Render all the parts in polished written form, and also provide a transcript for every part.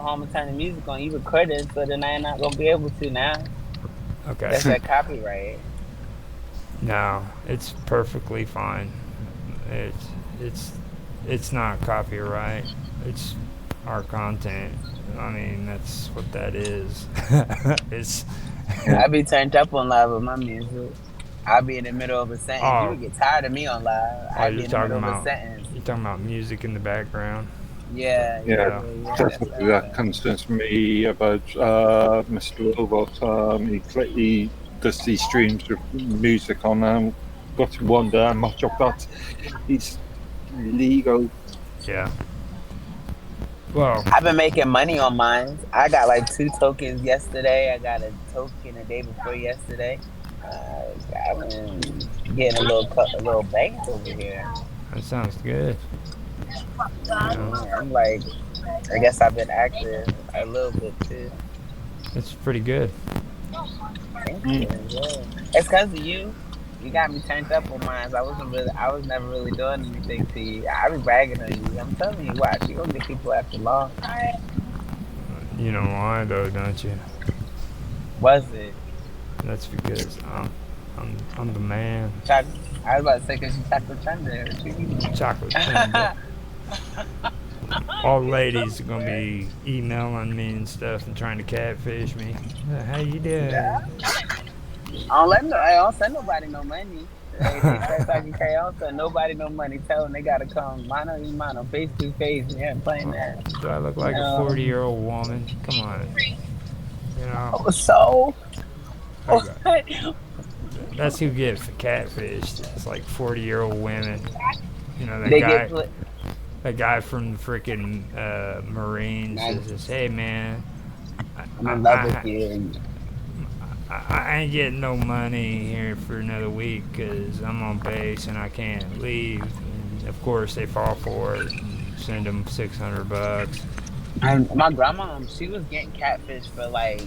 home and turn the music on, you record it, so then I'm not gonna be able to now. Okay. That's that copyright. No, it's perfectly fine. It's it's it's not copyright. It's our content. I mean, that's what that is. It's I be turned up on live with my music. I'll be in the middle of a sentence. You oh would get tired of me on live. oh I'd be in the middle of a sentence. you're talking about music in the background. Yeah, yeah, Yeah, Yeah. yeah, yeah. that's That's what what I'm that saying. concerns me about Mr. Robot. He does these streams of music on. Got to wonder how much of that is legal. Yeah. Well, I've been making money on mine. I got like 2 tokens yesterday. I got a token a day before yesterday. I've been getting a little bank over here. that sounds good. You know, Yeah, I'm like, I guess I've been active a little bit too. it's pretty good. Thank Mm. you. Yeah. It's because of you. You got me turned up on mine. I was never really doing anything to you. I be bragging on you. I'm telling you, watch, you gonna get people after long. You know why though, don't you? Was it? That's because I'm the man. Choc- I was about to say because you chocolate thunder. What you mean? Chocolate thunder. All the ladies are gonna be emailing me and stuff and trying to catfish me. How you Yeah. doing? I don't send nobody no money. They start talking crazy. I don't send nobody no money. Tell them they gotta come mano y mano, face to face. Yeah, playing that. Do I look like a Um, 40-year-old woman? Come on, you know. so I got, that's who gets catfished. It's like 40-year-old women. You know they get put. that guy from the freaking Marines Nice. says, "Hey man, I'm I, in love with I, you. I ain't getting no money here for another week because I'm on base and I can't leave." And of course, they fall for it and send them $600. And my grandma, she was getting catfish for like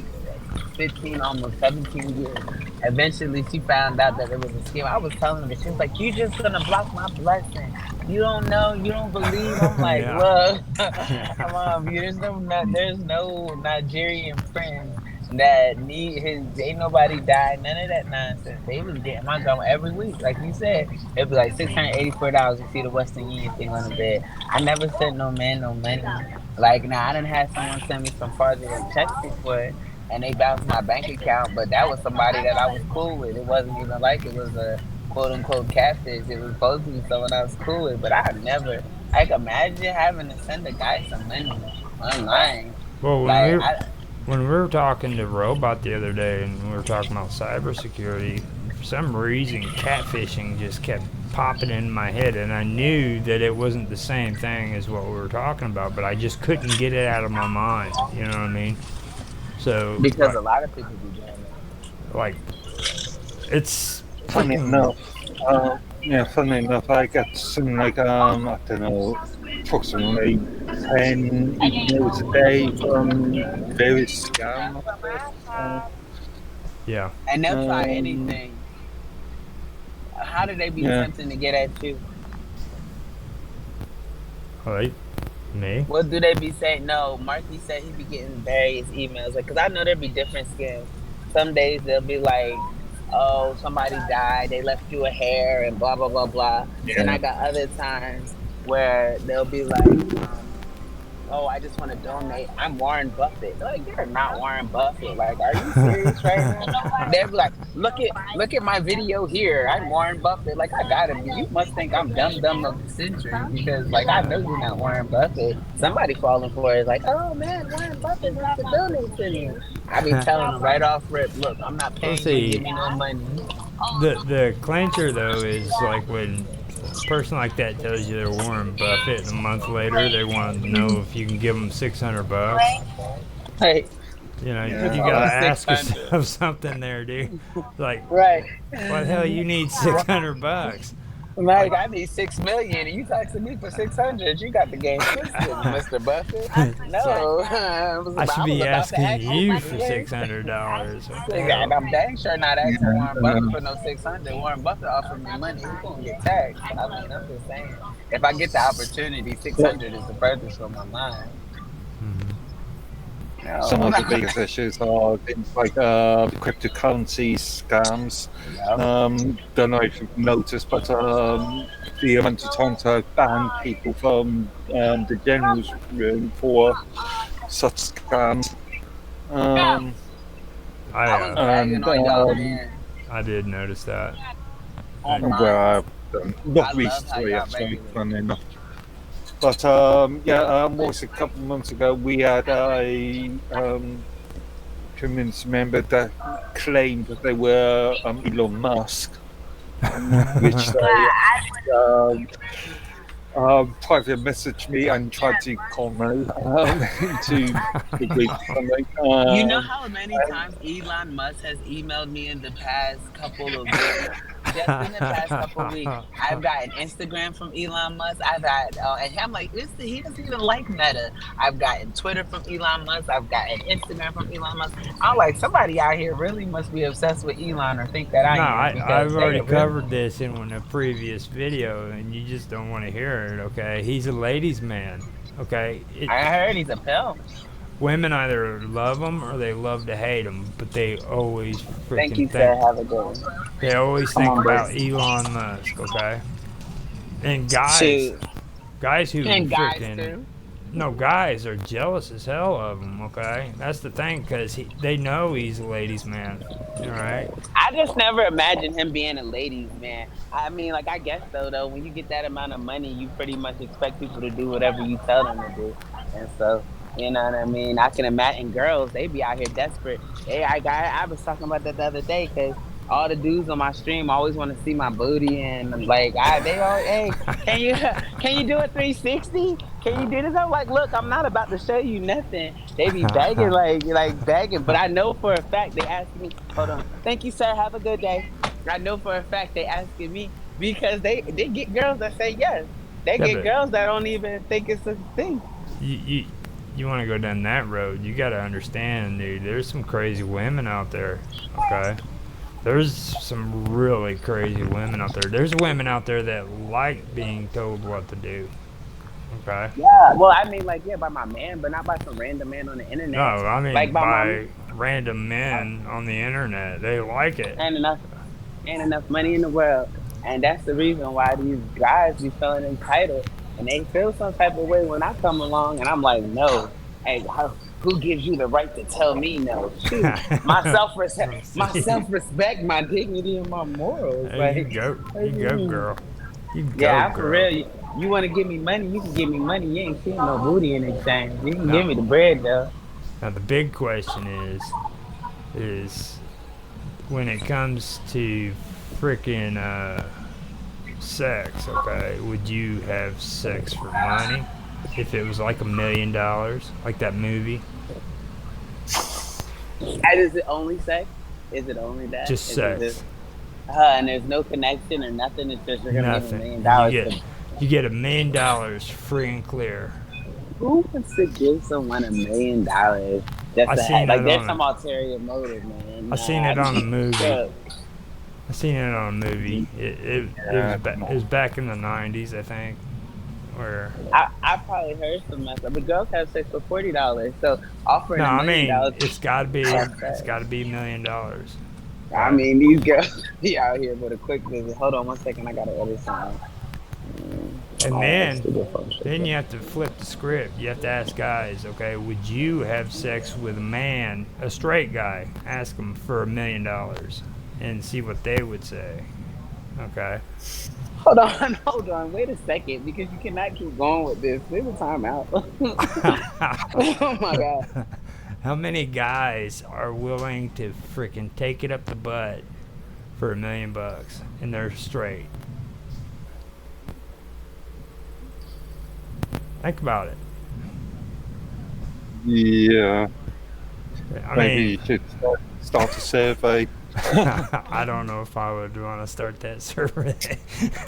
15, almost 17 years. Eventually, she found out that it was a scam. I was telling her, she was like, "You just gonna block my blessing. You don't know, you don't believe." I'm like, Yeah. "Look, there's no Nigerian prince that need his. Ain't nobody died. None of that nonsense. They was getting my grandma every week, like you said. It'd be like $684 to see the Western Union thing on the bed. I never sent no man no money. Like now, I didn't have someone send me some fraudulent checks before, and they bounced my bank account. But that was somebody that I was cool with. It wasn't even like it was a quote unquote catfish. It was supposed to be someone I was cool with. But I never, like, imagine having to send a guy some money online. Well, Like, I, when we were talking to Robot the other day and we were talking about cybersecurity, for some reason catfishing just kept popping in my head, and I knew that it wasn't the same thing as what we were talking about, but I just couldn't get it out of my mind. You know what I mean? So because a lot of people be doing it. like it's Funny freaking enough, funny enough, I get something like I don't know, approximately 10 emails a day from various scam outfits. yeah. And they'll try Um, anything. How do they be yeah, attempting to get at you? Right? Me? What do they be saying? No, Marky said he be getting various emails. Like, cause I know there be different scams. Some days they'll be like, "Oh, somebody died. They left you a hair and blah blah blah blah." Then yeah, I got other times where they'll be like, "Oh, I just want to donate. I'm Warren Buffett." Like, you're not Warren Buffett. Like, are you serious right now? They'll be like, look at my video here. I'm Warren Buffett." Like, I gotta be. You must think I'm dumb of the century because, like, I know you're not Warren Buffett. Somebody falling for it. Like, "Oh man, Warren Buffett wants to donate to me." I be telling them right off rip, "Look, I'm not Let's paying you to give see. me no money." The clincher though is like when a person like that tells you they're Warren Buffett, and a month later they want to know if you can give them $600. Like, You know, just you yeah. only gotta six ask hundred. yourself something there, dude. Like, Right. why the hell you need $600? Like, Like, I need 6 million, and you taxing me for 600. You got the game twisted, Mister Buffett. it's like No, I should I was be about to asking ask you you for for six. $600. What the And hell? I'm dang sure not asking Yeah, Warren Buffett for no 600. Warren Buffett offered me money, he's gonna get taxed. I mean, I'm just saying, if I get the opportunity, yeah, 600 is the furthest from my mind. Mhm. Some No. of the biggest issues are things like cryptocurrency scams. Yep. Don't know if you've noticed, but the amount of times I've banned people from the general's room for such scams. Um, I was I bagging and on y'all, man. I did notice that. On where mine. I've not I love how recently, y'all actually, regulate. funny enough. But what was it, a couple of months ago, we had a community member that claimed that they were Elon Musk, which they um, private messaged me and tried to con me into agreeing to something. You know how many times Elon Musk has emailed me in the past couple of weeks? Just in the past couple of weeks, I've got an Instagram from Elon Musk. I've got, and I'm like, listen, he doesn't even like Meta. I've gotten Twitter from Elon Musk. I've gotten Instagram from Elon Musk. I'm like, somebody out here really must be obsessed with Elon or think that I No, am I've because they already are really. covered this in a previous video, and you just don't want to hear it. Okay, he's a ladies' man. Okay, I heard he's a pill. women either love him or they love to hate him, but they always Thank freaking you, sir. think Have a good one. they always Come think on, about boo. Elon Musk. Okay, and Shoot. guys who And guys, freaking too. no, guys are jealous as hell of him. Okay, that's the thing because they know he's a ladies' man. All right. I just never imagined him being a ladies' man. I mean, like I guess though, when you get that amount of money, you pretty much expect people to do whatever you tell them to do, and so you know what I mean. I can imagine girls; they be out here desperate. I was talking about that the other day because all the dudes on my stream always want to see my booty, and like they all, hey, can you can you do a 360? Can you do this? I'm like, look, I'm not about to show you nothing. They be begging, like begging, but I know for a fact they asking me. Hold on. Thank you, sir. Have a good day. I know for a fact they asking me because they get girls that say yes. They Yeah, get but girls that don't even think it's a thing. you you want to go down that road, you got to understand, dude. There's some crazy women out there. Okay, there's some really crazy women out there. There's women out there that like being told what to do. Okay. Yeah. Well, I mean, like, yeah, by my man, but not by some random man on the No, internet. I Like mean by my by random men on the internet. They like it. and enough ain't enough money in the world. And that's the reason why these guys be feeling entitled and they feel some type of way when I come along and I'm like, no. Hey, who gives you the right to tell me no? Shoot, my self respect, my dignity, and my morals. Hey, Like, what you do you go, mean? girl. You go, Yeah, I for girl. real. You want to give me money? You can give me money. You ain't seeing no booty in exchange. You can give Now, me the bread though. now the big question is when it comes to freaking sex, okay, would you have sex for money if it was like $1 million, like that movie? And is it only sex? Is it only that? Just Is it just sex, and there's no connection or nothing? It's just you're gonna give me a nothing, million and dollars. you get $1 million free and clear. Who wants to give someone $1 million just I to have, seen like it there's on some a, ulterior motive, man. I seen Nah, it on a movie. look, I seen it on a movie. It was back in the '90s, I think. Where I probably heard some mess up, but girls have sex for $40. So offering no, a I million mean dollars, it's got to be $1 million. I Okay. mean, these girls be out here with a quick visit. Hold on one second, I gotta order something. And Oh, that's the good phone shit. then you have to flip the script. You have to ask guys, okay, would you have sex with a man, a straight guy? Ask them for $1 million and see what they would say. Okay. Hold on, hold on, wait a second, because you cannot keep going with this. There's a timeout. Oh my god. How many guys are willing to freaking take it up the butt for $1 million and they're straight? Think about it. Yeah, I maybe mean, you should start a survey. I don't know if I would want to start that survey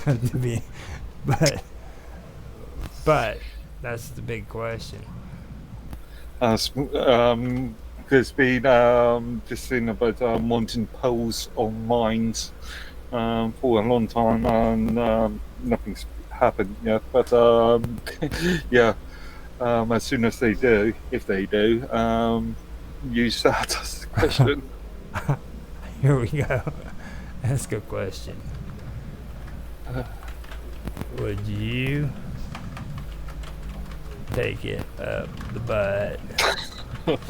to be, but but that's the big question. There's been this thing about wanting polls on mines for a long time, and nothing's happened yet. But yeah, As soon as they do, if they do, use that as the question. Here we go. Ask a question. Would you take it up the butt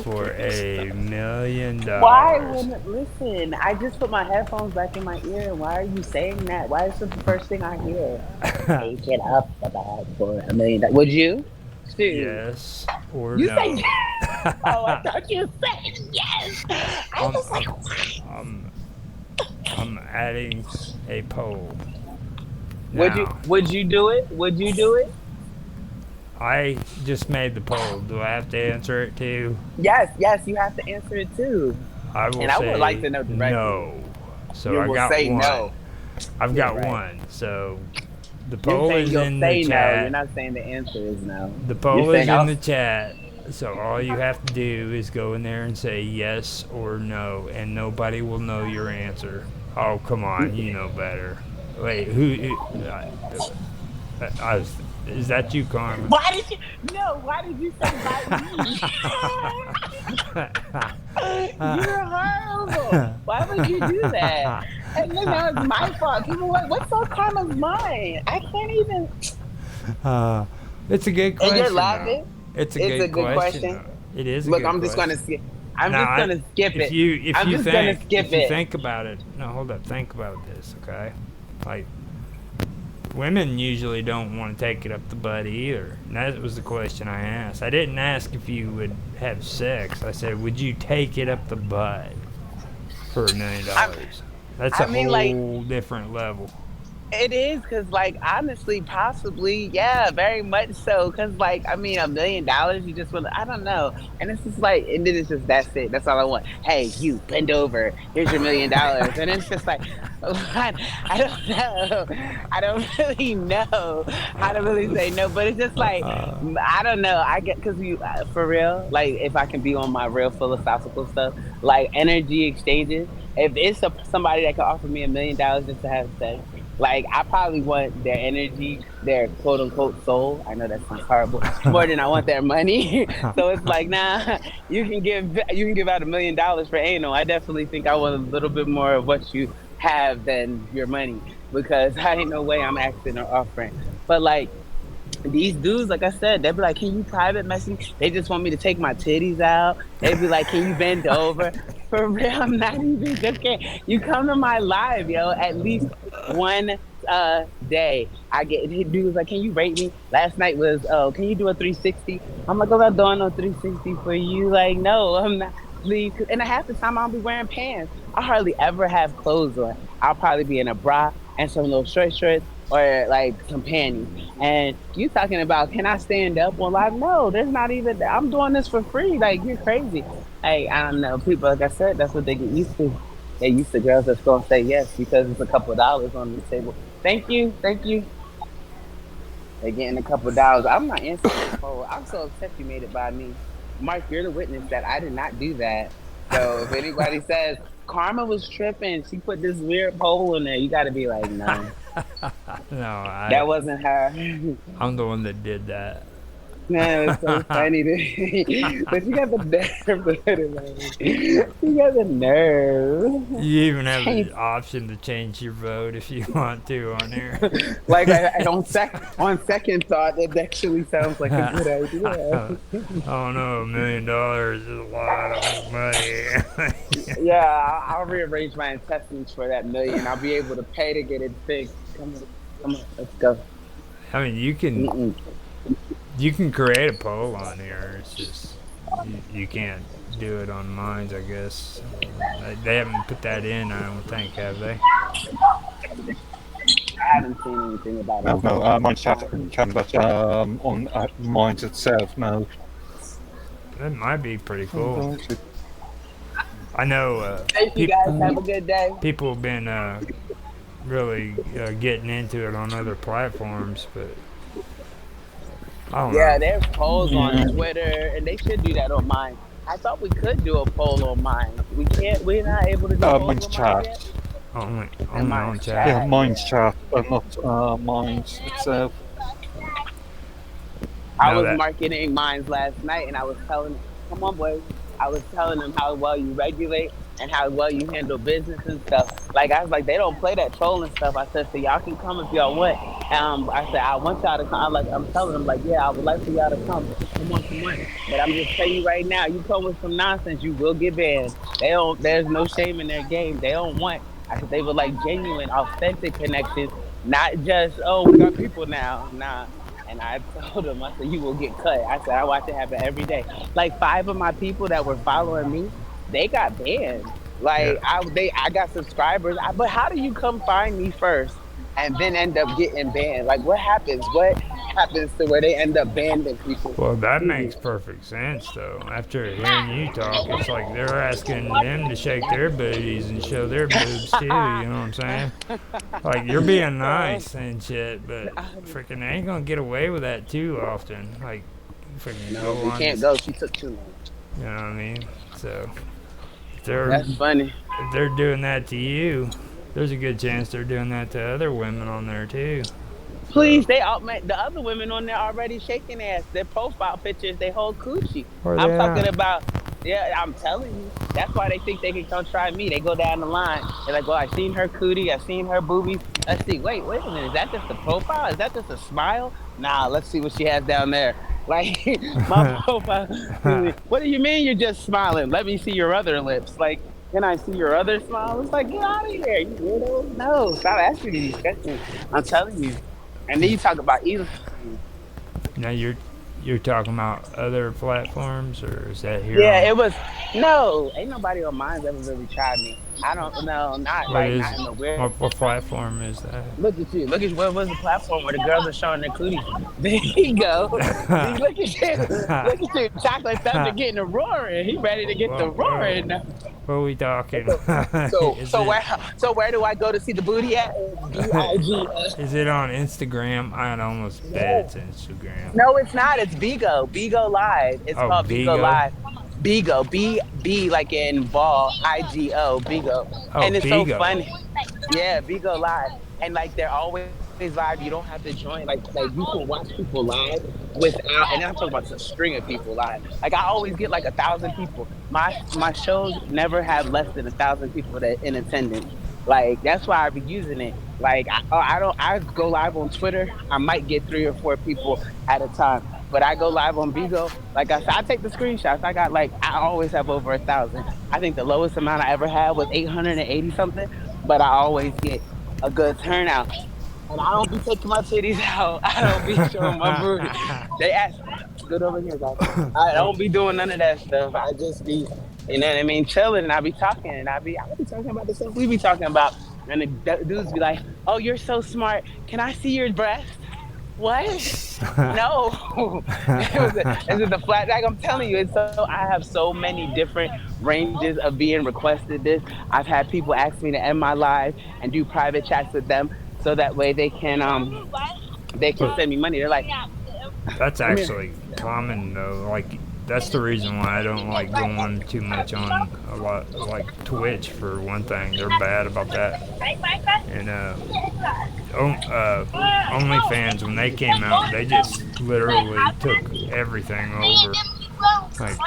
for $1 million? Why wouldn't listen? I just put my headphones back in my ear. Why are you saying that? Why is this the first thing I hear? Take it up the butt for $1 million. Would you? Stu, Yes or you no? say oh, I thought you said yes. I I'm, was like, I'm, I'm, I'm adding a poll. Now, Would you do it? Would you do it? I just made the poll. Do I have to answer it too? yes, yes, you have to answer it too. I will And I would like say to know directly. no. So You I will got say one. no. I've You're got right. one. So the You're poll saying is you'll in say the no. You're chat. not saying the answer is no. The You're poll is saying in I'll the chat. So all you have to do is go in there and say yes or no, and nobody will know your answer. Oh, come on, you know better. Wait, is that you, Carmen? Why did you? No. Why did you say by me? You're horrible. Why would you do that? And then now it's my fault. People, what's on Karma's mind? I can't even. Uh, it's a good And you're question, though. laughing. It's a It's a good good question, question. though. It is a Look, good I'm just gonna question. skip. I'm Now, just gonna skip if it. you I'm just gonna skip if you it. think about it, no, hold up, think about this, okay? Like, women usually don't want to take it up the butt either. And that was the question I asked. I didn't ask if you would have sex. I said, would you take it up the butt for $1 million? That's I a mean, like, whole different level. it is because, like, honestly, possibly, yeah, very much so. Because, like, I mean, $1 million, you just want, I don't know, and it's just like, and then it's just that's it. That's all I want. Hey, you bend over. Here's your $1 million, and it's just like, I don't know. I don't really know how to really say no, but it's just like, I don't know. I get because you for real. Like, if I can be on my real philosophical stuff, like energy exchanges. If it's somebody that can offer me $1 million just to have sex. Like I probably want their energy, their quote unquote soul. I know that sounds horrible. More than I want their money. So it's like, nah, you can give out $1 million for anal. I definitely think I want a little bit more of what you have than your money because I ain't no way I'm asking or offering. But like these dudes, like I said, they'd be like, "Can you private message me?" They just want me to take my titties out. They'd be like, "Can you bend over?" For real, I'm not even joking. You come to my live, yo, at least one day. I get dudes like, "Can you rate me?" Last night was, "Oh, can you do a 360?" I'm like, "I'm not doing no 360 for you." Like, no, I'm not. Leave, and half the time I'll be wearing pants. I hardly ever have clothes on. I'll probably be in a bra and some little short shorts or like some panties. And you talking about can I stand up? Well, like no, there's not even. I'm doing this for free. Like you're crazy. Hey, I don't know. People, like I said, that's what they get used to. They used to girls that's gonna say yes because it's a couple of dollars on the table. Thank you, thank you. They're getting a couple of dollars. I'm not answering this poll. I'm so upset you made it by me. Mark, you're the witness that I did not do that. So if anybody says Karma was tripping, she put this weird poll in there, you got to be like, no, No, that wasn't her. I'm the one that did that. Man, it's so funny to but you got the nerve to put it like you got the nerve. You even have Change. the option to change your vote if you want to on here. Like on second thought, it actually sounds like a good idea. Oh no, $1 million is a lot of money. Yeah, I'll rearrange my intestines for that million. I'll be able to pay to get it fixed. Come on, let's go. I mean, Mm-mm. you can create a poll on here. It's just you can't do it on mines, I guess. They haven't put that in, I don't think, have they? I haven't seen anything about it. No, mine's chat can, but on mine itself, no. That might be pretty cool. I know Thank you guys. Have a good day. people have been really getting into it on other platforms, but I don't Yeah, know. there's polls on Twitter, and they should do that on mine. I thought we could do a poll on mine. We can't. We're not able to do polls Mine's on mine chat. yet. Only And on mine's chat. Yeah, mine's chat, but not mine's itself. I Now was that marketing mines last night, and I was telling them, "Come on, boys." I was telling them how well you regulate and how well you handle business and stuff. Like I was like, they don't play that trolling stuff. I said, so y'all can come if y'all want. I said, I want y'all to come. I'm telling them like, yeah, I would like for y'all to come. Come on, come on. But I'm just telling you right now, you come with some nonsense, you will get banned. They don't. There's no shame in their game. They don't want. I said they would like genuine, authentic connections, not just we got people now. Nah. And I told him, I said, you will get cut. I said, I watch it happen every day. Like five of my people that were following me, they got banned. yeah. Like I got subscribers. But how do you come find me first and then end up getting banned? Like what happens? What happens to where they end up banning people? Well, that Easy. makes perfect sense, though. After hearing you talk, it's like they're asking them to shake their booties and show their boobs too. You know what I'm saying? Like you're being nice and shit, but freaking they ain't gonna get away with that too often. Like freaking No, go we on can't this, go. She took too long. you know what I mean? So if they're That's funny. if they're doing that to you, there's a good chance they're doing that to other women on there too. So Please, they all man, the other women on there already shaking ass. Their profile pictures, they whole coochie. where I'm they talking at? about, yeah, I'm telling you. That's why they think they can come try me. They go down the line. They're like, well, I seen her cootie, I seen her boobies. Let's see. Wait a minute. Is that just the profile? Is that just a smile? Nah, let's see what she has down there. Like my profile. What do you mean you're just smiling? Let me see your other lips. Like, can I see your other smile? It's like, get out of here, you weirdo. No, stop asking me these questions. I'm telling you. And then you talk about Elon. Now you're talking about other platforms, or is that here Yeah, on? it was no. Ain't nobody on mine ever really tried me. I don't know. Not What like is not in the weird. what platform is that? Look at you. Look at you. What was the platform where the girls are showing their cooties? There you go. See, look at you. Look at you. Chocolate Thunder getting the roaring. He ready to get the Whoa, roaring. whoa. What are we talking? So Is so it where so where do I go to see the booty at? BIG. is it on Instagram? I'd almost bet it's Instagram. No, it's not. It's Bigo. Bigo Live. It's Oh, called Bigo Vigo. Live. Bigo. B like in ball. IGO. Bigo. Oh, And it's so Vigo. funny. Yeah, Bigo Live. And like they're always live. You don't have to join. Like you can watch people live without. And then I'm talking about just a string of people live. Like I always get like 1,000 people. My shows never have less than 1,000 people that in attendance. Like that's why I be using it. Like I don't. I go live on Twitter. I might get 3 or 4 people at a time. But I go live on Bigo. Like I said, I take the screenshots. I got like I always have over 1,000. I think the lowest amount I ever had was 880 something. But I always get a good turnout. And I don't be taking my titties out. I don't be showing my booty. They ask, good over here, guys. I don't be doing none of that stuff. I just be, you know what I mean, chilling. And I be talking, and I be talking about the stuff we be talking about. And the dudes be like, "Oh, you're so smart. Can I see your breast?" What? No. Is it the flat? Like I'm telling you, it's so. I have so many different ranges of being requested. This I've had people ask me to end my live and do private chats with them, so that way they can But send me money. They're like, that's come here. actually common though. Like that's the reason why I don't like going too much on a lot like Twitch for one thing. They're bad about that. And OnlyFans when they came out, they just literally took everything over. Like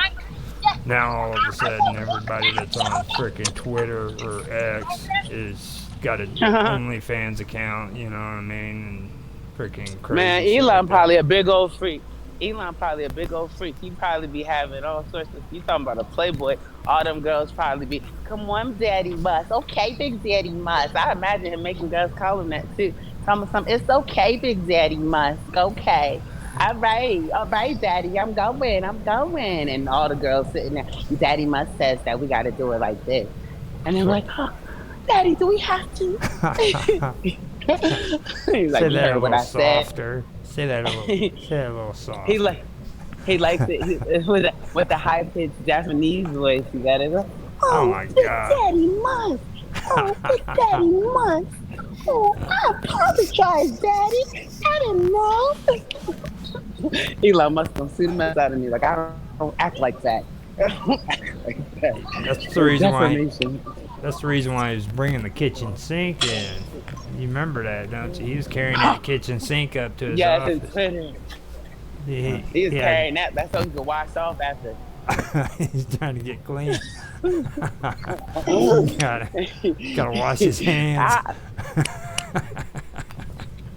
now all of a sudden everybody that's on freaking Twitter or X is got an OnlyFans account, you know what I mean, and freaking Man, crazy shit like Elon that. probably a big old freak. Elon probably a big old freak. He probably be having all sorts of. You talking about a playboy? All them girls probably be. Come on, Daddy Must. Okay, Big Daddy Must. I imagine him making girls call him that too. Tell me something. It's okay, Big Daddy Must. Okay. All right, Daddy. I'm going. I'm going. And all the girls sitting there. Daddy Must says that we got to do it like this. And they're What? like, huh, Daddy, do we have to? He's like, Say you that a heard what little I said. softer. Say that a little he softer. like he likes it with the high pitched Japanese voice. You got it. Oh Oh, my Big god. Daddy Must. Oh, Big Daddy Must. Oh, I apologize, Daddy. I didn't know. Elon Musk gonna sue the mess out of me. Like I don't act like that. I don't act like that. That's the It's reason why. defamation. That's the reason why he was bringing the kitchen sink in. You remember that, don't you? He was carrying that kitchen sink up to his Yes, and office. Twitter. He was had, carrying that. That's so he could wash off after. he's trying to get clean. Gotta wash his hands.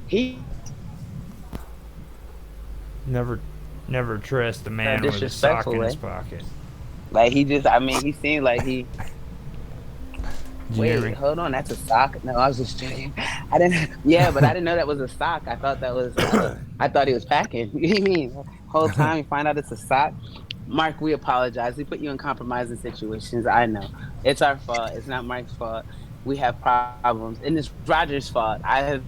He Never, never trust a man with a sock disrespectful in way. his pocket. Like he just, I mean, he seemed like he. Did you hear Wait, me? hold on, that's a sock. No, I was just joking. I didn't. Yeah, but I didn't know that was a sock. I thought that was. I thought he was packing. What do you mean? Whole time you find out it's a sock. Mark, we apologize. We put you in compromising situations. I know it's our fault. It's not Mark's fault. We have problems, and it's Roger's fault. I have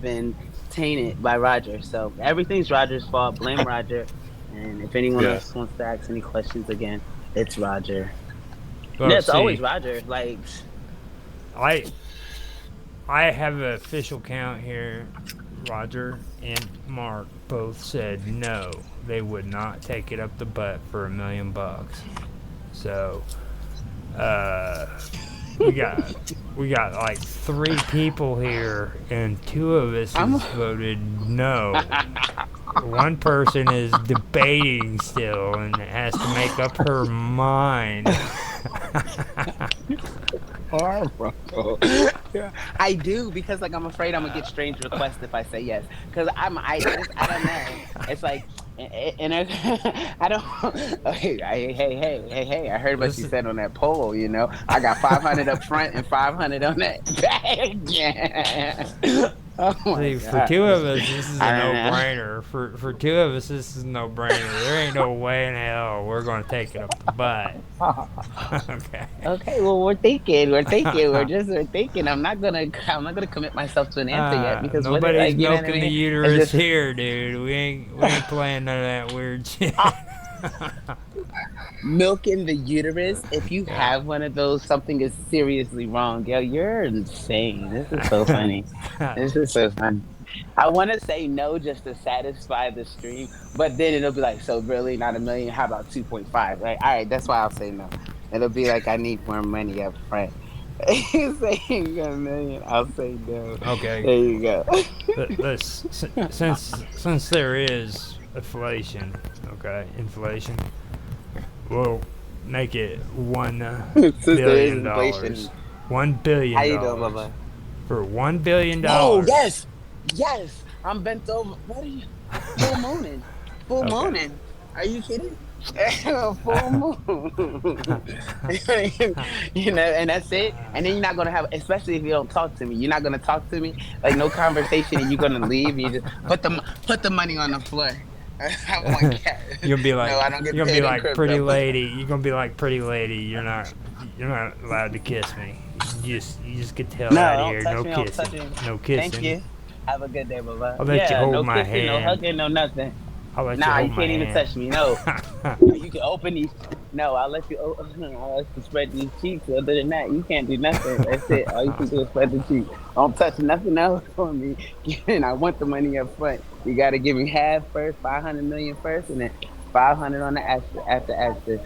been tainted by Roger, so everything's Roger's fault. Blame Roger. And if anyone Yeah. else wants to ask any questions again, it's Roger. Well, Yeah, it's see, always Roger. Like. I I have an official count here. Roger and Mark both said no, they would not take it up the butt for $1,000,000. So, we got like 3 people here, and 2 of us has voted no. One person is debating still and has to make up her mind. I do because like I'm afraid I'm gonna get strange requests if I say yes because I don't know. It's like and I don't. Hey! I heard what you said on that poll. You know, I got 500 up front and 500 on that back. Yeah. Oh my See, God. for 2 of us, this is a I don't know. no-brainer. For 2 of us, this is a no-brainer. There ain't no way in hell we're gonna take it up the butt. Okay. Okay, well we're thinking. We're thinking. I'm not gonna commit myself to an answer yet because what Nobody's like, you know what I milking the mean? uterus It's just- here, dude. We ain't playing none of that weird shit. Milking the uterus. If you have one of those, something is seriously wrong, girl. You're insane. This is so funny. This is so funny. I want to say no just to satisfy the stream, but then it'll be like, so really not 1,000,000? How about 2.5? Right? All right, that's why I'll say no. It'll be like I need more money up front. He's saying 1,000,000. I'll say no. Okay. There you go. Since there is inflation, inflation, we'll make it $1 billion. inflation. $1 billion. How you doing, Bubba? For $1 billion. Oh yes, yes. I'm bent over. What are you? Full mooning. Full Okay. mooning. Are you kidding? Full moon. You know, and that's it. And then you're not gonna have, especially if you don't talk to me. You're not gonna talk to me. Like no conversation, and you're gonna leave. You just put the money on the floor. I want cash. You're gonna be like, No, I don't get you're gonna paid be in like crypto. pretty lady. You're gonna be like pretty lady. You're not allowed to kiss me. You just get the hell No, out of don't here. touch No me, don't kissing. touch me. No kissing. Thank you. Have a good day, bye. I'll let you hold no my kissing, no hand. hugging, no nothing. I'll let Nah, you you hold my can't even hand. touch me. No. You can open these. No, I'll let you. I'll let you spread these cheeks. Other than that, you can't do nothing. That's it. All you can do is spread the cheeks. Don't touch nothing else for me. And I want the money up front. You got to give me half first, 500 million first, and then 500 on the after.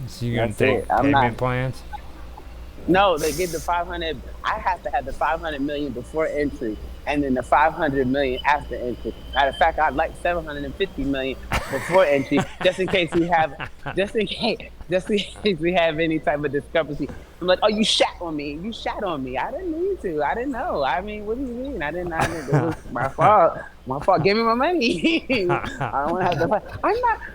So you're gonna That's take it. I'm payment not- plans? No, they give the 500. I have to have the 500 million before entry, and then the 500 million after entry. Matter of fact, I'd like 750 million before entry, just in case we have any type of discrepancy. I'm like, oh, you shat on me. You shat on me. I didn't mean to. I didn't know. I mean, what do you mean? I didn't. It was my fault. My fault. Give me my money. I don't want to have to fight.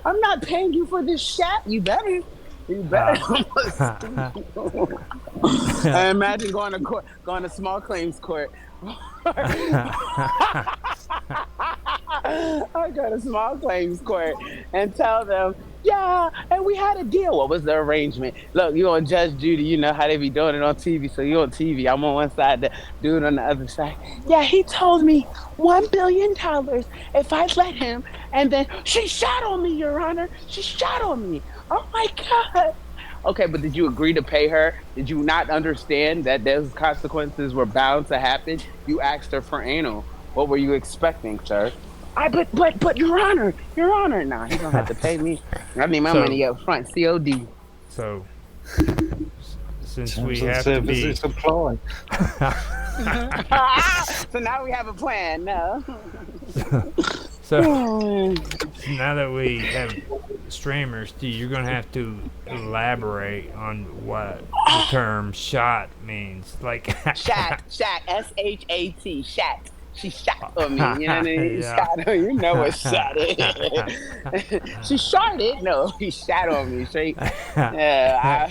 I'm not paying you for this shat. You better. You better. I imagine going to court, going to small claims court. I go to small claims court and tell them, yeah, and we had a deal. What was the arrangement? Look, you on Judge Judy, you know how they be doing it on TV. So you on TV, I'm on one side, the dude on the other side. Yeah, he told me $1 billion if I let him. And then she shot on me, Your Honor. She shot on me. Oh my God. Okay, but did you agree to pay her? Did you not understand that those consequences were bound to happen? You asked her for anal. What were you expecting, sir? But Your Honor, nah, he's gonna have to pay me. I need my money up front, COD. So, since we Terms and have to be, services apply. So now we have a plan. No. So, so now that we have streamers, you're gonna have to elaborate on what the term "shot" means. Like, Shat, SHAT, shat. She shot on me. You know what I mean? yeah. Shot on you know what shot is. She shot it. No, he shot on me straight. I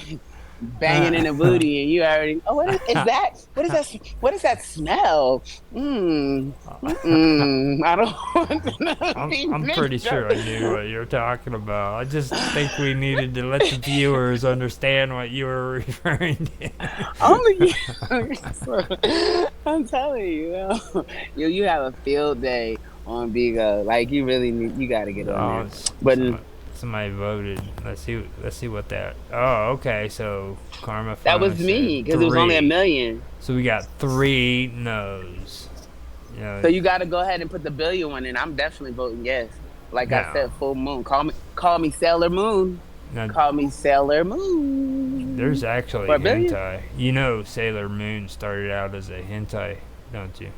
banging in the booty, and you already. Oh, is that? What is that? What is that smell? I don't want to know. I'm pretty sure I knew what you were talking about. I just think we needed to let the viewers understand what you were referring to. Only I'm telling you, you have a field day on Bigo. Like you really need, you got to get on there. But somebody voted. Let's see what that. Oh, okay. So Karma that finally was me said because it was only 3. 1,000,000. So we got 3 no's. So you got to go ahead and put the billion one in. I'm definitely voting yes. Like I said, full moon. Call me Sailor Moon. Now, call me Sailor Moon. There's actually hentai. You know, Sailor Moon started out as a hentai, don't you?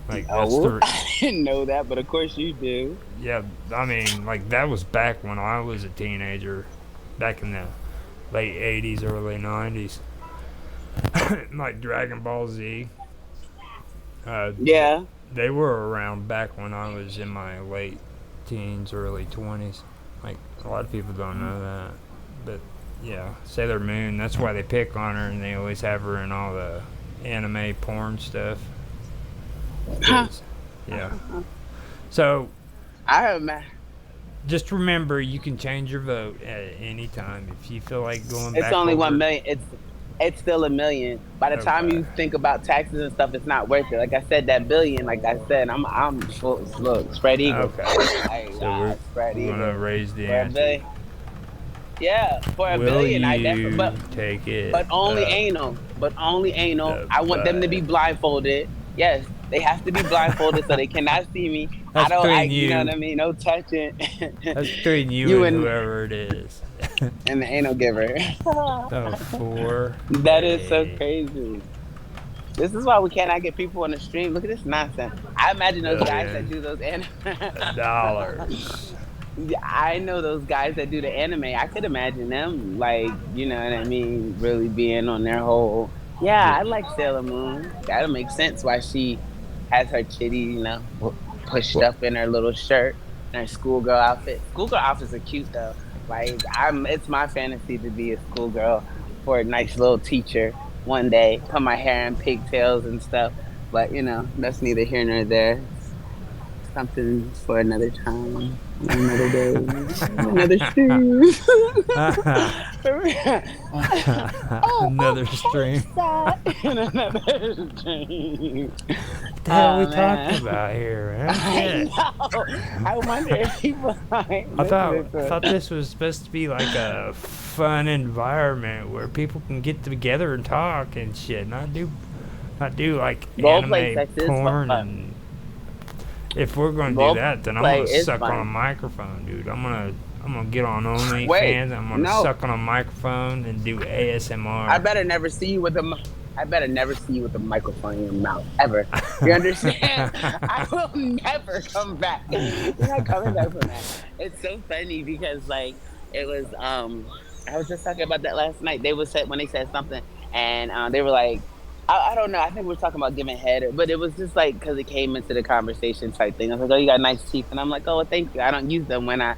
Like that's I didn't know that, but of course you do. Yeah, I mean, like that was back when I was a teenager, back in the late '80s, early '90s. Like Dragon Ball Z. Yeah. They were around back when I was in my late teens, early 20s. Like, a lot of people don't know that. But, yeah, Sailor Moon, that's why they pick on her, and they always have her in all the anime porn stuff. Yeah. So, just remember, you can change your vote at any time if you feel like going back. It's only 1,000,000. It's still 1,000,000. By the time you think about taxes and stuff, it's not worth it. Like I said, that billion. Like I said, I'm full. Look, spread eagle. Okay. So we're gonna raise the ante. Yeah, for a billion, I definitely. Take it? But only anal. But only anal. I want them to be blindfolded. Yes, they have to be blindfolded so they cannot see me. That's you know what I mean? No touching. That's between you and whoever it is. And the anal giver. That is so crazy. This is why we cannot get people on the stream. Look at this nonsense. I imagine those guys that do those dollars. I know those guys that do the anime. I could imagine them, like, you know what I mean, really being on their whole. Yeah, I like Sailor Moon. That'll make sense why she has her chitty, you know, pushed up in her little shirt and her schoolgirl outfit. Schoolgirl outfits are cute though. Like it's my fantasy to be a schoolgirl for a nice little teacher one day. Put my hair in pigtails and stuff. But you know, that's neither here nor there. Something for another time, another day, another stream. Another stream. Another stream. What the hell are we talking about here, man? I know. I wonder if people. I thought this was supposed to be like a fun environment where people can get together and talk and shit, not do like anime porn and. If we're gonna do that, then I'm gonna suck on a microphone, dude. I'm gonna get on OnlyFans. I'm gonna suck on a microphone and do ASMR. I better never see you with a microphone in your mouth ever. You understand? I will never come back. You're not coming back from that. It's so funny because like it was. I was just talking about that last night. They when they said something, and they were like. I don't know. I think we were talking about giving head, but it was just like because it came into the conversation type thing. I was like, "Oh, you got nice teeth," and I'm like, "Oh, well, thank you." I don't use them when I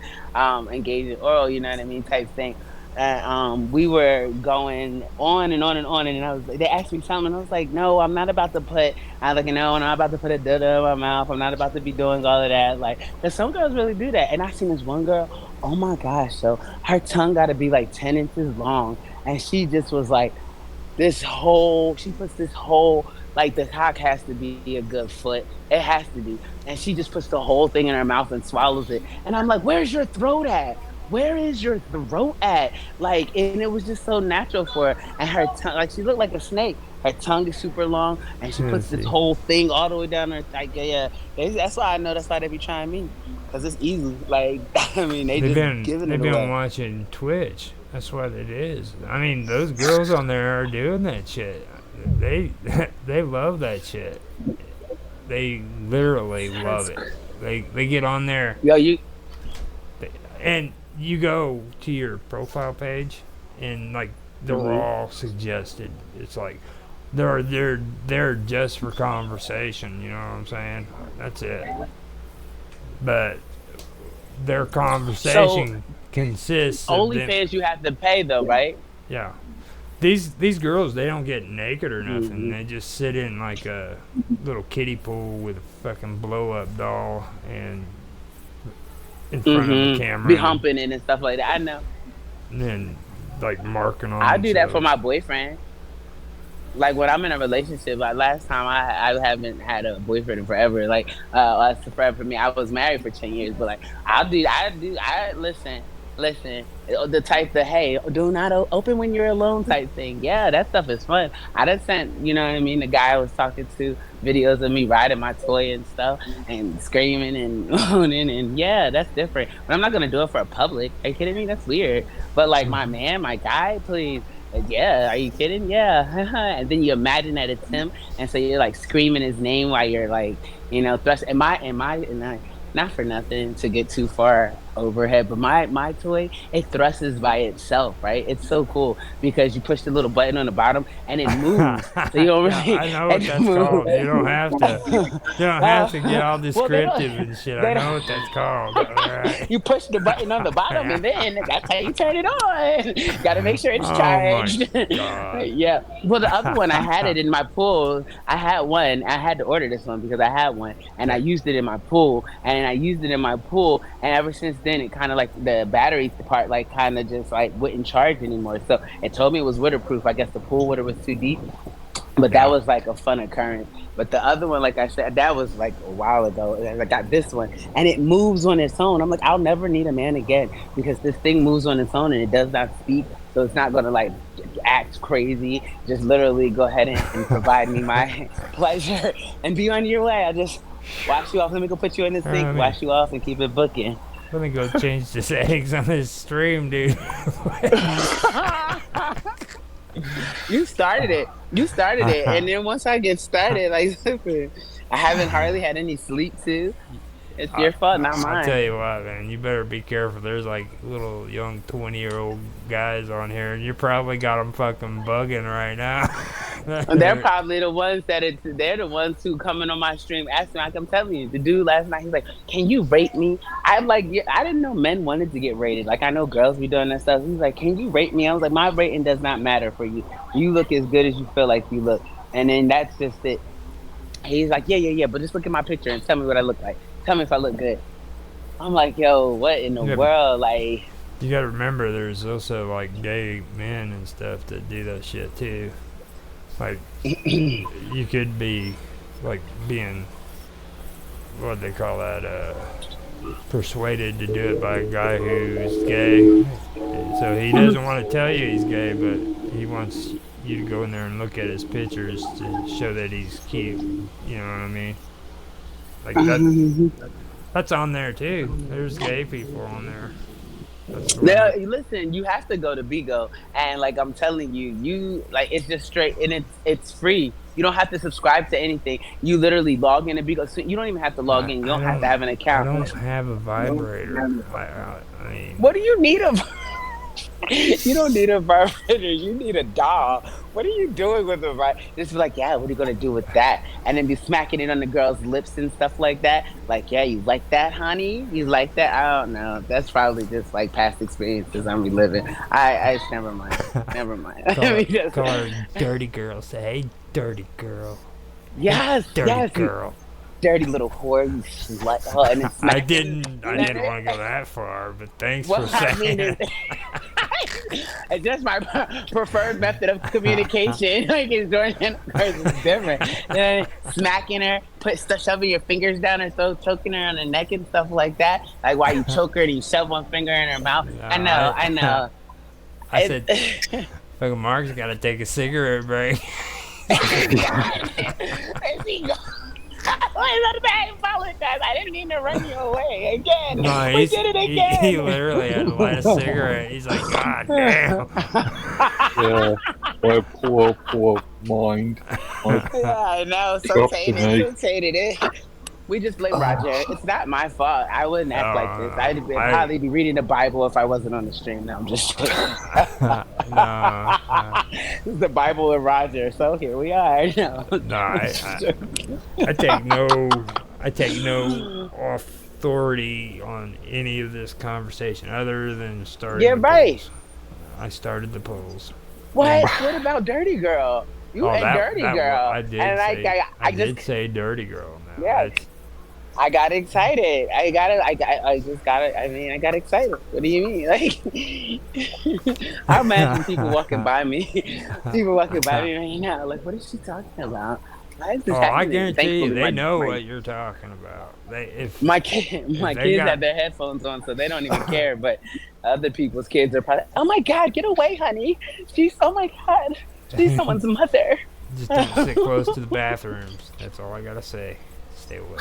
engage in oral, you know what I mean, type thing. And we were going on and on and on, and they asked me something, and I was like, "No, I'm not about to put." I was like, "No, I'm not about to put a dildo in my mouth. I'm not about to be doing all of that." Like, because some girls really do that, and I seen this one girl. Oh my gosh! So her tongue got to be like 10 inches long, and she just was like. She puts this whole, like the cock has to be a good foot. It has to be. And she just puts the whole thing in her mouth and swallows it. And I'm like, where's your throat at? Where is your throat at? Like, and it was just so natural for her. And her tongue, like she looked like a snake. Her tongue is super long. And she puts this whole thing all the way down her, like, yeah. That's why I know that's why they be trying me. Because it's easy. Like, I mean, they've been watching Twitch. That's what it is. I mean, those girls on there are doing that shit. They love that shit. They literally love it. They get on there, Yo, you. and you go to your profile page, and like they're Mhm. all suggested. It's like they're just for conversation. You know what I'm saying? That's it. But their So conversation consists of them. OnlyFans, you have to pay though, right? Yeah. These girls, they don't get naked or nothing. Hmm. They just sit in like a little kiddie pool with a fucking blow up doll and in front of a Be camera, humping it and stuff like that. I know. and then like marking on I do that for themselves. my boyfriend. Like when I'm in a relationship, like last time I haven't had a boyfriend in forever. Like that's forever for me. I was married for 10 years, but like I listen. The type that hey, do not open when you're alone type thing. Yeah, that stuff is fun. I just sent you know what I mean. The guy I was talking to videos of me riding my toy and stuff and screaming and moaning and yeah, that's different. But I'm not gonna do it for a public. Are you kidding me? That's weird. But like my man, my guy, please. Yeah, are you kidding? Yeah. And then you imagine that it's him, and so you're like screaming his name while you're like, thrust. And I, not for nothing to get too far overhead, but my toy it thrusts by itself, right? It's so cool because you push the little button on the bottom and it moves. So you don't Yeah, really I know what it that's moves. called. You don't have to. You don't have to get all Well, they descriptive don't. and shit. I They know what that's called. All right. you push the button on the bottom and then that's how you turn it on. Got to make sure it's Oh my charged. god. Yeah. Well, the other one I had it in my pool. I had one. I had to order this one because I had one and I used it in my pool and I used it in my pool and ever since then it kind of like the battery part like kind of just like wouldn't charge anymore. So it told me it was waterproof. I guess the pool water was too deep. But that Yeah. was like a fun occurrence. But the other one, like I said, that was like a while ago. And I got this one, and it moves on its own. I'm like, I'll never need a man again because this thing moves on its own and it does not speak, so it's not gonna like act crazy. Just literally go ahead and provide me my pleasure and be on your way. I just wash you off. Let me go put you in the sink, Let me wash you off, and keep it booking. let me go change the settings on this stream, dude. You started it. You started it, and then once I get started, like I haven't hardly had any sleep too. It's your fault, not I'll tell mine. you what, man. You better be careful. There's like little young 20-year-old guys on here, and you probably got them fucking bugging right now. And they're probably the ones they're the ones who coming on my stream asking. Like I'm telling you, the dude last night he's like, "Can you rate me?" I'm like, yeah, I didn't know men wanted to get rated. Like I know girls be doing that stuff. He's like, "Can you rate me?" I was like, "My rating does not matter for you. You look as good as you feel like you look." And then that's just it. He's like, yeah, but just look at my picture and tell me what I look like. Tell me if I look good. I'm like, yo, what in the Yeah, world? Like, you gotta remember, there's also like gay men and stuff that do that shit too. Like, you could be like being what they call that, persuaded to do it by a guy who's gay. So he doesn't want to tell you he's gay, but he wants you to go in there and look at his pictures to show that he's cute. You know what I mean? Like that's on there too. There's gay people on there. That's now, normal. listen, you have to go to Bigo, and like I'm telling you, you like it's just straight, and it's free. You don't have to subscribe to anything. You literally log into Bigo. So you don't even have to log in. You I don't have to have an I account. don't have a vibrator. I mean, What do you need a? You don't need a vibrator. You need a doll. What are you doing with a vibrator? Just be like, yeah, what are you gonna do with that? And then be smacking it on the girl's lips and stuff like that. Like, yeah, you like that, honey? You like that? I don't know. That's probably just like past experiences I'm reliving. I never mind. Never mind. call, I mean, call her dirty girl. Say, hey, dirty girl. yes, Dirty yes, you girl. dirty little whore, you slut. Oh, and then I smack. didn't want to go that far, but thanks Well, for I mean, saying. it's just my preferred method of communication. Like, it's doing it, of course, it's different. Then smacking her, shoving your fingers down her throat, choking her on the neck and stuff like that. Like, while you choke her and you shove one finger in her mouth. I know, I know. I said, fucking Mark's got to take a cigarette break. There she goes. I apologize. I didn't mean to run you away again. No, We did it again. he literally had to light a cigarette. He's like, God damn. Yeah, my poor mind. I Yeah, I know. So Dropped tainted, me. so tainted it. We just blame Roger. It's not my fault. I wouldn't act like this. No, I'd probably be reading the Bible if I wasn't on the stream. No, I'm just kidding. no, It's the Bible and Roger. So here we are. No, no. I'm just joking. I take no, I take no authority on any of this conversation other than starting Yeah, the right. polls. I started the polls. What? What about Dirty Girl? You Oh, a dirty girl. I did And say, I did just, say dirty girl. Now yeah, that's I got excited. I just got it. I mean, I got excited. What do you mean? Like, I imagine people walking by me, people walking by me right now, like, what is she talking about? Why is this Oh, I happening? guarantee you, Thankfully, they know what you're talking about. They my if they kids got have their headphones on, so they don't even care. But other people's kids are probably, oh my god, get away, honey! Oh my god, she's someone's mother. just don't sit close to the bathrooms. That's all I gotta say. Stay away.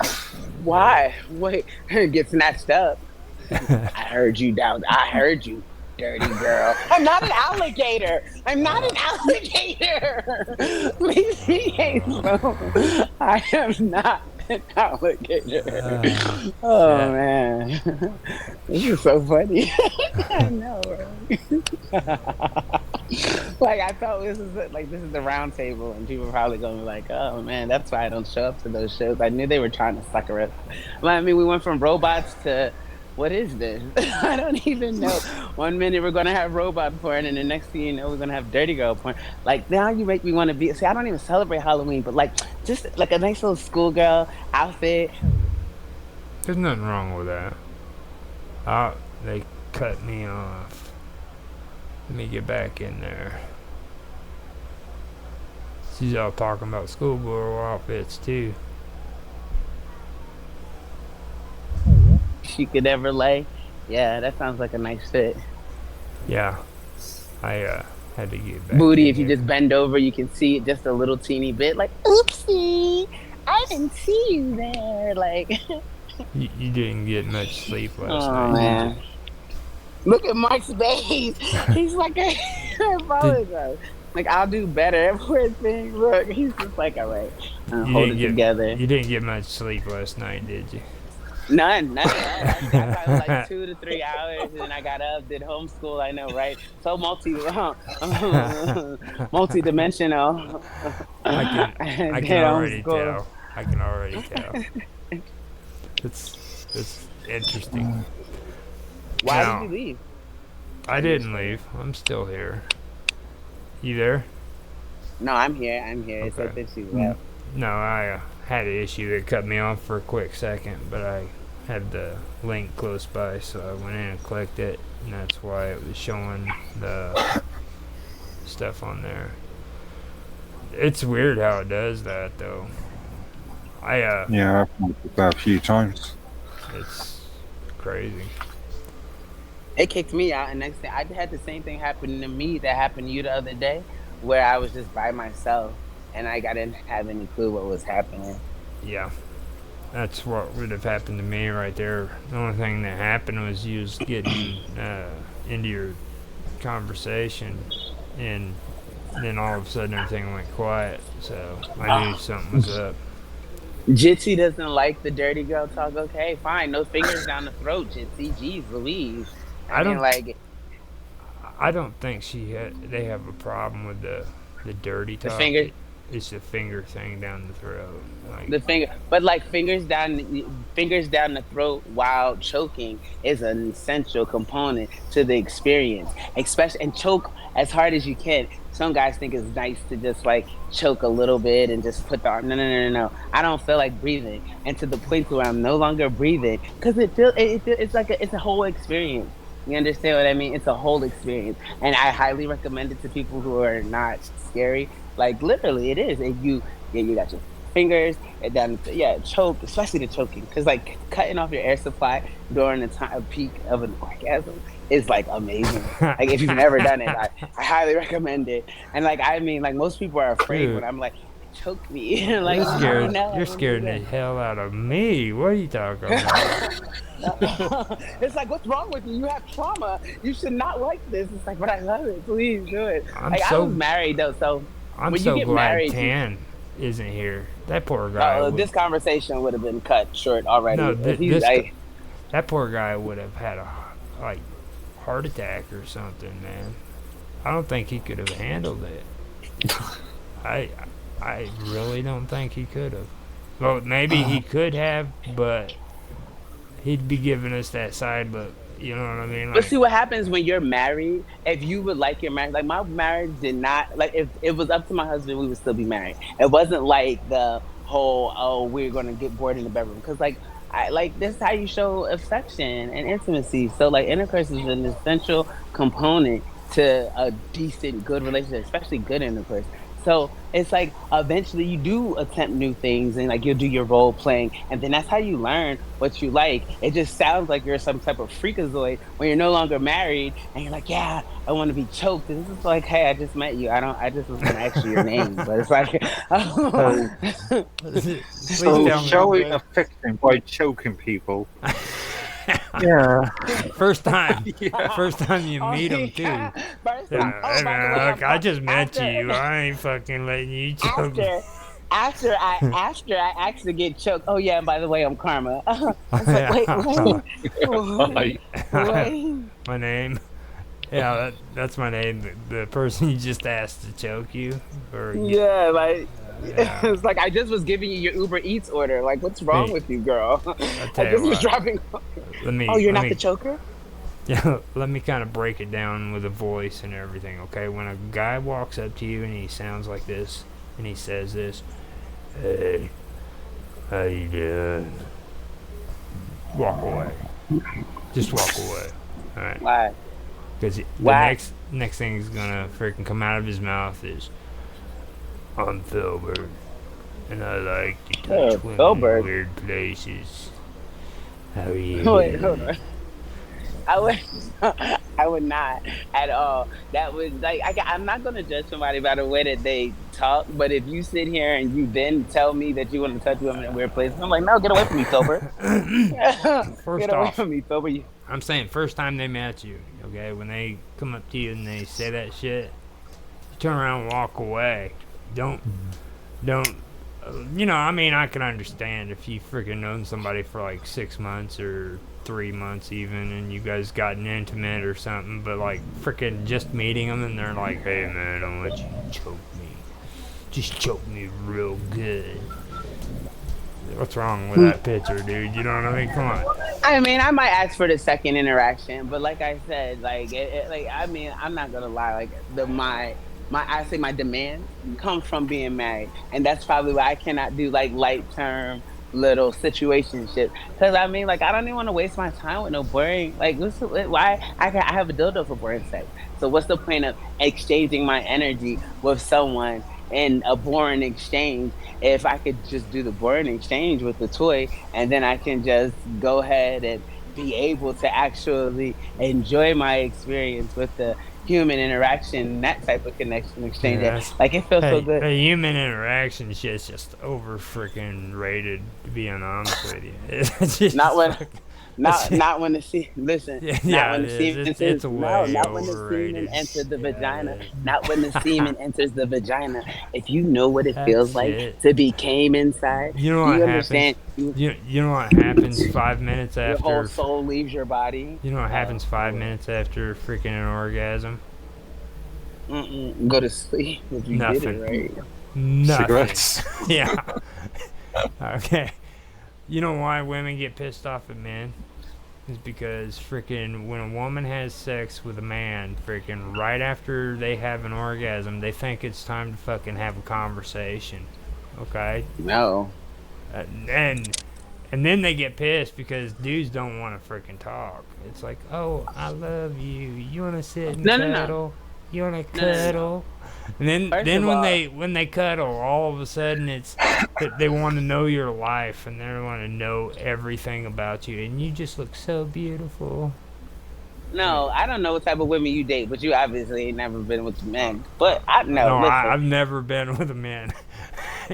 Why? Wait, get snatched up. I heard you down. I heard you, dirty girl. I'm not an alligator. I'm not an alligator. Leave me alone. I am not an alligator. Oh shit. man, this is so funny. I know, right? Like I thought this is this is the round table, and people are probably going to be like, "Oh man, that's why I don't show up to those shows." I knew they were trying to sucker us. Well, I mean, we went from robots to what is this? I don't even know. One minute we're gonna have robot porn, and the next thing you know, we're gonna have dirty girl porn. Like now, you make me want to be. See, I don't even celebrate Halloween, but like just like a nice little schoolgirl outfit. There's nothing wrong with that. They cut me off. Let me get back in there. She's all talking about schoolgirl outfits too. She could ever lay. Yeah, that sounds like a nice fit. Yeah, I had to get back Booty, in if you here. just bend over, you can see it just a little teeny bit. Like, oopsie, I didn't see you there. Like, You didn't get much sleep last oh night, man. did Look at Mark's face. He's like, I apologize. Like, I'll do better. Poor thing. Look, he's just like, all right, you? hold it together. You didn't get much sleep last night, did you? None at all. I got probably like 2 to 3 hours, and then I got up, did homeschool. I know, right? So multi-dimensional. I Did can already homeschool. tell. I can already tell. It's interesting. Why Now, did you leave? I didn't leave. I'm still here. You there? No, I'm here. I'm here. It's like Okay. this. You left. No, I had an issue that cut me off for a quick second, but I had the link close by, so I went in and clicked it, and that's why it was showing the stuff on there. It's weird how it does that, though. Yeah, I've noticed that a few times. It's crazy. It kicked me out, and next thing I had the same thing happen to me that happened to you the other day, where I was just by myself and I didn't have any clue what was happening. Yeah, that's what would have happened to me right there. The only thing that happened was you was getting into your conversation, and then all of a sudden everything went quiet. So I knew something was up. Jitsi doesn't like the dirty girl talk. Okay, fine. No fingers down the throat, Jitsi. Jeez Louise. I I mean, don't- like I don't think they have a problem with the dirty the talk. finger, It's the finger thing down the throat. Like, the finger, but like fingers down the throat while choking is an essential component to the experience. Especially and choke as hard as you can. Some guys think it's nice to just like choke a little bit and just put the arm. No, no, no, no, no. I don't feel like breathing, and to the point where I'm no longer breathing because it's like it's a whole experience. You understand what I mean? It's a whole experience, and I highly recommend it to people who are not scary. Like literally, it is. And you got your fingers and then choke, especially the choking, because like cutting off your air supply during the time peak of an orgasm is like amazing. Like if you've never done it, I highly recommend it. And like I mean, like most people are afraid Dude. when I'm like, choke me. Like you're scared. no, You're scared the hell out of me. What are you talking about? It's like, what's wrong with you? You have trauma. You should not like this. It's like, but I love it. Please do it. I'm Like I so- was married though, so I'm when so you get glad married, Tan isn't here, that poor guy would. This conversation would have been cut short already. No, If he's like, that poor guy would have had a like heart attack or something, man. I don't think he could have handled it. I I really don't think he could have. Well, maybe he could have, but he'd be giving us that side look. You know what I mean? but Like, see what happens when you're married. If you would like your marriage, like my marriage did not like. If it was up to my husband, we would still be married. It wasn't like the whole we're gonna get bored in the bedroom because like I like this is how you show affection and intimacy. So like intercourse is an essential component to a decent, good relationship, especially good intercourse. So it's like eventually you do attempt new things and like you'll do your role playing and then that's how you learn what you like. It just sounds like you're some type of freakazoid when you're no longer married and you're like, yeah, I want to be choked. And this is like, hey, I just met you. I just was gonna ask you your name. But it's like So, please so tell showing me. affection by choking people. Yeah. First time, Yeah. first time you oh, meet him yeah. too. First time, Yeah, oh hey by the way, man, I'm look, I just met after you. I ain't fucking letting you choke me. after after I asked to get choked. Oh yeah, and by the way, I'm Karma. It's like Like, wait. My name. Yeah, that's my name. The person you just asked to choke you, or Yeah, like yeah. it's like I just was giving you your Uber Eats order. Like, what's wrong Hey, with you, girl? I I tell you just was what. dropping. Let Oh, me you're let not the me choker? yeah, let me kind of break it down with a voice and everything. Okay, when a guy walks up to you and he sounds like this and he says this, "Hey, how you doing?" Walk away. Just walk away. All right. Why? Because the Why? next thing he's gonna freaking come out of his mouth is, "I'm Filbert, and I like to Oh, touch women in Goldberg. weird places. How are you Wait, hold doing?" on. I would, I would not at all. That would like I'm not gonna judge somebody by the way that they talk. But if you sit here and you then tell me that you want to touch women in weird places, I'm like, no, get away from me, sober. Get First away off, from me, sober. You. I'm saying first time they met you, okay, when they come up to you and they say that shit, you turn around and walk away. Don't don't I mean, I can understand if you freaking known somebody for like 6 months or 3 months even, and you guys gotten intimate or something. But like freaking just meeting them and they're like, "Hey man, I'll let you choke me. Just choke me real good." What's wrong with that picture, dude? You know what I mean? Come on. I mean, I might ask for the second interaction, but like I said, like I mean, I'm not gonna lie. Like I say my demands come from being married, and that's probably why I cannot do like light term little situationship. Because I mean, like I don't even want to waste my time with no boring. Like why I have a dildo for boring sex. So what's the point of exchanging my energy with someone? In a boring exchange, if I could just do the boring exchange with the toy, and then I can just go ahead and be able to actually enjoy my experience with the human interaction, that type of connection exchange. Yes. Like it feels so Hey, good. the human interaction shit's just over freaking rated. To be honest with you, it's Not just when, it's, not when the listen, yeah, not yeah, when it the is. semen It's enters. No, way not when the semen overrated. enters the Yeah, vagina. it Not when the semen enters the vagina. If you know what it feels that's like it. to be came inside, You know do what you happens? understand? You, You know what happens 5 minutes your whole after? soul leaves your body. You know what happens five Lord. minutes after freaking an orgasm? Go to sleep if you did it Nothing. right. Nothing. cigarettes. Yeah. Okay. You know why women get pissed off at men? Is because freaking when a woman has sex with a man, freaking right after they have an orgasm, they think it's time to fucking have a conversation. Okay? No, Uh, and and then they get pissed because dudes don't want to freaking talk. It's like, "Oh, I love you. You want to sit and no, no, no, cuddle? You want to no, no, no. cuddle?" And then First then of all, when they cuddle, all of a sudden it's that they want to know your life and they want to know everything about you, and you just look so beautiful. no, I don't know what type of women you date, but you obviously ain't never been with men. But I know. No, Listen, I've never been with a man.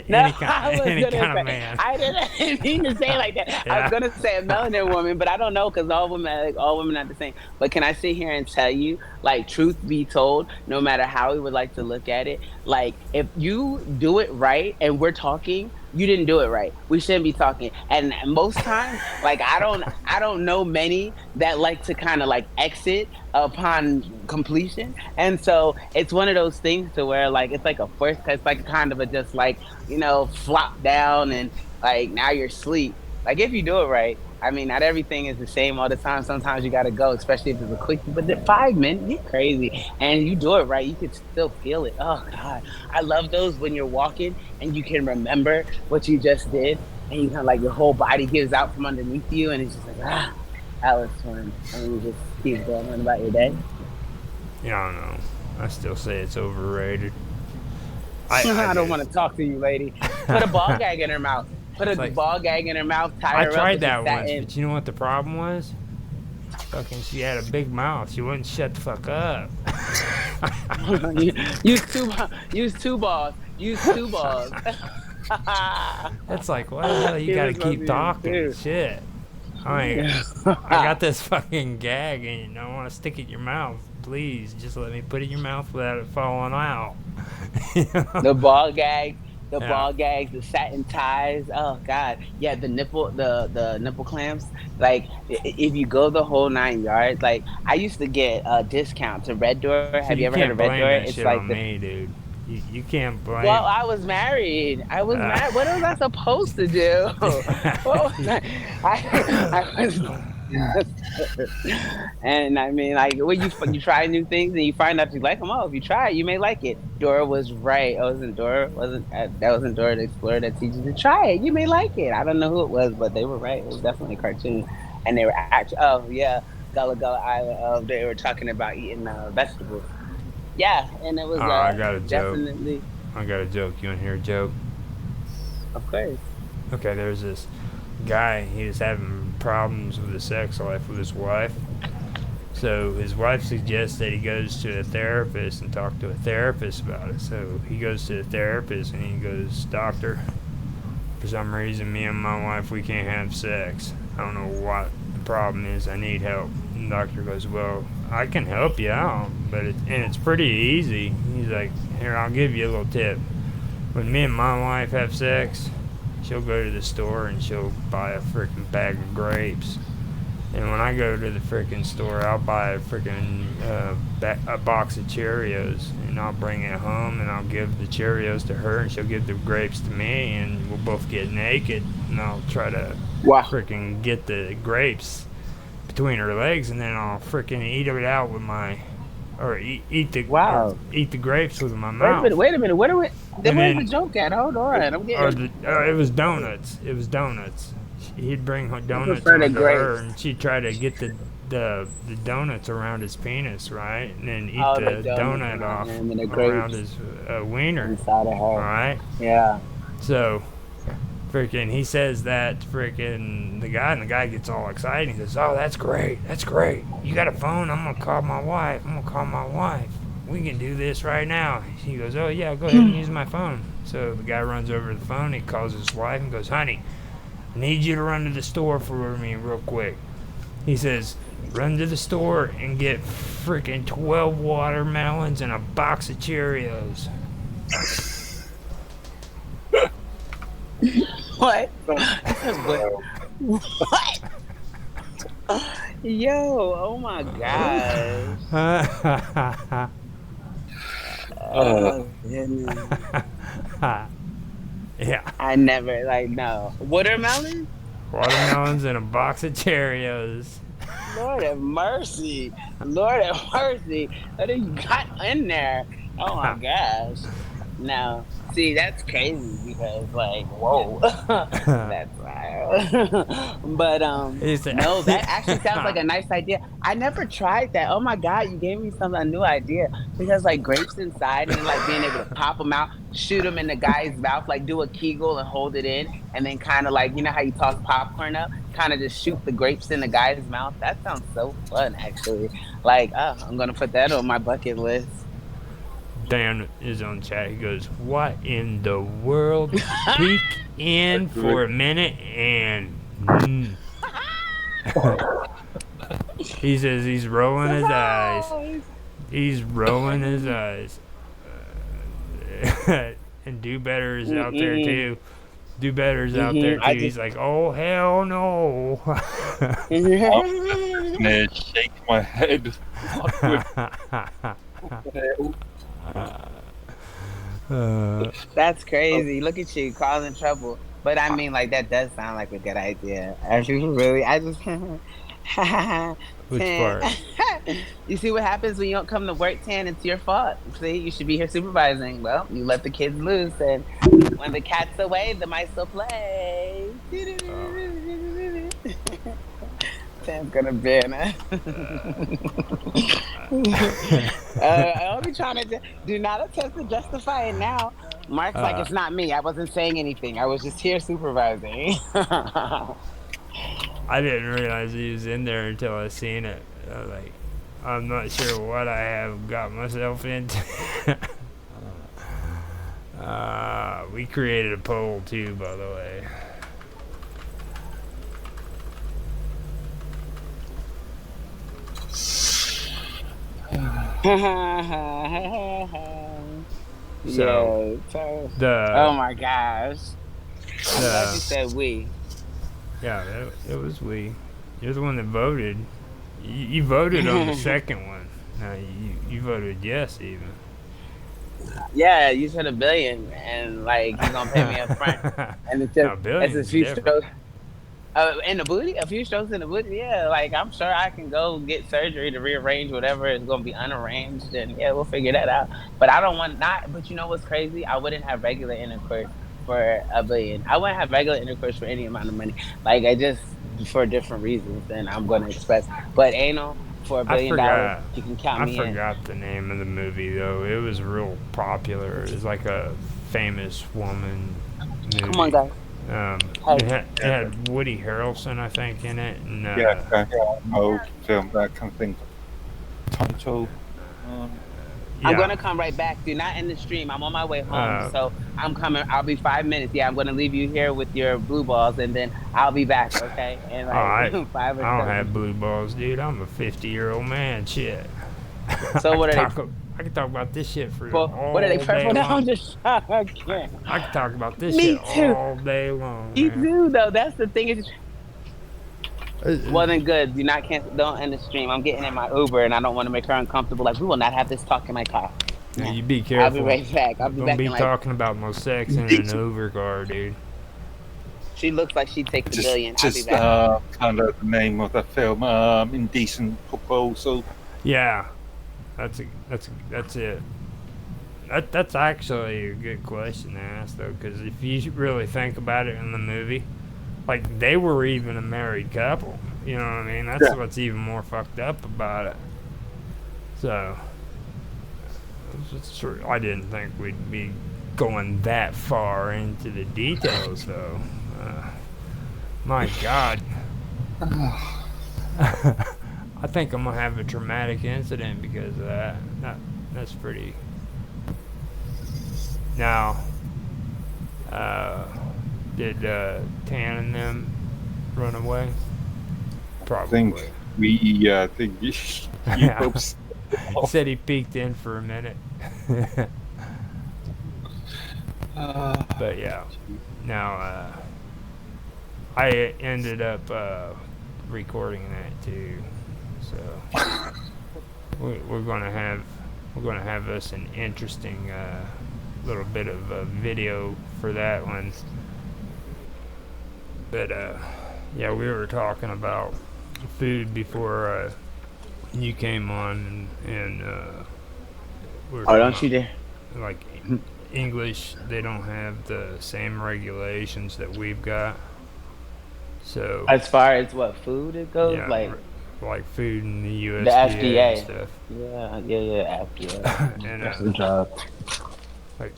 No, I was any gonna kind of say man. I didn't mean to say it like that. I was Yeah. gonna say a melanin woman, but I don't know because all women not the same. But can I sit here and tell you, like, truth be told, no matter how we would like to look at it, like if you do it right and we're talking, you didn't do it right. We shouldn't be talking. And most times, like I don't know many that like to kind of like exit upon completion. And so it's one of those things to where like it's like a force, it's like kind of a just like flop down and like now you're asleep. Like if you do it right, I mean, not everything is the same all the time. Sometimes you got to go, especially if it's a quickie. But the 5 minutes, you're crazy, and you do it right, you can still feel it. Oh God, I love those when you're walking and you can remember what you just did, and you kind of like your whole body gives out from underneath you, and it's just like that was fun, and you just keep going on about your day. Yeah, I don't know. I still say it's overrated. I I don't want just. to talk to you, lady. Put a ball gag in her mouth. Put a It's like ball gag in her mouth. Tie I her up tried with some that once, satin. but you know what the problem was? Fucking, she had a big mouth. She wouldn't shut the fuck up. use two. Use two balls. Use two balls. It's like, why the hell you He gotta was supposed keep to use talking? two. Shit. I got this fucking gag and I want to stick it in your mouth. Please, just let me put it in your mouth without it falling out. You know? The ball gags, the Yeah. ball gags, the satin ties. Oh God, yeah, the nipple clamps. Like if you go the whole 9 yards, like I used to get a discount to Red Door. Have you See, ever you heard of can't Red Door? blame that It's shit like on the me, dude. You can't well, blame. I was married. I was Uh, married. What was I supposed to do? What was I was and I mean, like when you try new things and you find out you like them. Oh, if you try it, you may like it. Dora was right. I wasn't Dora. Wasn't that wasn't Dora the Explorer that teaches you to try it? You may like it. I don't know who it was, but they were right. It was definitely a cartoon, and they were actually. Oh yeah, Gullah Gullah Island. They were talking about eating vegetables. Yeah, and it was I got a joke. definitely, I got a joke. You want to hear a joke? of course. Okay, there's this guy. He was having problems with his sex life with his wife. So his wife suggests that he goes to a therapist and talk to a therapist about it. So he goes to the therapist and he goes, "Doctor, for some reason, me and my wife, we can't have sex. I don't know what the problem is. I need help." And the doctor goes, "Well, I can help you out, and it's pretty easy." He's like, "Here, I'll give you a little tip. When me and my wife have sex, she'll go to the store and she'll buy a freaking bag of grapes. And when I go to the freaking store, I'll buy a freaking a box of Cheerios, and I'll bring it home, and I'll give the Cheerios to her, and she'll give the grapes to me, and we'll both get naked, and I'll try to Wow. freaking get the grapes between her legs, and then I'll freaking eat it out with my, Wow. eat the grapes with my Wait a mouth." minute. Wait a minute. What are we? Then And where's the then, joke at? Hold on. I'm getting. it was donuts. It was donuts. He'd bring her I donuts prefer the home to her, grapes. and she'd try to get the donuts around his penis, right? And then eat Oh, the the donuts donut around off him and the around grapes his wiener. inside of All her. right. Yeah. So, freaking, he says that freaking the guy gets all excited. He says, "Oh, that's great. That's great. You got a phone? I'm gonna call my wife. I'm gonna call my wife. We can do this right now." He goes, "Oh yeah, go ahead and use my phone." So the guy runs over to the phone. He calls his wife and goes, "Honey, I need you to run to the store for me real quick." He says, "Run to the store and get freaking 12 watermelons and a box of Cheerios." What? What? What? Yo, oh my gosh. Uh, Oh, goodness. Yeah. I never, like, no. Watermelon? Watermelons and a box of Cheerios. Lord have mercy. Lord have mercy. What have you got in there? Oh my gosh. No. See, that's crazy because like, whoa. That's wild. But He said, no, that actually sounds like a nice idea. I never tried that. Oh my god, you gave me some a new idea. Because like grapes inside and then like being able to pop them out, shoot them in the guy's mouth, like do a kegel and hold it in, and then kind of like you know how you toss popcorn up, kind of just shoot the grapes in the guy's mouth. That sounds so fun, actually. Like, oh, I'm gonna put that on my bucket list. Dan is on chat. He goes, "What in the world? Peek in for a minute and." He says he's rolling his eyes. Surprise! He's rolling his eyes. And Do Better is out there Mm-mm. too. Do Better's out there I too. just. He's like, oh hell no. And I shake my head. What the hell? That's crazy. Look at you causing trouble. But I mean, like that does sound like a good idea. Actually, really, I just Which Tan. part? You see what happens when you don't come to work, Tan? It's your fault. See, you should be here supervising. Well, you let the kids loose, and when the cat's away, the mice will play. Oh. Tan's gonna ban us. I'll be trying to do not attempt to justify it now. Mark's like, it's not me. I wasn't saying anything. I was just here supervising. I didn't realize he was in there until I seen it. I was like, I'm not sure what I have got myself into. We created a poll too, by the way. Yeah. Oh The my gosh. I'm glad you said we. yeah, it was we. You're the one that voted. You voted on the second one. No, you voted yes even. Yeah, you said $1 billion, and like he's gonna pay me up front, and it's just No, it's billions a is few different. strokes. In the booty, a few strokes in the booty. Yeah, like I'm sure I can go get surgery to rearrange whatever is gonna be unarranged, and yeah, we'll figure that out. But I don't want not. But you know what's crazy? I wouldn't have regular intercourse for $1 billion. I wouldn't have regular intercourse for any amount of money. Like I just for different reasons than I'm gonna express. But anal for $1 I billion, forgot. you can count I me in. forgot the name of the movie though. It was real popular. It was like a famous woman movie. Come on, guys. It had Woody Harrelson, I think, in it. And, Yeah, old film, that kind of thing. Title. I'm yeah. gonna come right back. Do not end the stream. I'm on my way home, Uh, so I'm coming. I'll be 5 minutes. Yeah, I'm gonna leave you here with your blue balls, and then I'll be back. Okay? And I like five or don't seven. have blue balls, dude. I'm a 50-year-old man. Shit. So what are they? I can talk about this shit for Well, all what are they? day Purple now? long. Just I can't. I can talk about this Me shit too. all day long, Me man. too, though. That's the thing. Is well, then good. Do not cancel. Don't end the stream. I'm getting in my Uber, and I don't want to make her uncomfortable. Like we will not have this talk in my car. Yeah, you be I'll careful. be right back. I'll be Don't back be in like. talking about no sex in an Uber car, dude. She looks like she'd take the Just, billion. I'll be just back. kind of the name of the film, Indecent Proposal. Yeah, that's it. That's actually a good question to ask though, because if you really think about it in the movie, like they were even a married couple. You know what I mean? That's Yeah. what's even more fucked up about it. So, I didn't think we'd be going that far into the details though. My God. I think I'm gonna have a traumatic incident because of that. That's pretty. Now, did Tan and them run away? I Probably. think think you Yeah. both. He said he peeked in for a minute. But yeah. Now, I ended up recording that too. So we're gonna have us an interesting little bit of video for that one. But yeah, we were talking about food before you came on, and we were Oh, talking don't you dare. about, like English. They don't have the same regulations that we've got. So As far as what food it goes, yeah, like food in the USDA the and FDA. stuff. Yeah, FDA. And That's the job. like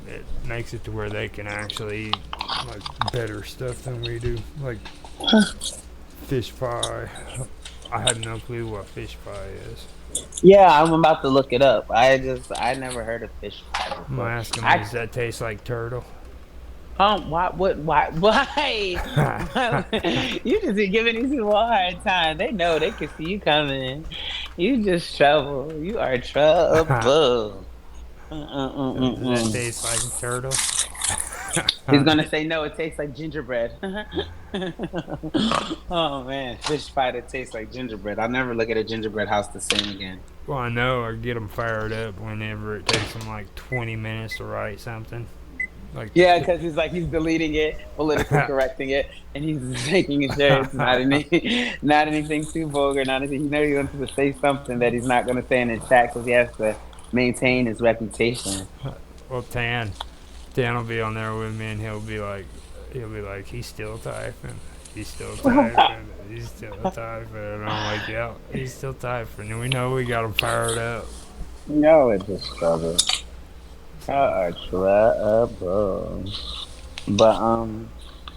it makes it to where they can actually eat like better stuff than we do, like fish pie. I have no clue what fish pie is. Yeah, I'm about to look it up. I never heard of fish fry I'm gonna before. ask him, I does that taste like turtle? why you just be giving these people a hard time. They know they can see you coming. You just trouble. You are trouble. Does that Mm-mm-mm-mm-mm. taste like turtle? He's gonna say no. It tastes like gingerbread. Oh man, fish pie that tastes like gingerbread. I'll never look at a gingerbread house the same again. Well, I know, or get them fired up whenever it takes them like 20 minutes to write something. Like, Yeah, because he's deleting it, politically correcting it, and he's making sure it's not not anything too vulgar, not anything. He knows he wants to say something that he's not going to say in the chat because he has to maintain his reputation. well, Tan will be on there with me, and he'll be like, he's still typing. He's still typing. He's still typing. And I'm like, yeah, he's still typing. And we know we got him fired up. No, it's just trouble. So, Trouble. But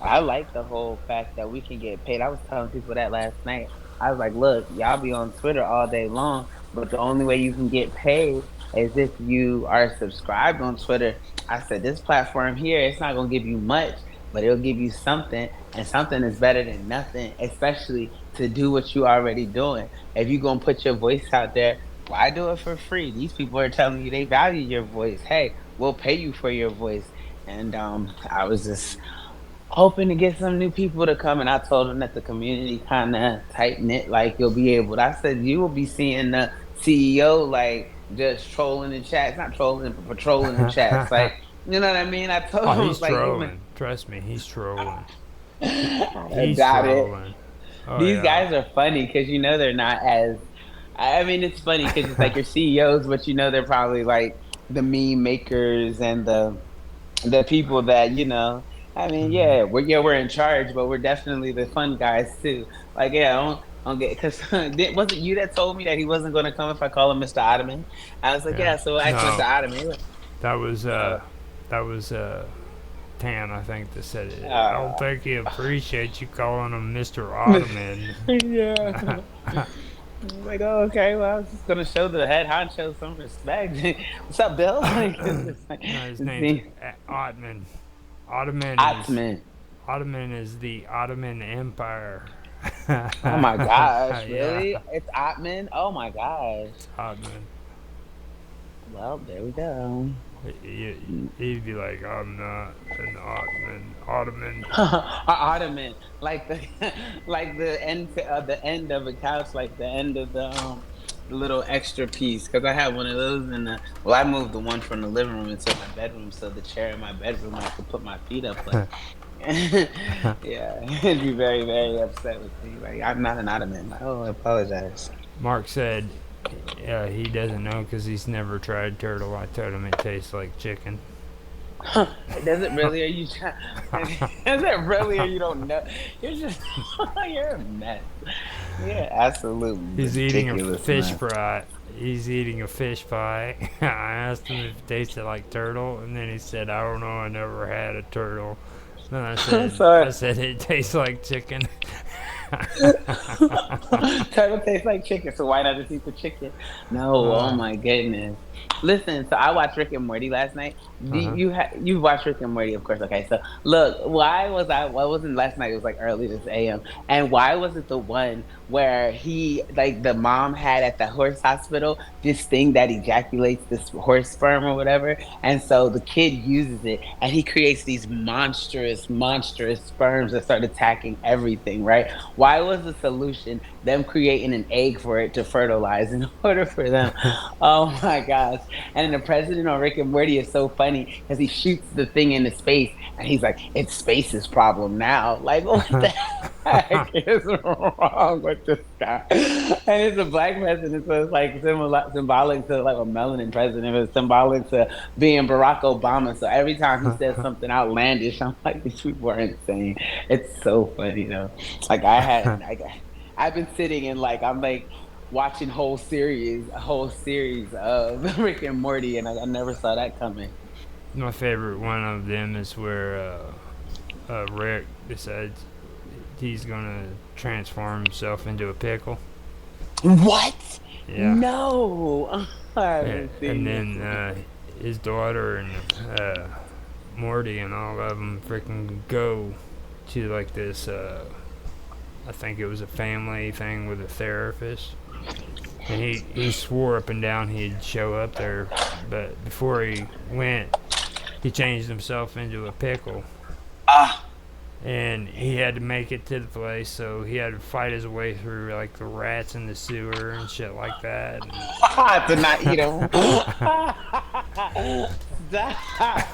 I like the whole fact that we can get paid. I was telling people that last night. I was like, look, y'all be on Twitter all day long, but the only way you can get paid is if you are subscribed on Twitter. I said this platform here, it's not gonna give you much, but it'll give you something, and something is better than nothing, especially to do what you already doing. If you gonna put your voice out there, why do it for free? These people are telling you they value your voice. Hey, we'll pay you for your voice. And I was just hoping to get some new people to come, and I told them that the community kind of tight knit. Like you'll be able. I said you will be seeing the CEO like just trolling the chats, not trolling, but patrolling the chats. Like you know what I mean? I told oh, them he's like you. trolling. Trust me, he's trolling. I He's doubt it. trolling. Oh, These yeah. guys are funny because you know they're not as. I mean, it's funny because it's like your CEOs, but you know they're probably like the meme makers and the people that I mean, Mhm. we're in charge, but we're definitely the fun guys too. Like, yeah, I don't get because was it you that told me that he wasn't going to come if I call him Mr. Ottoman? I was like, Yeah. yeah, so ask Mr. No, Ottoman. that was Uh, that was Tan, I think, that said it. I don't uh, think he appreciates you calling him Mr. Ottoman. yeah. Like, oh, okay, well, I was just gonna show the head honcho some respect. What's up, Bill? Like, it's just like, No, his name's see, Ottoman. Ottoman is Ottoman. Ottoman is the Ottoman Empire. Oh my gosh, Yeah, really? It's Ottoman? Oh my gosh. Ottoman. Well, there we go. He'd be like, I'm not an Ottoman. Ottoman. Ottoman, like the like the end of a couch, like the end of the little extra piece. Because I had one of those in the. Well, I moved the one from the living room into my bedroom, so the chair in my bedroom I could put my feet up. Like, yeah, he'd be very very upset with me. Like, I'm not an Ottoman. Oh, I apologize. Mark said he doesn't know because he's never tried turtle. I told him it tastes like chicken. Does it really? Are you? Is it really? Or you don't know? You're just you're a mess. You're absolutely He's eating a ridiculous, fish man. fry. He's eating a fish pie. I asked him if it tasted like turtle, and then he said, "I don't know. I never had a turtle." Then I I'm said, sorry. "I said it tastes like chicken." Turtle tastes like chicken, so why not just eat the chicken? No, oh uh my goodness. Listen, so I watched Rick and Morty last night. Do huh. you watched Rick and Morty, of course. Okay, so look, why wasn't last night? It was like early this AM. And why was it the one where he like the mom had at the horse hospital this thing that ejaculates this horse sperm or whatever, and so the kid uses it and he creates these monstrous sperms that start attacking everything, right? Why was the solution them creating an egg for it to fertilize in order for them? Oh my gosh. And then the president on Rick and Morty is so funny because he shoots the thing into space and he's like, it's space's problem now. Like, what the heck is wrong with this guy? And it's a black president, so it's like symbolic to like a melanin president. It's symbolic to being Barack Obama. So every time he says something outlandish, I'm like, these people are insane. It's so funny though. Like I've been sitting and like I'm like watching a whole series of Rick and Morty, and I never saw that coming. My favorite one of them is where Rick decides he's gonna transform himself into a pickle. What? Yeah. No, I haven't And seen then this. his daughter and Morty and all of them freaking go to like this. I think it was a family thing with a therapist, and he swore up and down he'd show up there, but before he went, he changed himself into a pickle, Ah, and he had to make it to the place, so he had to fight his way through like the rats in the sewer and shit like that. to not eat them. Stop.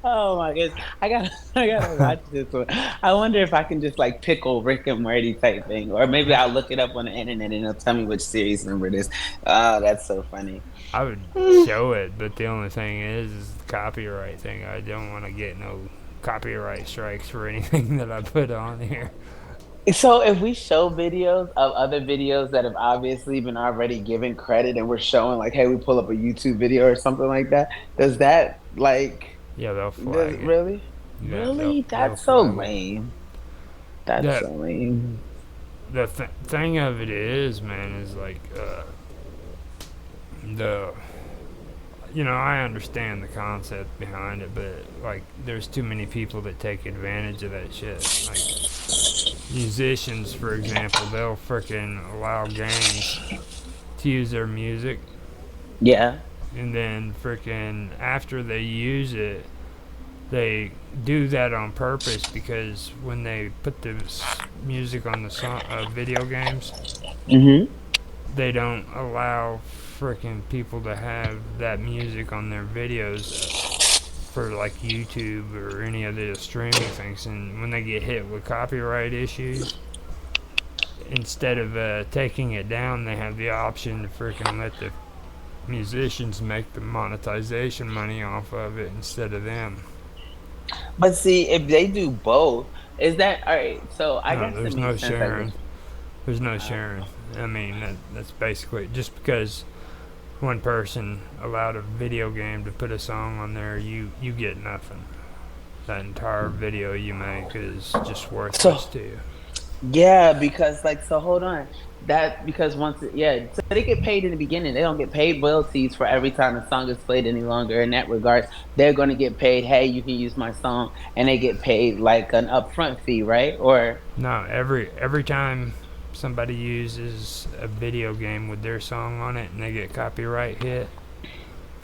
Oh my goodness. I gotta watch this one. I wonder if I can just like pickle Rick and Morty type thing. Or maybe I'll look it up on the internet and it'll tell me which series number it is. Oh, that's so funny. I would show it, but the only thing is the copyright thing. I don't want to get no copyright strikes for anything that I put on here. So if we show videos of other videos that have obviously been already given credit and we're showing like, hey, we pull up a YouTube video or something like that, does that like Yeah, they'll does flag it. really? Yeah, they'll Really? they'll That's so flag it. lame. That's The so lame. thing of it is, man, is like the I understand the concept behind it, but like there's too many people that take advantage of that shit. Like musicians, for example, they'll freaking allow gangs to use their music, Yeah. and then freaking after they use it, they do that on purpose because when they put the music on the song, video games, Mm-hmm. they don't allow freaking people to have that music on their videos for like YouTube or any of the streaming things. And when they get hit with copyright issues, instead of taking it down, they have the option to freaking let the musicians make the monetization money off of it instead of them. But see, if they do both, is that all right? So I No, guess it there's no makes sense. I guess. sharing. There's no sharing. I mean, that's basically just because one person allowed a video game to put a song on there, you get nothing. That entire video you make is just So worthless to you. yeah, because like so hold on. That because once yeah, so they get paid in the beginning. They don't get paid royalties for every time the song is played any longer. In that regards, they're gonna get paid, hey, you can use my song, and they get paid like an upfront fee, right? Or No, every time somebody uses a video game with their song on it and they get copyright hit,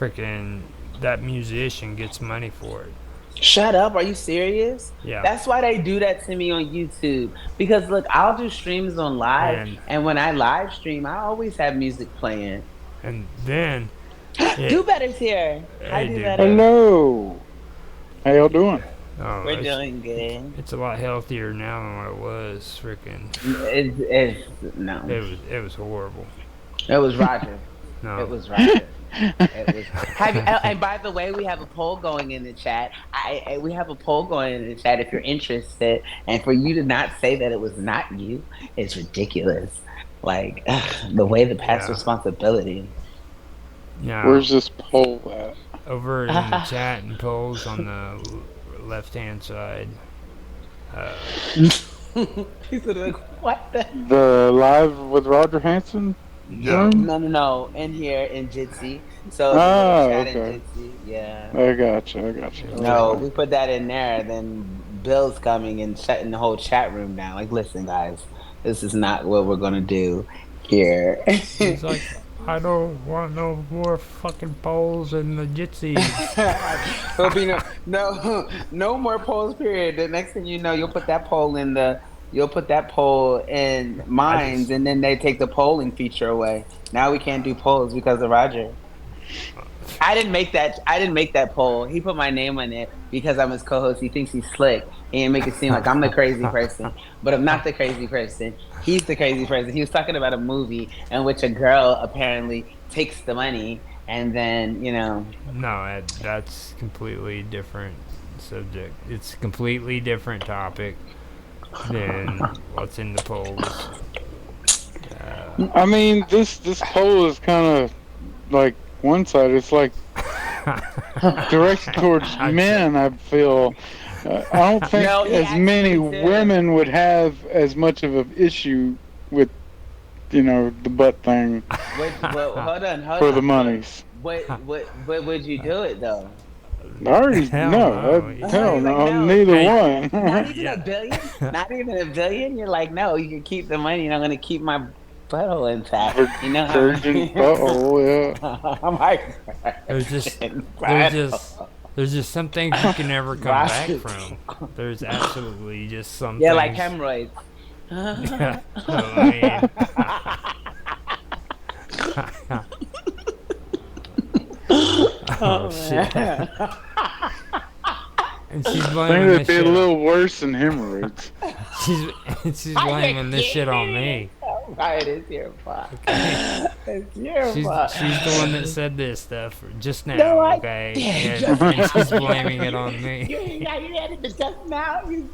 freaking that musician gets money for it. shut up, are you serious? Yeah, That's why they do that to me on YouTube. Because look, I'll do streams on live, and and when I live stream, I always have music playing. then it. Do Better's here. Hi, Hey, Do dude, Better. better. Hello. How y'all doing? Oh, We're doing good. it's a lot healthier now than what it was. Freaking, It's no. it was horrible. It was Roger. It No, was Roger. It was. Have you, and by the way, we have a poll going in the chat. We have a poll going in the chat if you're interested. And for you to not say that it was not you is ridiculous. Like the way the past yeah, responsibility. no. Where's this poll at? Over in the chat and polls on the left-hand side. Uh, He's like, what the? The live with Roger Hansen no, room? No. In here in Jitsi. So if you Ah, go to chat in okay. Jitsi, yeah. I gotcha. No, Okay. we put that in there. Then Bill's coming and shutting the whole chat room down. Like, listen, guys, this is not what we're gonna do here. he's like, I don't want no more fucking polls in the jitsi. There'll be no more polls. Period. The next thing you know, you'll put that poll in I Minds, just, and then they take the polling feature away. Now we can't do polls because of Roger. I didn't make that. I didn't make that poll. He put my name on it because I'm his co-host. He thinks he's slick. He didn't make it seem like I'm the crazy person, but I'm not the crazy person. He's the crazy person. He was talking about a movie in which a girl apparently takes the money and then no, that's completely different subject. It's a completely different topic than what's in the polls. I mean, this poll is kind of like one side. It's like directed towards I'd men. I feel. I don't think No, he as many actually did. women would have as much of an issue with the butt thing Hold for the on. monies. What would you do it though? I already Hell no, no. hell He's like, no, no, neither Hey, not one. even a yeah. billion, not even a billion. You're like, no, you can keep the money, and I'm gonna keep my butthole intact. You know how Virgin many? butthole, My There's just virgin there's just butthole. there's just some things you can never come back Right. from. There's absolutely just some Yeah, like things. hemorrhoids. Yeah. I mean, oh Oh shit. man. And she's I blaming think that'd this be a shit on little worse than hemorrhoids. she's she's Are you blaming this shit on kidding me. me? Oh, right, it's your fault. Okay. It's your fault. She's the one that said this stuff just No, now, I okay? did. And she's You blaming it on you me. added the just now. You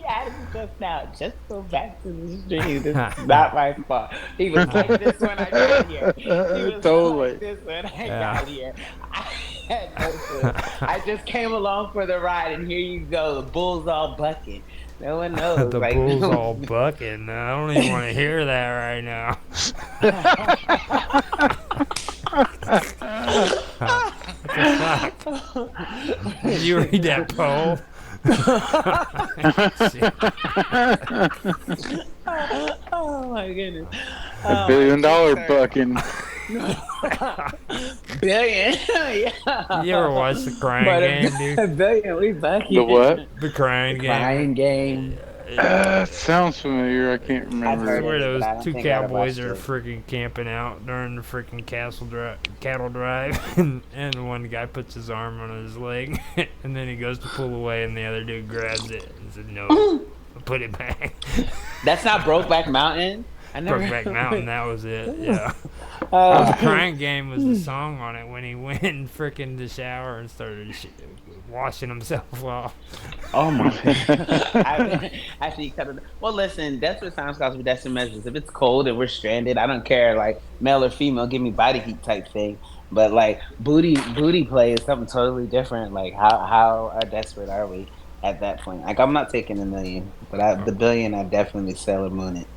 added the just now. Just go back to the stream. This is not my fault. He was like this when I got here. He was like Totally. this when I Yeah. got here. I had no clue. I just came along for the ride, and here you go. The bull's all bucking. No one knows. The Like, bull's all bucking. I don't even want to hear that right now. What the fuck? Did you read that poll? oh my goodness. A $1 billion bucking. Billion. Yeah. You ever watch the crying But game, a dude? billion, we bucking. The what? The crying game. Crying game. Sounds familiar. I can't I've I heard remember. swear it, those but I don't two think I'd have cowboys watched are it. freaking camping out during the freaking cattle drive, and one guy puts his arm on his leg, and then he goes to pull away, and the other dude grabs it and said, "No, put it back." That's not Brokeback Mountain. I never. Brokeback Mountain, that was it. Yeah, Uh, the crying game was the song on it when he went in freaking the shower and started washing himself off. oh my! After you cut it. Well, listen. Desperate times calls for desperate measures. If it's cold and we're stranded, I don't care. Like male or female, give me body heat type thing. But like booty play is something totally different. Like how desperate are we at that point? Like I'm not taking a million, but the billion I definitely Sailor Moon it.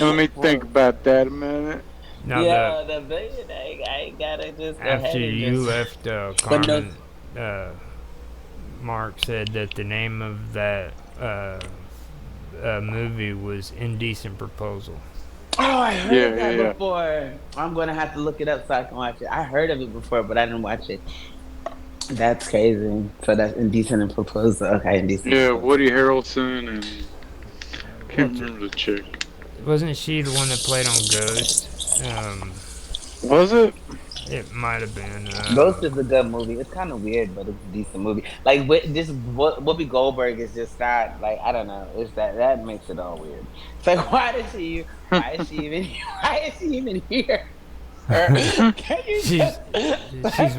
Let me think about that a minute. Now, Yeah, the billion I gotta just go after ahead and you just. left, But no, Carmen, Mark said that the name of that movie was Indecent Proposal. oh, I heard Yeah, that yeah, yeah. before. I'm gonna have to look it up so I can watch it. I heard of it before, but I didn't watch it. That's crazy. So that's Indecent and Proposal. Okay, Indecent. Yeah, Proposal. Woody Harrelson and can't remember the chick. Wasn't she the one that played on Ghost? Was it? It might have been. Ghost is a good movie. It's kind of weird, but it's a decent movie. Like Whoopi Goldberg is just not like I don't know. It's that makes it all weird. It's like why is she even here? Can you she's just,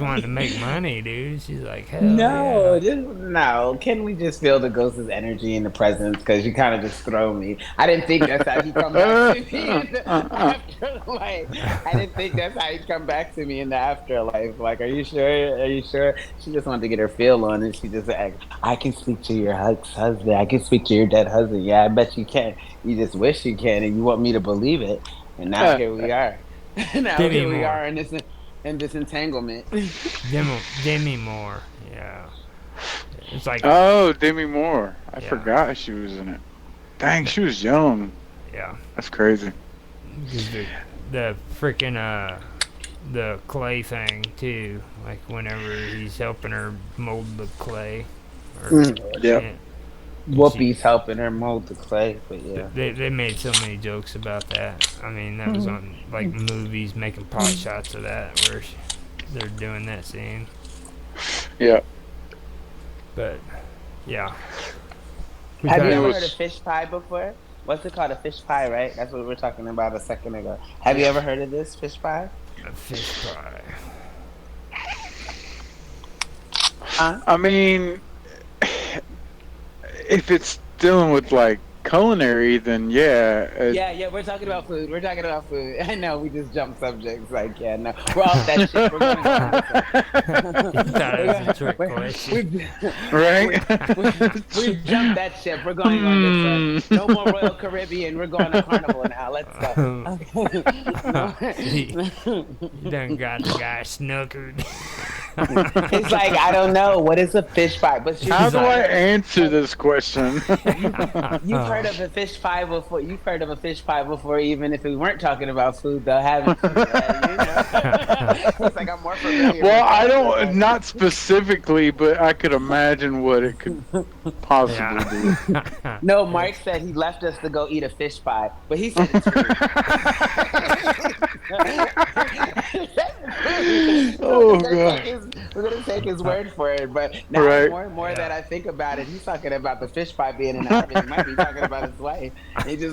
wanting to make money, dude. She's like, hell no, yeah. no. Can we just feel the ghost's energy in the presence? Because you kind of just throw me. I didn't think that's how he come back to me in the afterlife. I didn't think that's how he come back to me in the afterlife. Like, are you sure? Are you sure? She just wanted to get her feel on, and she just like, I can speak to your husband. I can speak to your dead husband. Yeah, I bet you can. You just wish you can, and you want me to believe it. And now here we are. Now Demi here we Moore. are in this entanglement. Demi Moore. Yeah. It's like, Oh, Demi Moore. I Yeah. forgot she was in it. Dang, she was young. yeah. That's crazy. 'Cause the freaking, the clay thing, too. Like, whenever he's helping her mold the clay. Or, Yep. yeah, Whoopi's helping her mold the clay, but yeah. They made so many jokes about that. I mean, that was on like movies making pot shots of that where they're doing that scene. Yeah. But yeah, Have you It ever was- heard of fish pie before? What's it called? A fish pie, right? That's what we were talking about a second ago. Have you ever heard of this fish pie? a fish pie. I mean, if it's dealing with like culinary, then yeah. Yeah, we're talking about food. We're talking about food. I know we just jumped subjects. Like, yeah, no, we're off that shit. We're gonna go on this one. You thought it was a trick We're- question. Right? we've jumped that ship. We're going on this one. No more Royal Caribbean. We're going to Carnival now. Let's go. You done got the guy snookered. He's like, I don't know. What is a fish pie? But How do I answer this question? You've heard of a fish pie before. You've heard of a fish pie before, even if we weren't talking about food, though, haven't you? It's like I'm more familiar. Well, I don't, not specifically, but I could imagine what it could possibly be. No, Mark said he left us to go eat a fish pie, but he said it's food. Oh, God. God. We're gonna take his word for it, but now Right. more and more that I think about it, he's talking about the fish pie being in the oven. He might be talking about his wife. He's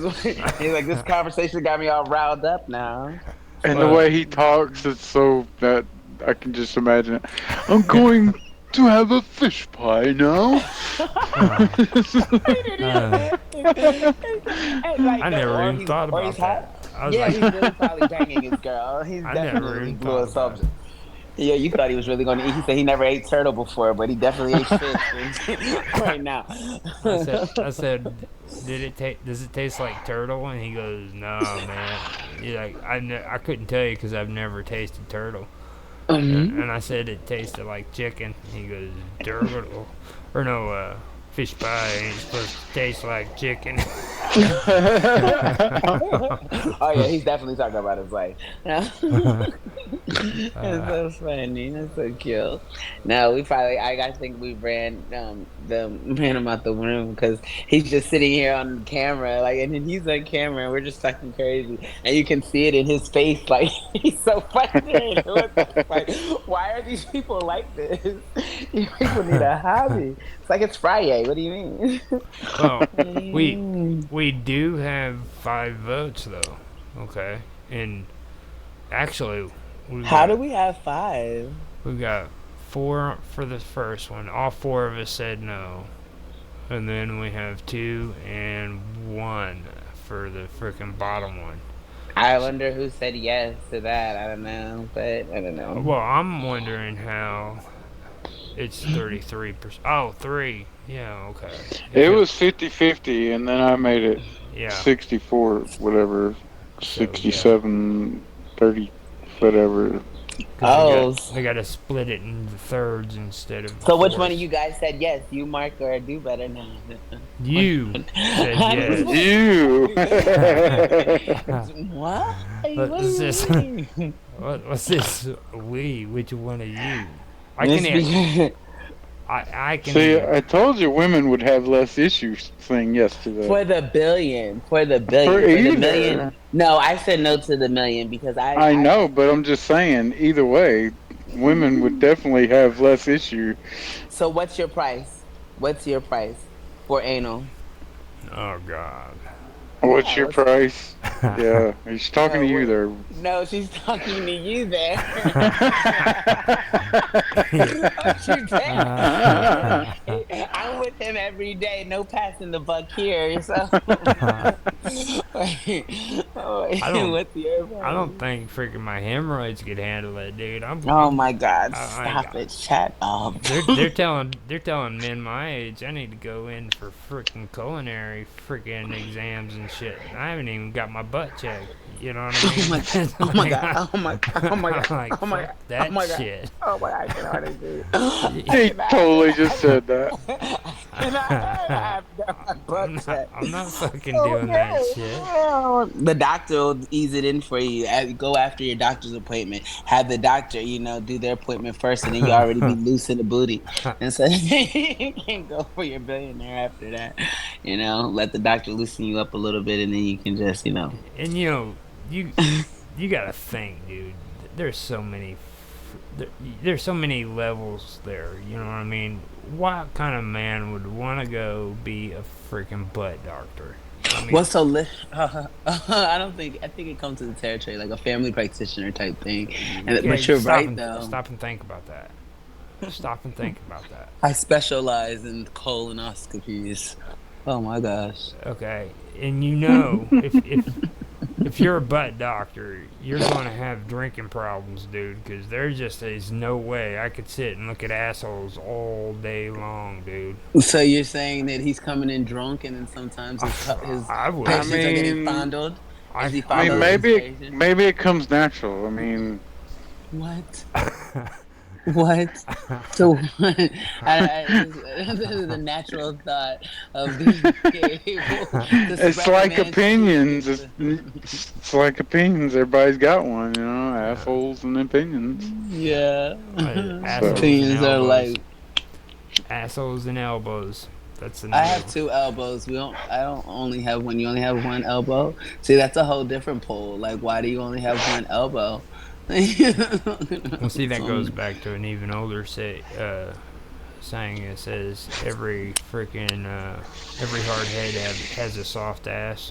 like, this conversation got me all riled up now. And the way he talks, it's so that I can just imagine it. I'm going to have a fish pie now. I never even thought about that. I was Yeah, like, he's really probably banging his girl. He's I never definitely even blew us thought up. about Yeah, you thought he was really going to eat. He said he never ate turtle before, but he definitely ate fish right now. I said, does it taste like turtle? And he goes, no, man. He's like, I couldn't tell you because I've never tasted turtle. And I said it tasted like chicken. He goes, turtle, or no, fish pie ain't supposed to taste like chicken. Oh yeah, he's definitely talking about his life. That's so funny. That's so cute. No, I think we ran him out the room because he's just sitting here on camera, like, and then he's on camera, and we're just talking crazy, and you can see it in his face, like he's so frustrated. Like, why are these people like this? You people need a hobby. It's like it's Friday. What do you mean? Well, we do have 5 votes though. Okay, and actually, How do we have 5? We got 4 for the first one. All 4 of us said no, and then we have 2 and 1 for the freaking bottom one. I wonder who said yes to that. I don't know, but I don't know. Well, I'm wondering how it's 33%. Oh, 3. Yeah, okay. It was 50-50, and then I made it Yeah. 64, whatever, 67, 30, whatever. Oh, They got to split it into thirds instead of. so which fourths. one of you guys said yes? You, Mark, or Do Better now? You said yes. You! What? What's this? What's this? We? Which one of you? I can. I can. See, I told you women would have less issues saying yes to that. For the billion. For the For the either. million. No, I said no to the million because I know, but I'm just saying, either way, women would definitely have less issue. So what's your price? What's your price for anal? Oh God. What's your price? Yeah, he's talking to you there. No, she's talking to you there. I'm with him every day. No passing the buck here. So. I don't think freaking my hemorrhoids could handle that, dude. Oh my God! I- Stop it! Shut up. They're telling men my age I need to go in for freaking culinary freaking exams and shit. I haven't even got my butt checked. You know what I mean? Oh my God! Oh my God! Oh my God! I'm like, Oh my God! fuck that Oh my God! shit. Oh my God! I can hardly do it. He totally just said that. And I have got my butt checked. I'm not fucking doing that shit. The doctor will ease it in for you. Go after your doctor's appointment. Have the doctor, do their appointment first, and then you already be loose in the booty. And so you can go for your billionaire after that. Let the doctor loosen you up a little bit, and then you can just, And you gotta think, dude. There's so many levels there. You know what I mean? What kind of man would want to go be a freaking butt doctor? I mean, I don't think. I think it comes to the territory like a family practitioner type thing. yeah, But you're stop right and- though. Stop and think about that. Stop and think about that. I specialize in colonoscopies. Oh my gosh. Okay, and you know if you're a butt doctor, you're gonna have drinking problems, dude. Because there just is no way I could sit and look at assholes all day long, dude. So you're saying that he's coming in drunk, and then sometimes his I I would. patients are getting mean, fondled I as he I mean, fondles could. his maybe patients. maybe it comes natural. I mean, What? What? So what? This is the natural thought of being able to it's spread a like man's cheeks. opinions. It's like opinions. Everybody's got one, you know, uh, assholes and opinions. Yeah. So assholes and Opinions are elbows. like, Assholes and elbows. That's the I new. have two elbows. We don't. I don't only have one. You only have one elbow. See, that's a whole different poll. Like, why do you only have one elbow? Well, see, that goes So, back to an even older saying. It says every hard head has a soft ass.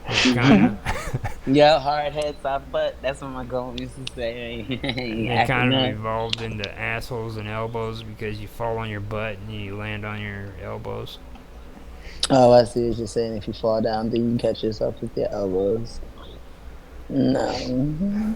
It kind mhm. of yeah, hard head, soft butt. That's what my girl used to say. it Acting kind of up. evolved into assholes and elbows because you fall on your butt and you land on your elbows. Oh, I see what you're saying. If you fall down, then you catch yourself with your elbows. No.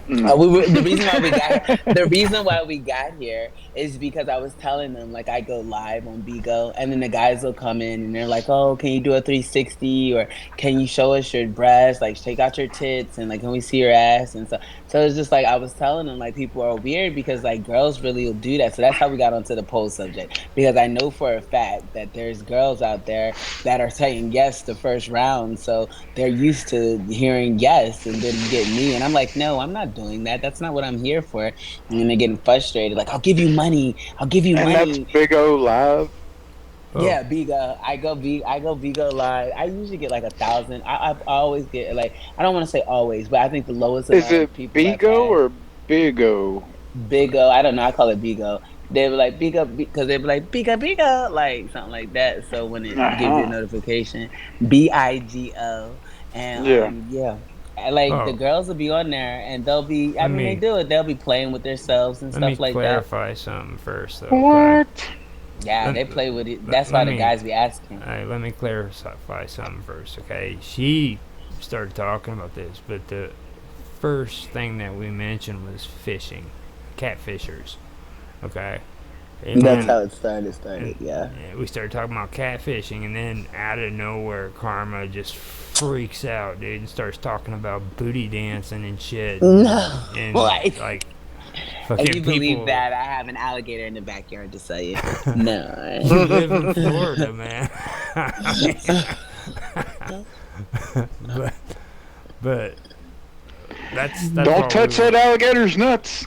No. The reason why we got here is because I was telling them like I go live on Bigo, and then the guys will come in and they're like, "Oh, can you do a 360 or can you show us your breast? Like, take out your tits and like, can we see your ass?" And so it's just like I was telling them like people are weird because like girls really will do that. So that's how we got onto the poll subject because I know for a fact that there's girls out there that are saying yes the first round. So they're used to hearing yes, and then you get me, and I'm like, no, I'm not doing that. That's not what I'm here for. And then they're getting frustrated, like, I'll give you money. I'll give you And that's money. Big O Live. Oh, Yeah, Biga. I go Biga live. I usually get like 1,000. I always get like I don't want to say always, but I think the lowest Is amount it of people I've Bigo had or Big O? Bigo. I don't know. I call it Bigo. They were like Bigo because they were like Biga Biga, like something like that. So when it gives you a Uh-huh. notification, Bigo, and Yeah. yeah, like the oh. girls will be on there and they'll be. I Let mean, they me do it. They'll be playing with themselves and let me stuff like that. clarify something first, though. Okay. What? Yeah, Let, they play with it. That's let why the me guys be asking. let me clarify something first. Okay. She started talking about this, but the first thing that we mentioned was fishing, catfishers. Okay. And That's then how it started. and Yeah. we started talking about catfishing, and then out of nowhere, Karma just freaks out, dude, and starts talking about booty dancing and shit, No, and like like if fucking you believe people. that, I have an alligator in the backyard to sell you. No. You live in Florida, man. but but that's Don't all we touch that were. alligator's nuts.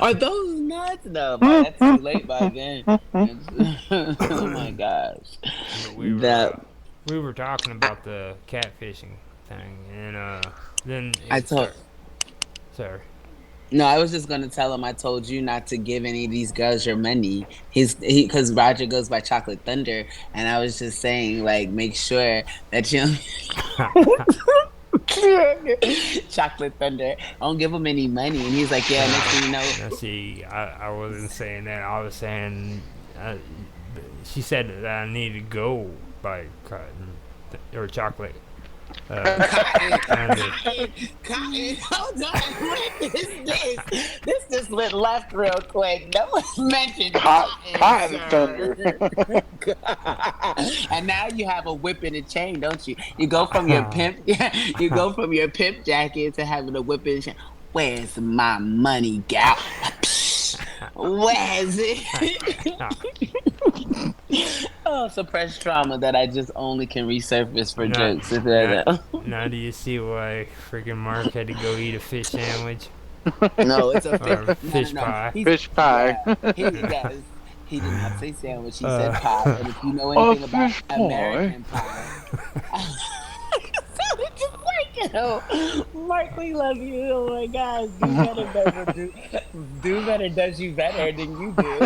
Are those nuts? No, but that's too late by then. Oh my gosh. But That we were talking about the catfishing thing, and then I it told. started. Sorry. No, I was just gonna tell him I told you not to give any of these girls your money. Because Roger goes by Chocolate Thunder, and I was just saying like make sure that you Chocolate Thunder. I don't give him any money, and he's like, yeah. Next thing you know, Now, see, I wasn't saying that. I was saying, uh, she said that I need to go buy cotton or chocolate. Cotton, Thunder. cotton. Hold on, what is this? This just went left real quick. No one mentioned cotton, Cotton Thunder. sir. And now you have a whip and a chain, don't you? You go from your pimp, you go from your pimp jacket to having a whip and a chain. Where's my money, gal? Where's it? Oh, suppressed trauma that I just only can resurface for Now, jokes. If now, that- now do you see why freaking Mark had to go eat a fish sandwich No, it's a or a fish. No, no, fish no. pie? He's Fish pie. yeah. He does. He did not say sandwich. He said pie. Uh, And if you know A anything about fish pie. American pie, sounded just like you. Mark, we love you. Oh my gosh, do better does you better than you do.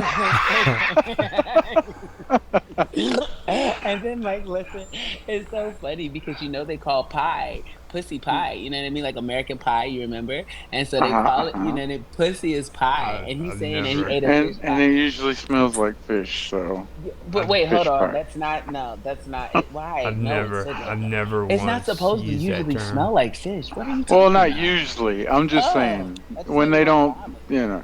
And then like listen, it's so funny because they call pie pussy pie, you know what I mean, like American Pie, you remember? And so they call it, Uh-huh. pussy is pie, I, and he's I've saying that he never. ate a fish And pie. it usually smells like fish, so Yeah, but I've, wait, hold fish on, pie. that's not, no, that's not it. Why? No, it I've shouldn't. never It's not once supposed to used that usually term. smell like fish. What are you Well, talking not about? usually. I'm just Oh, saying that's when like they more don't, common.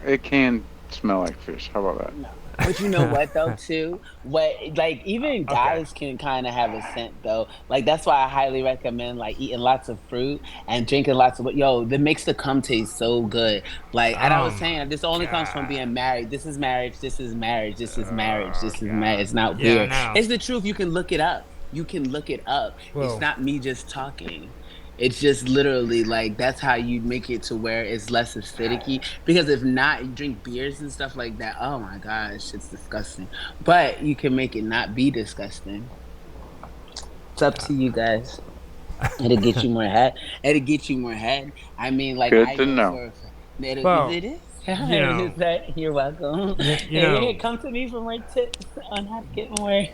it can smell like fish. How about that? No. But you know what though too? What, like, even Okay. guys can kind of have a scent though. Like that's why I highly recommend like eating lots of fruit and drinking lots of, yo, that makes the cum taste so good. Like, and I Oh was my saying this only comes from god. being married. This is marriage, this is marriage, this is marriage, Oh this is marriage. god. It's not Yeah, I weird. know. It's the truth. You can look it up. You can look it up. It's Well, not me just talking. It's just literally like that's how you make it to where it's less acidic. Because if not, you drink beers and stuff like that. Oh my gosh, it's disgusting. But you can make it not be disgusting. It's up to you guys. It'll get you more head. It'll get you more head. I mean, like Good I to know know. well, it is. you It know, is that. You're welcome. you Hey, know, come to me for more tips on how to get more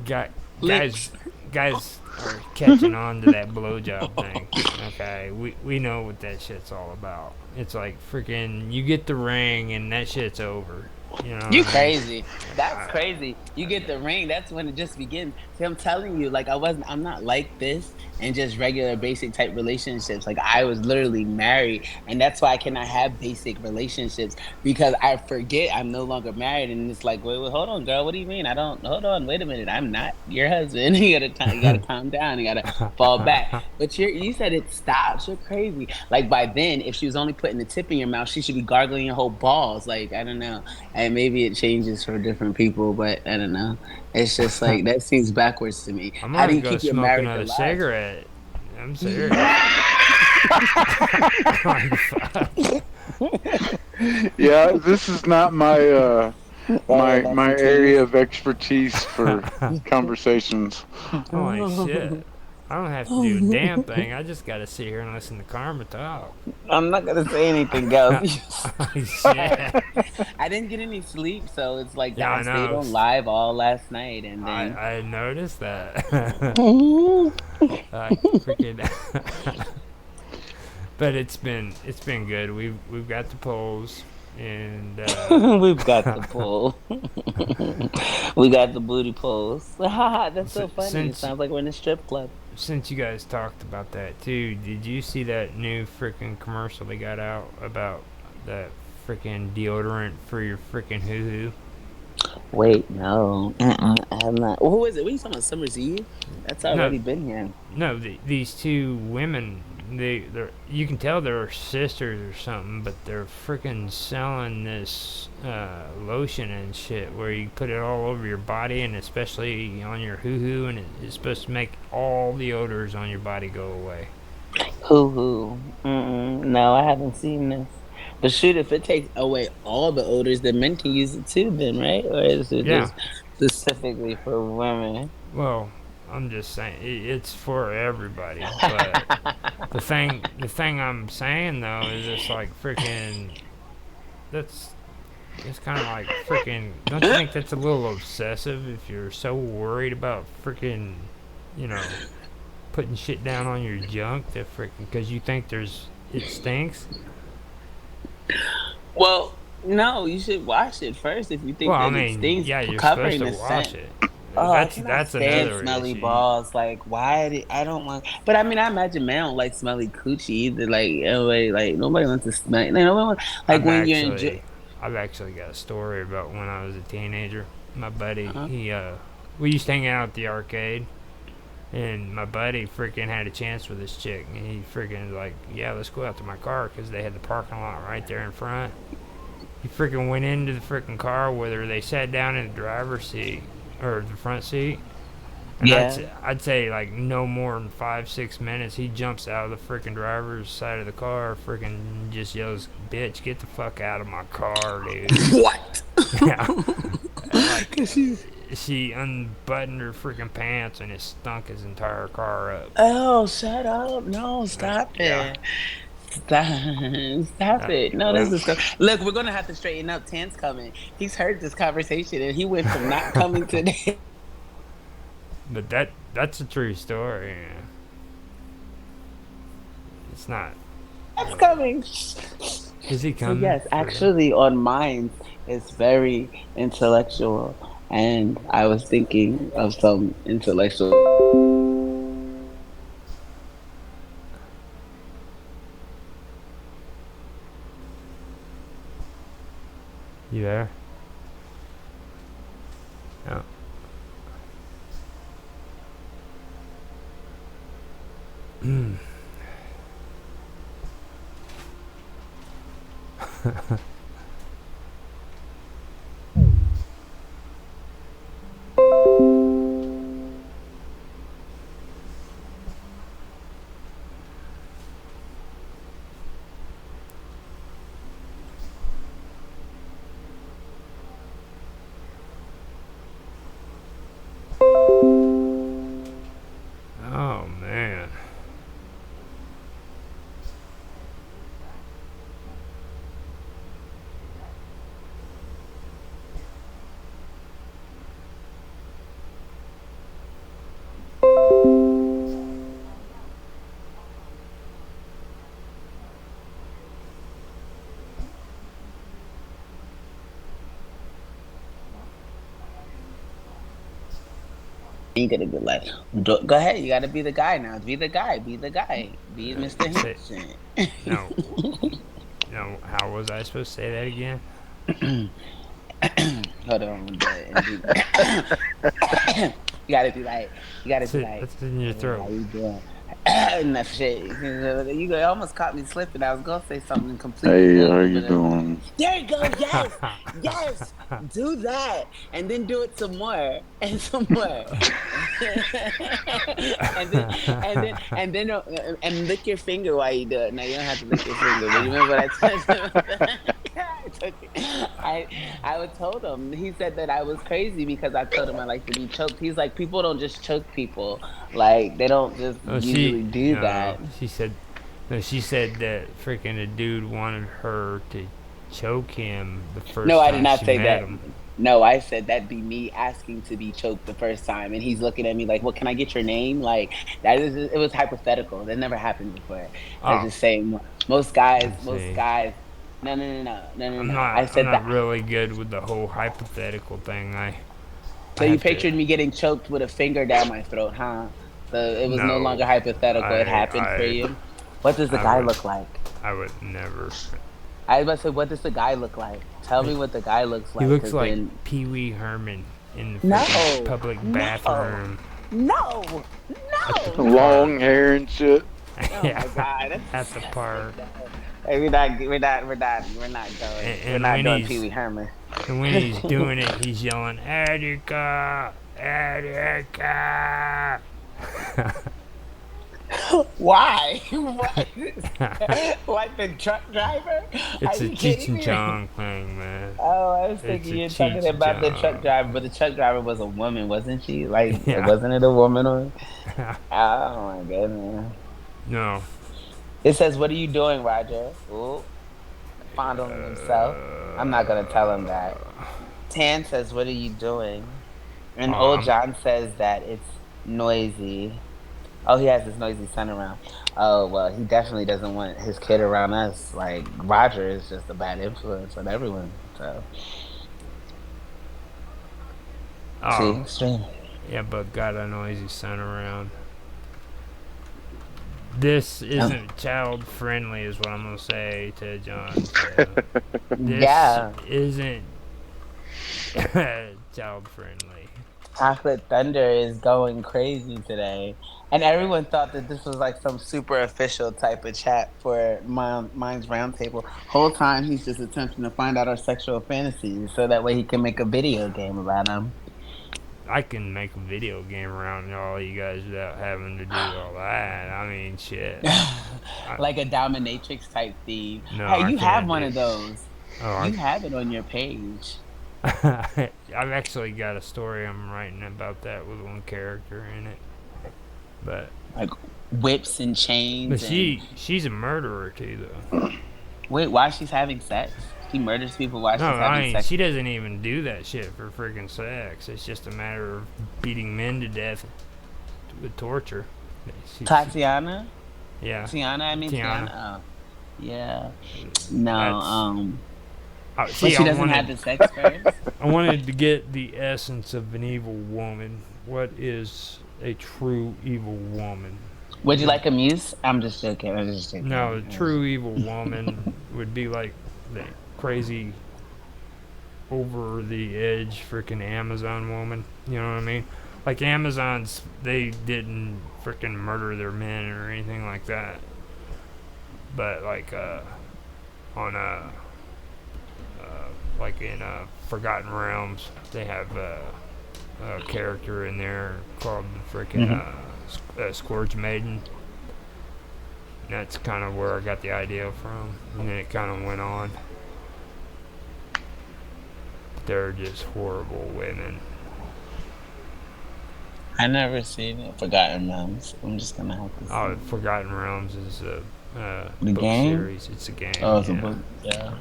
guy, guys, licks. guys are catching on to that blowjob thing. Okay, we know what that shit's all about. It's like freaking, you get the ring and that shit's over. You know what You I mean? crazy. That's crazy. You get the ring, that's when it just begins. See, I'm telling you, like I'm not like this and just regular basic type relationships. Like I was literally married, and that's why I cannot have basic relationships because I forget I'm no longer married, and it's like, wait, hold on, girl, what do you mean? I don't. Hold on, wait a minute, I'm not your husband. You gotta calm down. You gotta fall back. But you said it stops. You're crazy. Like by then, if she was only putting the tip in your mouth, she should be gargling your whole balls. Like I don't know, and maybe it changes for different people, but I don't know. It's just like that seems backwards to me. I'm How do gonna you go keep your smoke marriage another alive? cigarette. I'm serious. Like, fuck. Yeah, this is not Oh, that's my the area truth. of expertise for conversations. Holy shit. I don't have to do a damn thing. I just gotta sit here and listen to Karma talk. I'm not gonna say anything else. Holy shit. I didn't get any sleep, so it's like Yeah, that. I I stayed know. on live all last night, and then I noticed that. Like freaking. But it's been good. We've got the polls, and we've got the pull. We got the booty pulls. That's so funny. It since sounds like we're in a strip club. since you guys talked about that too, did you see that new freaking commercial they got out about that freaking deodorant for your freaking hoo hoo? Wait, no, I have not. Who is it? What are you talking about? Summer's Eve? That's No, already been here. no, these two women, they're you can tell they're sisters or something, but they're freaking selling this lotion and shit where you put it all over your body and especially on your hoo hoo, and it's supposed to make all the odors on your body go away. Hoo hoo. No, I haven't seen this. But shoot, if it takes away all the odors, then men can use it too, then, right? Or is it Yeah. just specifically for women? Well, I'm just saying it's for everybody, but the thing I'm saying though is it's like freaking that's it's kind of like freaking. Don't you think that's a little obsessive if you're so worried about freaking, you know, putting shit down on your junk that freaking because you think it stinks? Well, no, you should wash it first if you Well, think I that it mean, stings, yeah, you're supposed covering to the wash scent. it. Oh, I cannot That's stand another smelly issue. balls. Like, why did I don't want? But I mean, I imagine men don't like smelly coochie either. Like, anyway, like nobody wants to smell. Like, nobody wants, like I'm when you're enjoy. actually, I've actually got a story about when I was a teenager. My buddy, Uh-huh. we used to hang out at the arcade, and my buddy freaking had a chance with this chick, and he freaking was like, yeah, let's go out to my car because they had the parking lot right there in front. He freaking went into the freaking car with her. They sat down in the driver's seat or the front seat. And Yeah. I'd say like no more than 5 6 minutes, he jumps out of the freaking driver's side of the car, freaking just yells, "Bitch, get the fuck out of my car, dude!" What? Yeah, like 'Cause you- she unbuttoned her freaking pants and it stunk his entire car up. Oh, shut up! No, stop Yeah, it. Stop, stop uh, it. No, this Well, is look, we're gonna have to straighten up. Tan's coming. He's heard this conversation and he went from not coming today But that's a true story. Yeah. It's not. That's coming. Is he So coming yes, for real? actually, on mine it's very intellectual, and I was thinking of some intellectual. You there? No. Oh man. You gotta be like, go ahead. You gotta be the guy now. Be the guy. Be the guy. Be Mr. Say Henson. no. No. How was I supposed to say that again? Hold on. You gotta be like. You gotta be like. That's in your Hey, how throat. you doing? And that shit. You almost caught me slipping. I was gonna say something completely Hey, how normal, you but doing? there you go. Yes, yes. Do that, and then do it some more, and some more, and lick your finger while you do it. No, you don't have to lick your finger, but you remember what I told you? I I told him. He said that I was crazy because I told him I like to be choked. He's like, people don't just choke people. Like they don't just Oh, usually do no. that. She said. No, she said that freaking a dude wanted her to choke him the No, first I did time not she say met that. him. No, I said that'd be me asking to be choked the first time, and he's looking at me like, "Well, can I get your name?" Like that is it was hypothetical. That never happened before. I was Oh, just saying I most see. guys. No, no, no, no, no, no, I'm no. I not. I'm said not that. really good with the whole hypothetical thing. So I you have to. pictured me getting choked with a finger down my throat, huh? So it was no No, longer hypothetical. It I happened for I you. What does the I guy would look like? I would never. I was about to say, what does the guy look like? Tell Like, me what the guy looks he like, looks because like then Pee Wee Herman in the freaking no, public no, bathroom no, at the no. Long park. hair and shit. Oh my Yeah, god, that's at the disgusting. park. No. Hey, we're not going. We're And not when doing Pee Wee he's Herman. and when he's doing it, he's yelling, "Attica, Attica." Why? What? What the truck driver? Are It's a you Cheech kidding and me? Chong thing, man. Oh, I was It's thinking a you're talking Cheech and about the truck Chong. driver, but the truck driver was a woman, wasn't she? Like, Yeah. wasn't it a woman? Or oh my goodness! No. It says, "What are you doing, Roger?" Ooh, fondling himself. I'm not gonna tell him that. Tan says, "What are you doing?" And old I'm John says that it's noisy. Oh, he has his noisy son around. Oh, well, he definitely doesn't want his kid around us. Like, Roger is just a bad influence on everyone. So, oh see, stream. yeah, but got a noisy son around. This Oh, isn't child friendly, is what I'm gonna say to John. So this yeah. isn't child friendly. Chocolate Thunder is going crazy today. And everyone thought that this was like some super official type of chat for Mine's Roundtable. Whole time he's just attempting to find out our sexual fantasies so that way he can make a video game about them. I can make a video game around all you guys without having to do all that. I mean, shit. I, Like a dominatrix type theme. no, Hey, I you have can't one do. of those. Oh, You have it on your page. I've actually got a story I'm writing about that with one character in it. But Like whips and but chains and she's a murderer too though. wait, why she's having sex? he murders people while No, she's I having mean, sex. she doesn't even do that shit for freaking sex. It's just a matter of beating men to death with torture. She, Tatiana, yeah, Tiana, I mean Tiana. Tiana. Oh, yeah. No, That's but see. she doesn't have the sex first. I wanted to get the essence of an evil woman. What is a true evil woman? Would you like a muse? I'm just joking. I'm just No, a joking. true evil woman would be like the crazy, over the edge freaking Amazon woman. You know what I mean? Like Amazons, they didn't freaking murder their men or anything like that. But like on like in Forgotten Realms, they have a character in there called the freaking Scourge Maiden. And that's kind of where I got the idea from, and then it kind of went on. They're just horrible women. I never seen it. Forgotten Realms. I'm just gonna have to see. Oh, Forgotten Realms is a The book game? series. It's a game. Oh, it's a Yeah. book. Yeah.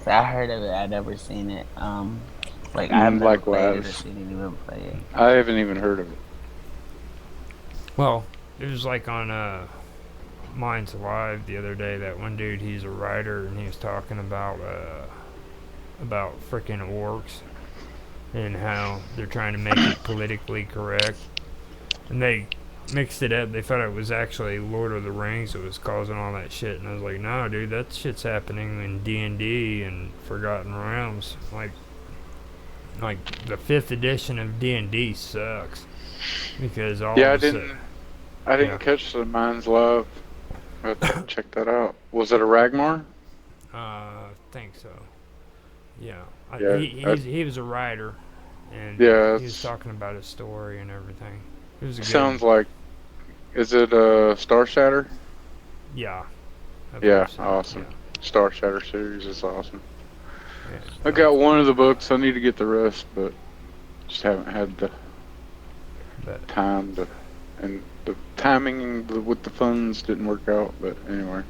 I heard of it. I never seen it. Like I've never played it or Likewise. seen anyone play it. I haven't even heard of it. Well, it was like on Minds Alive the other day. That one dude, he's a writer, and he was talking about freaking orcs and how they're trying to make it politically correct, and they mixed it up. They thought it was actually Lord of the Rings that was causing all that shit, and I was like, no, dude, that shit's happening in D&D and Forgotten Realms. Like the 5th edition of D&D sucks because all Yeah, I of a didn't. sudden, I didn't Yeah. catch the Mind's Love. I have to check that out. Was it a Ragmar? I think so. Yeah, Yeah, he was a writer, and Yeah, he was talking about his story and everything. It was a good. sounds like. Is it Star Shatter? Yeah. I Yeah, believe so, awesome. Star Shatter series is awesome. Yeah. I got one of the books. I need to get the rest, but just haven't had the But time to, and the timing with the funds didn't work out. But anyway,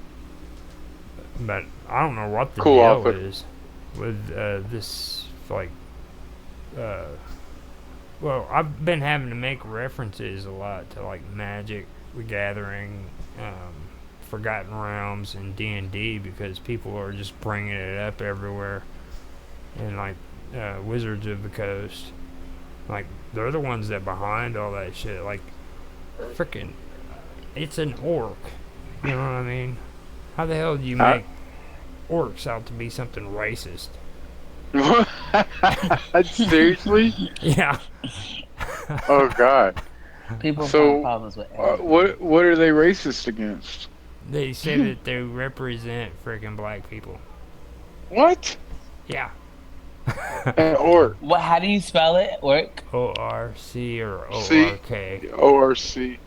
but I don't know what the Cool deal outfit. is with this like. Well, I've been having to make references a lot to like Magic, The Gathering, Forgotten Realms, and D&D because people are just bringing it up everywhere. And like Wizards of the Coast, like they're the ones that behind all that shit. Like, freaking, it's an orc. You know what I mean? How the hell do you make orcs out to be something racist? seriously? Yeah. Oh God! People So, find problems with everything. what are they racist against? They say that they represent freaking black people. What? Yeah. An orc? What? How do you spell it? Orc? ORC or C ORK. ORC.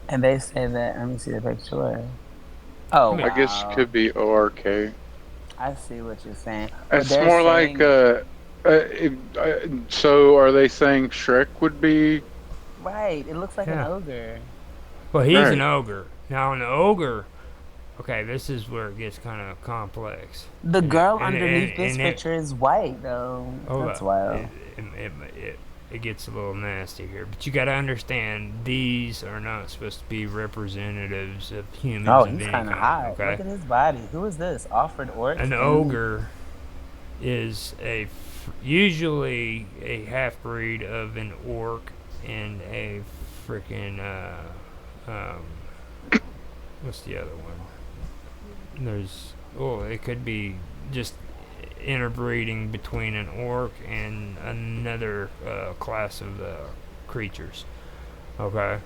And they say that. Let me see the picture. Oh, I I guess wow. it could be ORK. I see what you're saying. But It's they're more saying- like. So are they saying Shrek would be? Right. It looks like Yeah. an ogre. Well, he's Right. an ogre. Now, an ogre. Okay, this is where it gets kind of complex. The girl And- underneath and- this and it- picture is white, though. That's wild. It gets a little nasty here, but you got to understand these are not supposed to be representatives of humans. Oh, of he's any kind of kind, hot. Okay? Look at his body. Who is this? Offred Orc? An ogre is usually a half breed of an orc and a freaking what's the other one? It could be just interbreeding between an orc and another class of creatures. Okay,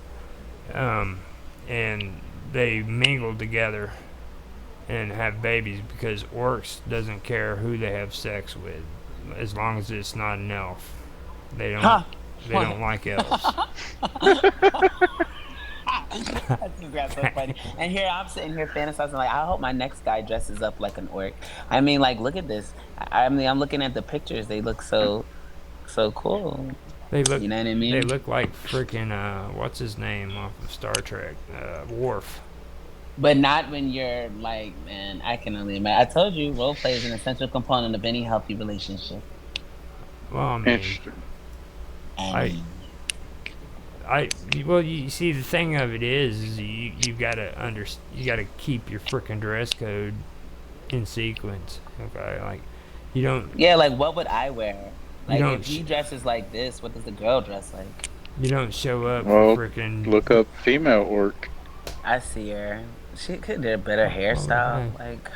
and they mingle together and have babies because orcs doesn't care who they have sex with, as long as it's not an elf. They don't. Huh. They don't like elves. That's so funny. And here I'm sitting here fantasizing like, I hope my next guy dresses up like an orc. I mean, like, look at this. I mean, I'm looking at the pictures. They look so cool. They look. You know what I mean? They look like freaking what's his name off of Star Trek? Worf. But not when you're like, man, I can only imagine. I told you, role play is an essential component of any healthy relationship. Well, I mean, Interesting. I Any. I well, you see, the thing of it is you gotta you gotta keep your freaking dress code in sequence. Okay, like you don't Yeah, like what would I wear? you Like don't if he dresses like this, what does the girl dress like? you don't show up for Well, freaking. look up female orc. I see her. She could do a better Well, hairstyle. hey, Like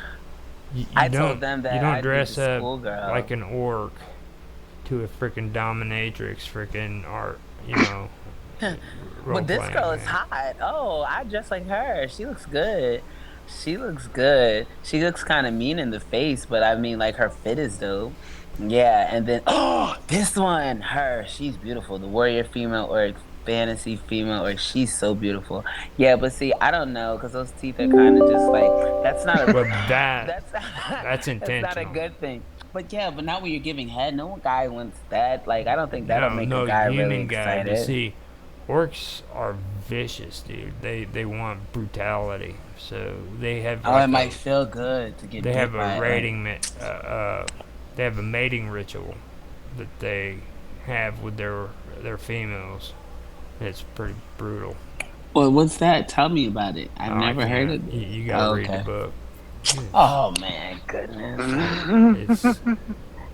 you I told don't them you that don't I'd be the dress up like schoolgirl. an orc to a freaking dominatrix freaking art, you know, role But this girl playing is game. hot. Oh, I dress like her. She looks good. She looks good. She looks kind of mean in the face, but I mean, like her fit is dope. Yeah, and then oh, this one, her, she's beautiful. The warrior female or fantasy female, or she's so beautiful. Yeah, but see, I don't know because those teeth are kind of just like that's not a Well, that's that's that's not a intentional. good thing. But yeah, but not when you're giving head. No guy wants that. Like I don't think that'll No, make a no guy really human guy. But excited. see, orcs are vicious, dude. They want brutality, so Oh, it might feel good to get they have bit a by it. Like, they have a mating ritual that they have with their females. It's pretty brutal. well, what's that? Tell me about it. I've Oh, I never heard can't. of it. You gotta Oh, read the okay. book. Oh man, goodness. It's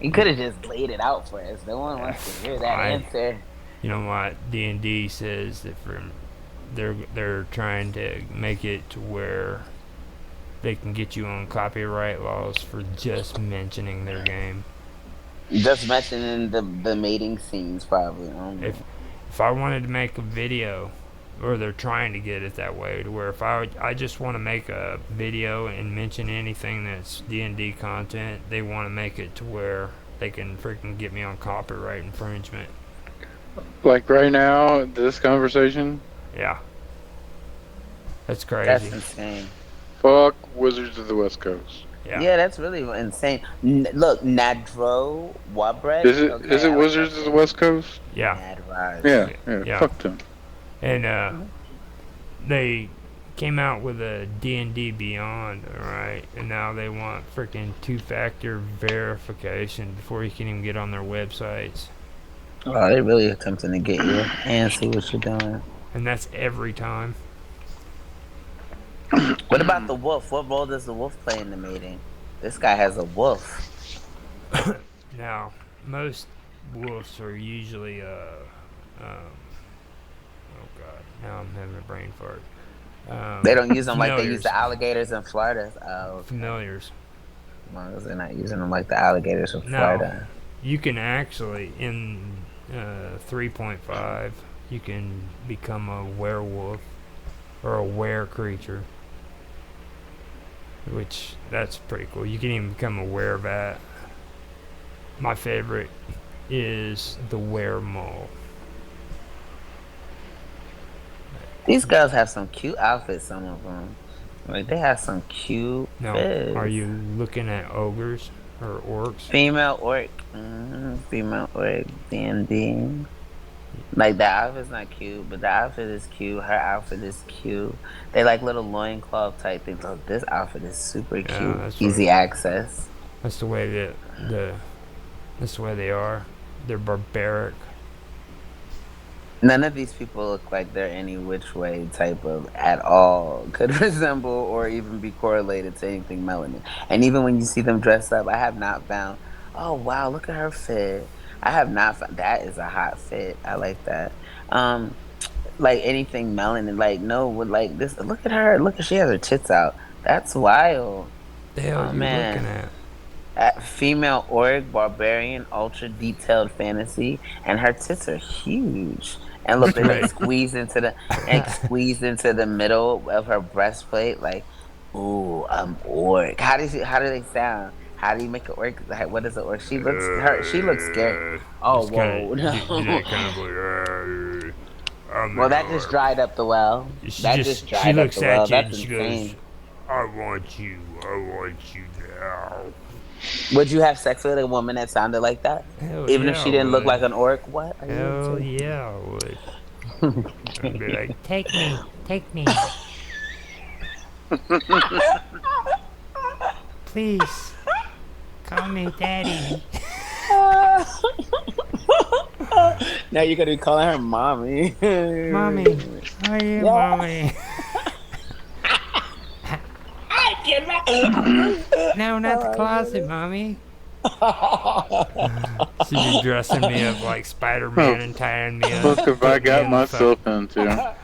You could have just laid it out for us. No one wants to hear that I. answer. You know what D&D says that they're trying to make it to where they can get you on copyright laws for just mentioning their game. Just mentioning the mating scenes, probably. If if I wanted to make a video, or they're trying to get it that way, to where if I just want to make a video and mention anything that's D&D content, they want to make it to where they can freaking get me on copyright infringement. Like right now, this conversation. Yeah, that's That's crazy. insane. Fuck Wizards of the West Coast. Yeah. Yeah, that's really insane. Look, Nadro Wabred. Is Okay, it I like that Wizards of the shit. West Coast? Yeah. Yeah, Nadraj. yeah. Yeah. Fuck them. And they came out with a D&D Beyond, alright? And now they want freaking two-factor verification before you can even get on their websites. Oh, they really attempting to get you and see what you're doing. And that's every time. What about the wolf? What role does the wolf play in the mating? This guy has a wolf. Now, most wolves are usually, oh god, now I'm having a brain fart. They don't use them like they use Familiars. the alligators in Florida. Oh, okay. Familiars. As long as they're not using them like the alligators in No. Florida. You can actually, in 3.5, you can become a werewolf or a were creature, which that's pretty cool. You can even become a werebat. My favorite is the weremole. These girls have some cute outfits. Some of them, like they have some cute Now, fits. are you looking at ogres or orcs? Female orc, female orc, D&D. Like the outfit's not cute, but the outfit is cute. Her outfit is cute. They like little loincloth type things. Look, this outfit is super Yeah, cute. that's Easy what- access. That's the way that's the way they are. They're barbaric. None of these people look like they're any which way type of at all could resemble or even be correlated to anything melanin. And even when you see them dressed up, I have not found. Oh wow, look at her fit. I have not found that is a hot fit. I like that. Like anything melanin, like no, with like this. Look at her. Look at she has her tits out. That's wild. The hell Oh are you man. looking at? Female orc, barbarian, ultra detailed fantasy, and her tits are huge. And look, they like Right. squeezed into the middle of her breastplate. Like, ooh, I'm orc. How do they sound? How do you make an orc? Like, what is an orc? She looks scary. Oh It's whoa, kinda, do no. that kind of like, I'm Well, an that just orc. dried up the well. That just she dried up looks the well. at you and That's she insane. goes, I want you now. Would you have sex with a woman that sounded like that? Hell Even if yeah, she I didn't look would. like an orc? What are you Hell into? yeah, I would. I'd be like, take me. Please, call me daddy. Now you're gonna be calling her mommy. Mommy, how are you, Yeah. mommy? I cannot. No, not the closet, mommy. She'd be dressing me up like Spider-Man and tying me up. Look if I putting me got in the myself into.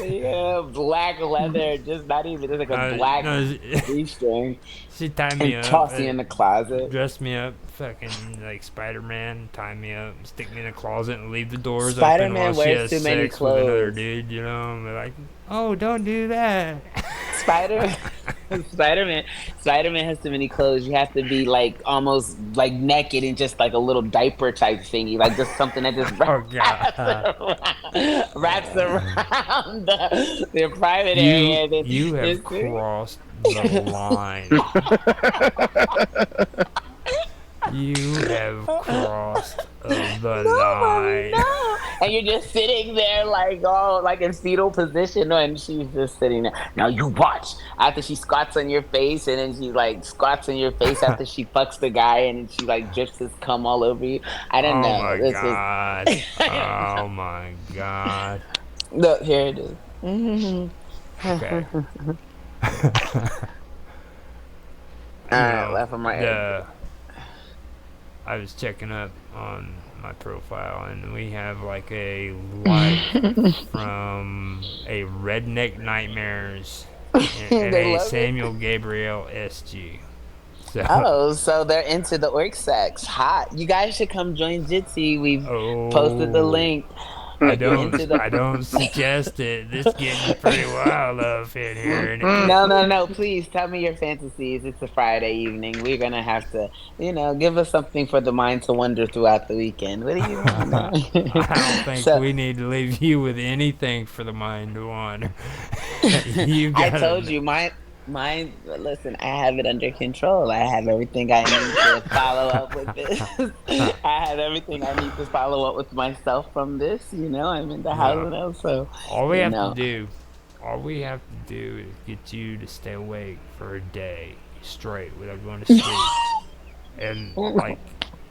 Yeah, black leather, just not even just like a black no, G-string, she'd tie me and up, toss you in the closet. dress me up, fucking like Spider-Man, tie me up, stick me in a closet, and leave the doors open Spider-Man while she wears has too many sex with another clothes. dude. You know, and be like, oh, don't do that. Spider Spider-Man has too many clothes. You have to be like almost like naked in just like a little diaper type thingy, like just something that just Oh wraps God. around, wraps around their private You area. And then you have just crossed the line. You have crossed the no, mommy, line. no. And you're just sitting there like all like in fetal position, and she's just sitting there. Now you watch after she squats on your face, and then she like squats on your face after she fucks the guy, and then she like drips his cum all over you. I don't Oh know. my This was God. Oh my God. look here it is. Mhm. Okay. All You right, know, left from right. I was checking up on my profile, and we have like a life from a Redneck Nightmares and They a love it. Samuel Gabriel SG. So, Oh, so they're into the orc sex. Hot. You guys should come join Jitsi. We've posted the oh, link. If you're into the I don't suggest it. This getting pretty wild up in here, and no, no, no. Please tell me your fantasies. It's a Friday evening. We're going to have to, give us something for the mind to wonder throughout the weekend. What do you know? I don't think So we need to leave you with anything for the mind to wander. You I told gotta. you, mine, listen, I have it under control. I have everything I need to follow up with this. I have everything I need to follow up with myself from this. I'm in the house No. now. So, All we you have to know. do, all we have to do is get you to stay awake for a day straight without going to sleep. And like,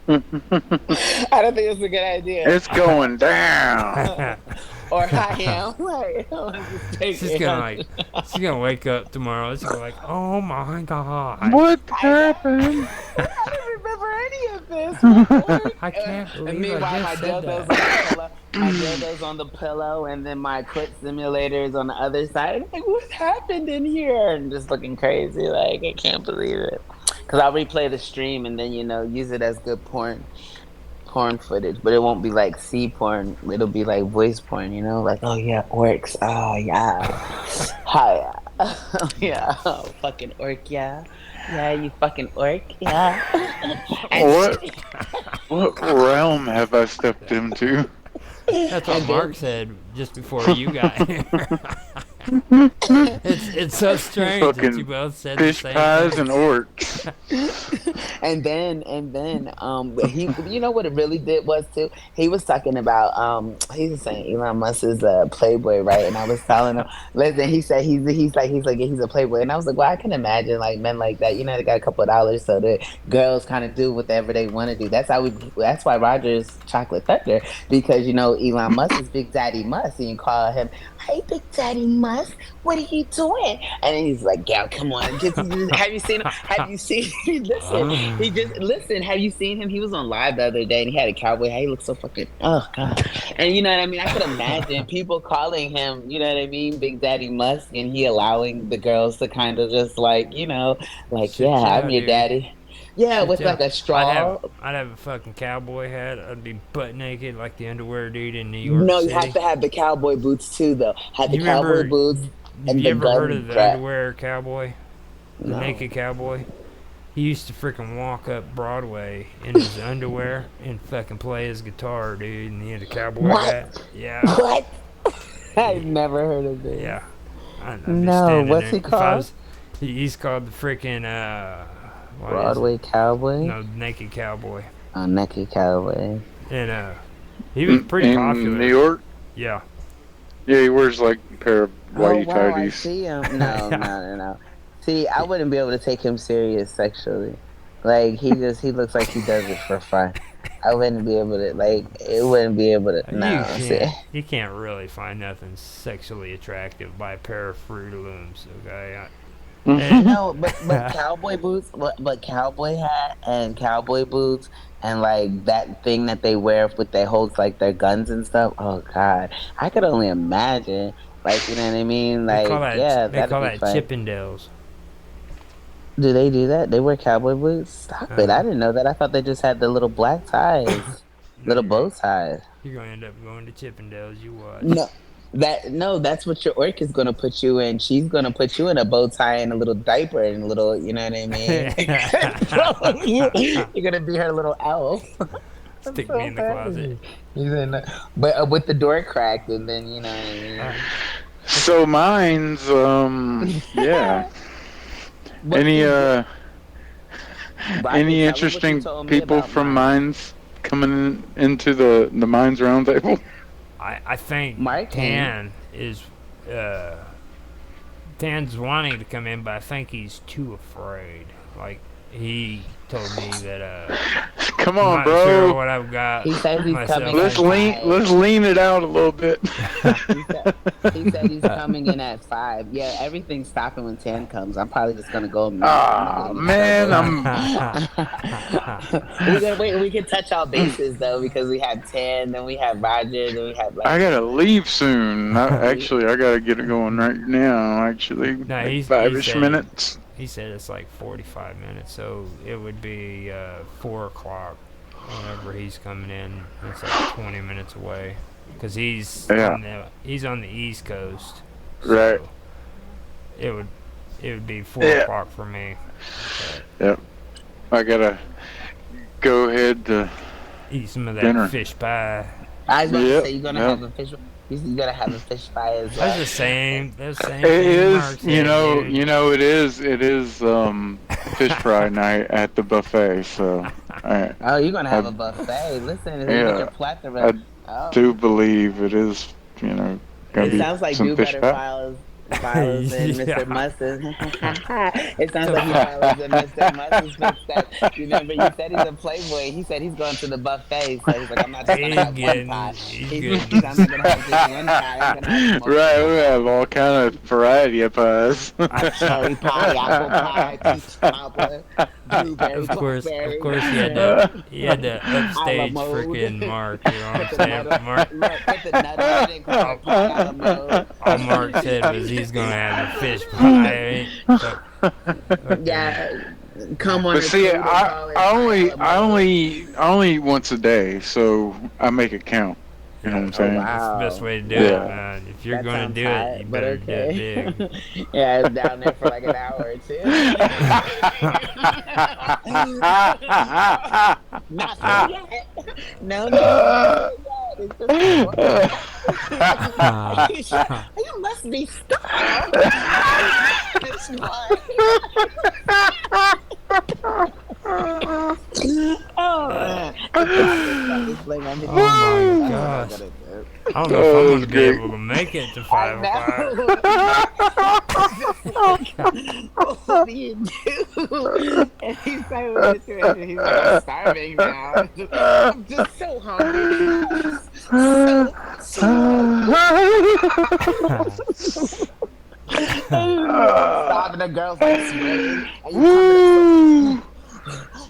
I don't think it's a good idea. It's going down. Or I am. Like, just take she's it. gonna wake up tomorrow. She's gonna be like, oh my God, What happened? I don't remember any of this. I can't And believe I meanwhile, my just said dildo's on that. the pillow. My dildo's on the pillow, and then my clit simulator is on the other side. I'm like, what happened in here? And just looking crazy. Like, I can't believe it. Because I'll replay the stream and then, use it as good porn footage, but it won't be like C porn. It'll be like voice porn, like, oh yeah, orcs. Oh yeah. Hi. Yeah. Oh, fucking orc, yeah. Yeah, you fucking orc, yeah. And, What realm have I stepped into? That's what and Mark then said just before you got here. It's so strange that you Fucking both said the fish same pies thing. and orcs. and then he, what it really did was too, he was talking about he was saying Elon Musk is a playboy, right? And I was telling him, listen, he said he's like yeah, he's a playboy. And I was like, well, I can imagine like men like that, they got a couple of dollars, so the girls kind of do whatever they want to do. That's why Roger's chocolate thunder, because Elon Musk is Big Daddy Musk, and you call him, hey Big Daddy Musk, what are you doing? And then he's like, yeah, come on, have you seen him? Have you seen listen, have you seen him? He was on live the other day and he had a cowboy hat. He looked so fucking, oh god. And you know what I mean? I could imagine people calling him, you know what I mean, Big Daddy Musk, and he allowing the girls to kind of just like, like, yeah, Shit, I'm yeah, your dude. daddy. Yeah, Shit, with yeah. like a straw. I'd have a fucking cowboy hat. I'd be butt naked like the underwear dude in New York No, you have City. to have the cowboy boots too, though. Have the You cowboy remember? boots Have and you the ever heard gun of the strap. underwear cowboy? The No. naked cowboy? He used to freaking walk up Broadway in his underwear and fucking play his guitar, dude, and he had a cowboy What? hat. Yeah. What? I've Yeah. never heard of this. Yeah. I'm just No, standing what's there. he If I called? was, he's called the freaking, what is Broadway it? cowboy? No, naked cowboy. Oh, naked cowboy. And, he was pretty in popular. New York. Yeah. Yeah, he wears like a pair of Oh whitey wow, I tighties. see him. No. See, I wouldn't be able to take him serious sexually. Like he looks like he does it for fun. I wouldn't be able to it wouldn't be able to no. See. You can't really find nothing sexually attractive by a pair of Fruit Looms. Okay. No, but cowboy boots, but cowboy hat and cowboy boots and like that thing that they wear with they holds like their guns and stuff. Oh God, I could only imagine. Like you know what I mean? Like yeah, They that'd call be that fun. Chippendales. Do they do that? They wear cowboy boots? Stop it! I Uh, didn't know that. I thought they just had the little black ties, no, little bow ties. you're gonna end up going to Chippendales. You watch. No, that's what your orc is gonna put you in. She's gonna put you in a bow tie and a little diaper and a little, you know what I mean? Bro, you're gonna be her little elf. That's Stick me so in the closet. funny. But with the door cracked, and then you know what I mean. So mine's yeah. But Any see, Roger, any tell him what you interesting told me people about from mine. mines coming into the mines roundtable? I think Mark came. uh, Tan's wanting to come in, but I think he's too afraid. Like he told me that Come I'm on, not sure bro. what I've got He says he's myself coming at Let's into. lean 5. let's lean it out a little bit. He said he said he's coming in at 5. Yeah, everything's stopping when 10 comes. I'm probably just gonna go mute. I'm gonna Ah get in man, trouble. I'm We gotta wait. We can touch all bases though because we had 10, then we had Roger, then we had I like gotta leave soon. we. Actually, I gotta get it going right now. Actually, No, like he 5-ish said minutes. he said it's like 45 minutes, so it would be 4 o'clock whenever he's coming in. It's like 20 minutes away because Yeah, he's on the East Coast, right. so it would be four Yeah, o'clock for me. But yep. I gotta go ahead to eat some of that dinner. fish pie. I was about to Yep, say you're gonna yep. have a fish. You're gonna have a fish fry as That's well. the same. That's the same It thing is, Mark said, dude. it is fish fry night at the buffet. So I, Oh, you're gonna have I, a buffet. Listen, you get your yeah, plethora. I Oh, do believe it is, gonna it be sounds like some do fish better fry. files in Mr. Yeah. Mustard. It sounds like he follows in Mr. Mustard's footsteps. Remember, you said he's a playboy. He said he's going to the buffet, so he's like, I'm not just gonna have one pie. He's He's I'm not gonna have just one pie. I'm gonna have Right, we multiple. have all kind of variety of pies. Cherry pie, apple pie, peach cobbler, blueberry, Of blackberry, course, he had to a la upstage mode. freaking Mark. You know what I'm Put the saying? nut Mark, on, look, put the nut on it and call it pie a la mode. all Mark said was he's gonna have a fish pie. So, okay. Yeah, come on But the see, crude and call it pie a la mode. I only eat once a day, so I make it count. You know what I'm Yeah, Oh saying? that's the best wow. way to do it, Yeah. man. If you're That gonna sounds do it, hot, you but better do it okay. big. Yeah, I was down there for like an hour or two. Not through yet. No, not through yet. It's just you must be stopped. This one. Oh man. Oh my gosh. I don't know if I'm gonna be able to make it to 5 o'clock. What do you do? And he's like, what is it? He's like, I'm starving now. I'm just so hungry. So Stop, and the girl's like sweating.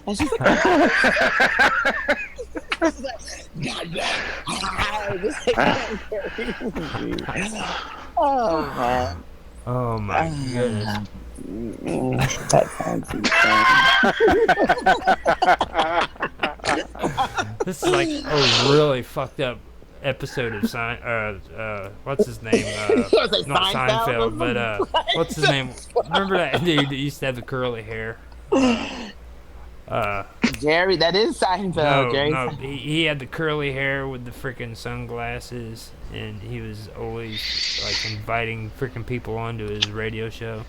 And you come to and she's like, she's like, oh man. Oh my goodness. That sounds insane. This is like a really fucked up episode of what's his name? Was it Not Seinfeld? Seinfeld, but what's his name? Remember that dude that used to have the curly hair? Jerry, that is Seinfeld. No, Jerry. no, he had the curly hair with the freaking sunglasses, and he was always like inviting freaking people onto his radio show.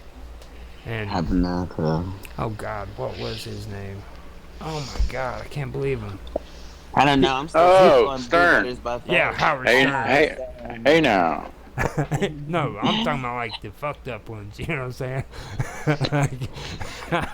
And I have no clue. oh God, what was his name? Oh my God, I can't believe him. I don't know. I'm still Oh, on Stern. Blue Buffet. Yeah, Howard Hey, Stern. hey now. No, I'm talking about like the fucked up ones. You know what I'm saying? Like,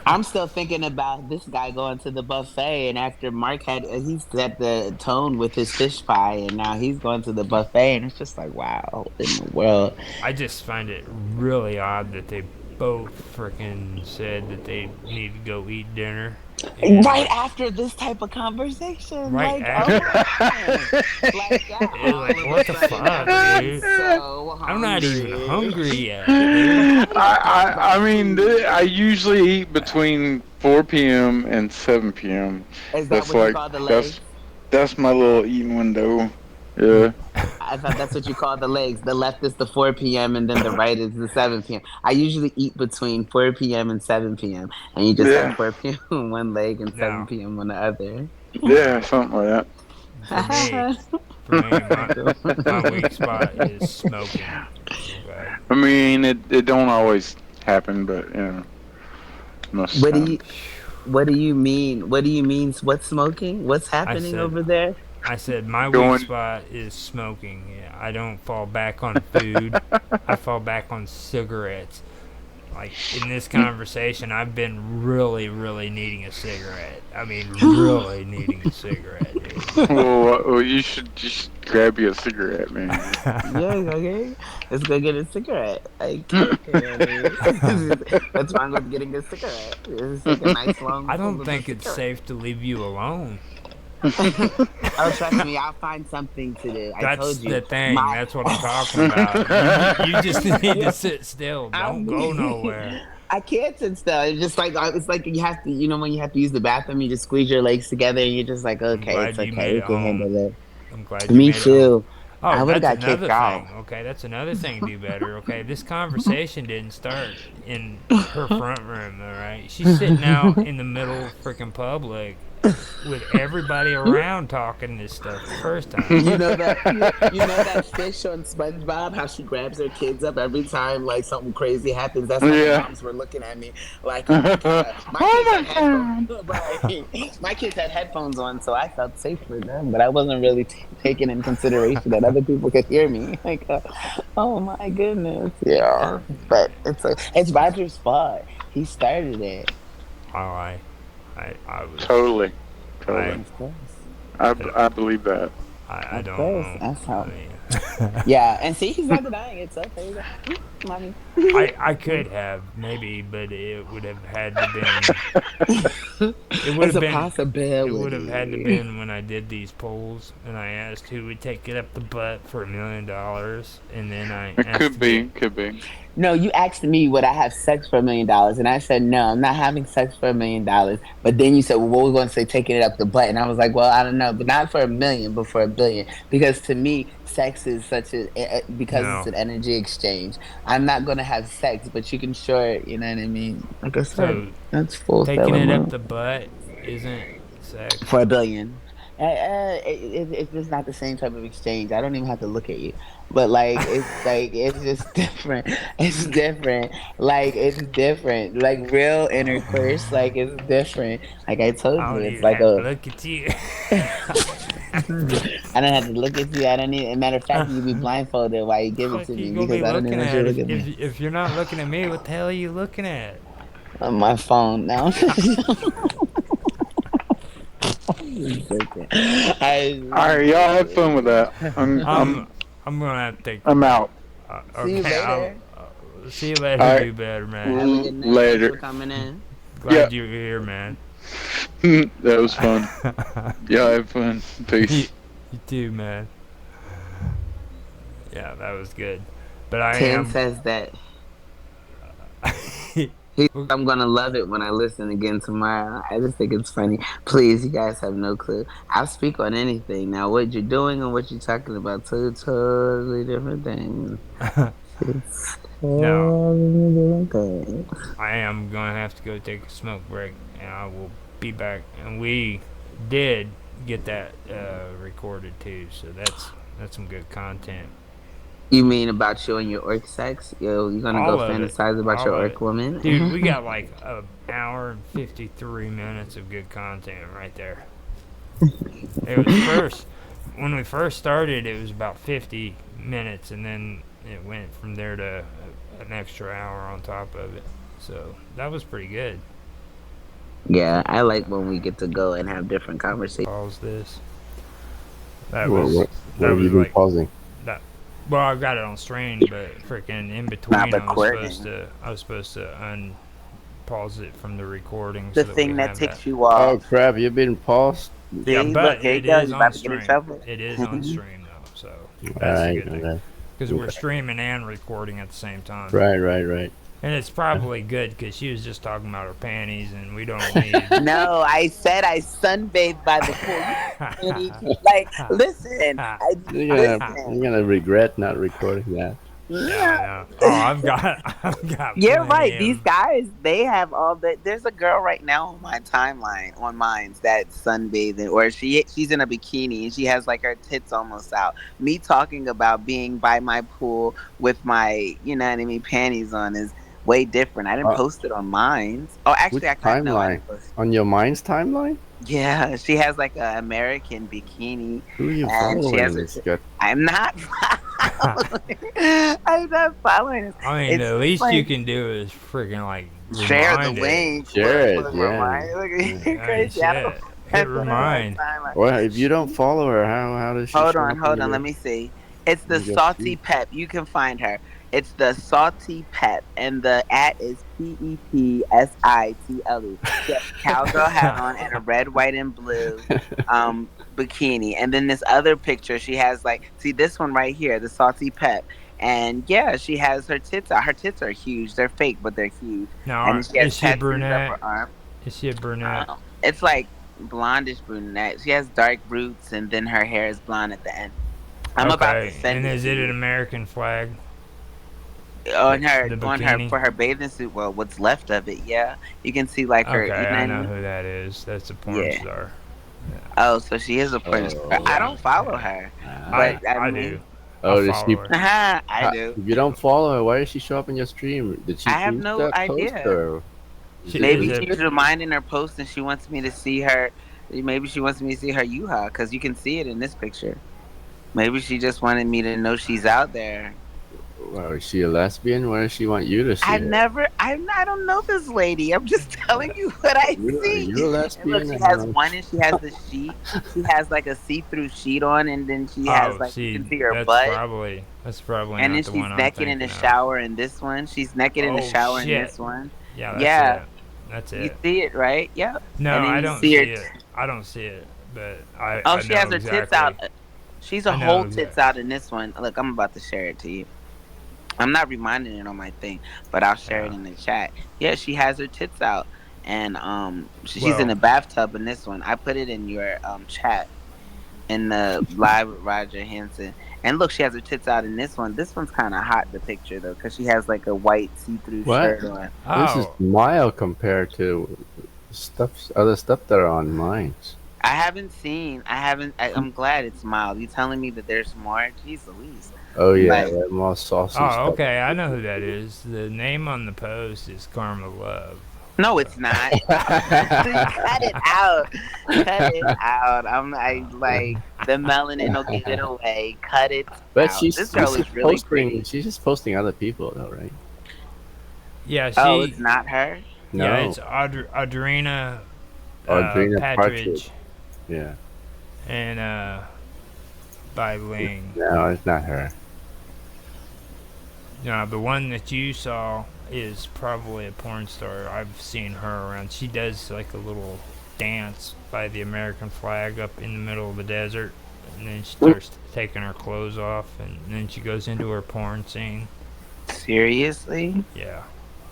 I'm still thinking about this guy going to the buffet, and after Mark had he set the tone with his fish pie, and now he's going to the buffet, and it's just like, wow, in the world. I just find it really odd that they both freaking said that they need to go eat dinner, and Right like after this type of conversation, right like, oh after. my goodness, like that, It's all like, of what a the sudden, fuck, everyone's dude? so I'm not even hungry. hungry yet, dude. I mean, I usually eat between 4 p.m. and 7 p.m. Is that That's what you like call the that's legs? that's my little eating window. Yeah. I thought that's what you call the legs. The left is the 4 p.m. and then the right is the 7 p.m. I usually eat between 4 p.m. and 7 p.m. And you just have Yeah. 4 p.m. on one leg and No, 7 p.m. on the other. Yeah, something like for me, my weak spot is smoking. Okay. that. I mean, it don't always happen, but most What of do the you time. what do you mean? What do you mean? What's smoking? What's I happening said over there? I said my weak Going. spot is smoking. Yeah, I don't fall back on food. I fall back on cigarettes. Like in this conversation, I've been really, really needing a cigarette. I mean, really needing a cigarette, dude. Well, you should just grab you a cigarette, man. Yeah, okay. Let's go get a cigarette. Like, really. What's wrong with getting a cigarette? It's like a nice long I pull don't of a think it's cigarette. safe to leave you alone. Oh, trust me, I'll find something to do. I That's told you. the thing. My That's what I'm talking about. You just need to yeah, sit still. I Don't go mean, nowhere. I can't sit still. It's like you have to, when you have to use the bathroom, you just squeeze your legs together, and you're just like, I'm okay, it's glad you okay, made we it can home. handle I'm glad it. you Me made it home. too. Oh, I would have that's got kicked another out. thing. Okay, that's another thing to do better. Okay, this conversation didn't start in her front room. All right, she's sitting out in the middle of freaking public with everybody around talking this stuff the first time. You know that fish on SpongeBob, how she grabs her kids up every time like something crazy happens. That's how the Yeah. moms were looking at me, like, oh my god. My Oh kids had my headphones, god. right? My kids had headphones on, so I felt safe for them, but I wasn't really taking in consideration that other people could hear me. Like, oh my goodness, yeah. But it's Roger's fault. He started it, Oh, I was, Totally. I, Totally. of course, I believe that. I of don't course. know. That's I how. mean, Yeah, and see, he's not denying it. So there you go, mommy. I could have maybe, but it would have had to been. It would It's have a been. It would have had to possibility. been when I did these polls and I asked who would take it up the butt for $1 million, and then I It asked could to get. be. Could be. No, you asked me would I have sex for $1 million, and I said no, I'm not having sex for $1 million. But then you said, well, what we're going to say, taking it up the butt, and I was like, well, I don't know, but not for 1 million, but for 1 billion, because to me, sex is such because it's No. an energy exchange. I'm not going to have sex, but you can sure, you know what I mean. Like I said, So that's full taking Sailor it up Moon the butt isn't sex. for 1 billion. It's just not the same type of exchange. I don't even have to look at you, but like it's just different. It's different. Like it's different. Like real intercourse. Like it's different. Like I told I you, don't it's even like have to a. look at you. I don't have to look at you. I don't need. As a matter of fact, you can be blindfolded while you give it Fuck to you me gonna because be I don't even looking want you at to look if, at if me if you're not looking at me, what the hell are you looking at? on my phone now. All right, y'all have fun with that. I'm I'm gonna have to take the I'm mic. out. See you Okay, I'll later. see you All later. right. Do better, man. Have a good night. Thanks for Later. coming in. Glad Yep. you're here, man. That was fun. Y'all have fun. you, Peace. you too, man. Yeah, that was good. But I Tim am. says that I'm gonna love it when I listen again tomorrow. I just think it's funny. Please, you guys have no clue. I'll speak on anything. Now, what you're doing and what you're talking about, two totally different things. It's No, totally different things. I am gonna have to go take a smoke break, and I will be back. And we did get that recorded too, so that's some good content. You mean about you and your orc sex? You're gonna go All of it, fantasize about all your of orc it, woman? dude. We got like an hour and 53 minutes of good content right there. It was first when we first started, it was about 50 minutes, and then it went from there to an extra hour on top of it. So that was pretty good. Yeah, I like when we get to go and have different conversations. Pause this. That What, was what, what that have you was been like pausing? that. Well, I got it on stream, but freaking in Not between, recording. I was supposed to unpause it from the recording The so that we thing that have that. ticks you Oh off. crap! You've been paused. Yeah, See, look, but here you it go. is You on about to get in stream. trouble. It is on stream though, so All that's the right, good all thing. right, Because we're okay. streaming and recording at the same time. Right. And it's probably good because she was just talking about her panties, and we don't need. No, I said I sunbathed by the pool. You any like listen, I You're listen. gonna regret not recording that. Yeah, I know. Oh, I've got You're plenty right. of. These guys, they have all the. There's a girl right now on my timeline on mine's that's sunbathing, or she's in a bikini and she has like her tits almost out. Me talking about being by my pool with my, you know what I mean, panties on is way different. I didn't Uh, post it on mine's. Oh, which actually, I kind no, I timeline? didn't post. On your mind's timeline? Yeah, she has like a American bikini, Who are you and she has following? her. It's got I'm not following. I'm not following this. I mean, It's the just least you like can do is freaking like share the remind it. link. Jared. Look, Yeah. remind. Look, Yeah. you're Hey, crazy. I don't shit. Hit have that on my remind. timeline. Well, if you don't follow her, how does she Hold show on, up in hold on. Let your me see. It's the in your Salty feed? Pep. You can find her. It's the Salty Pep, and the at is PEPSITLE. She has a cowgirl hat on and a red, white, and blue bikini. And then this other picture, she has like, see this one right here, the Salty Pep. And yeah, she has her tits out. Her tits are huge. They're fake, but they're huge. And Now, then she is has she a tattoos up brunette? her arm. Is she a brunette? It's like blondish brunette. She has dark roots, and then her hair is blonde at the end. I'm about to Okay. send And it is to it an you American flag? on The her bikini? for her bathing suit. Well, what's left of it? Yeah, you can see like her. Okay, You know what I I know mean? who that is. That's a porn Yeah. star. Oh, so she is a porn star. I Oh, don't follow her, ah. but I I do. mean, I Oh, did she? follow her. I do. If you don't follow her, why does she show up in your stream? Did she I have boost no that post idea. or is She it is Maybe a. she's boosted? reminding her post, and she wants me to see her. Maybe she wants me to see her Yuha because you can see it in this picture. Maybe she just wanted me to know she's out there. Well, is she a lesbian? Why does she want you to see I her? never, I don't know this lady. I'm just telling you what I Are see. you a And look, lesbian? she I has don't one, and she has the sheet. She has like a see-through sheet on, and then she has Oh, like you see, can see her butt. that's probably And then not the she's one I'm naked in the thinking of. shower in this one. She's naked in the Oh shower in shit! this one. Yeah, that's Yeah, it. That's you it. see it, right? Yep. No, And then I you don't see her. see it. I don't see it, but Oh, I she has know her tits out. exactly. She's a I know whole tits exactly. out in this one. Look, I'm about to share it to you. I'm not reminding it on my thing, but I'll share it Yeah. in the chat. Yeah, she has her tits out, and she's in Well, the bathtub in this one. I put it in your chat in the live with Roger Hansen. And look, she has her tits out in this one. This one's kind of hot, the picture though, because she has like a white see-through What? shirt on. This is oh, mild compared to other stuff that are on mine. I haven't seen. I haven't. I'm glad it's mild. You telling me that there's more? Jeez Louise. Oh yeah, Like, more saucy oh, stuff. okay. I know who that is. The name on the post is Karma Love. no, it's not. Cut it out. Cut it out. I like the melanin will give it away. Cut it But out. This girl is really pretty. she's just posting other people though, right? Yeah, Oh, she. it's not her. Yeah, No. it's Audrina Audrina Patridge Yeah. and Bai Ling. No, it's not her. No, the one that you saw is probably a porn star. I've seen her around. She does like a little dance by the American flag up in the middle of the desert, and then she starts taking her clothes off, and then she goes into her porn scene. Seriously? Yeah.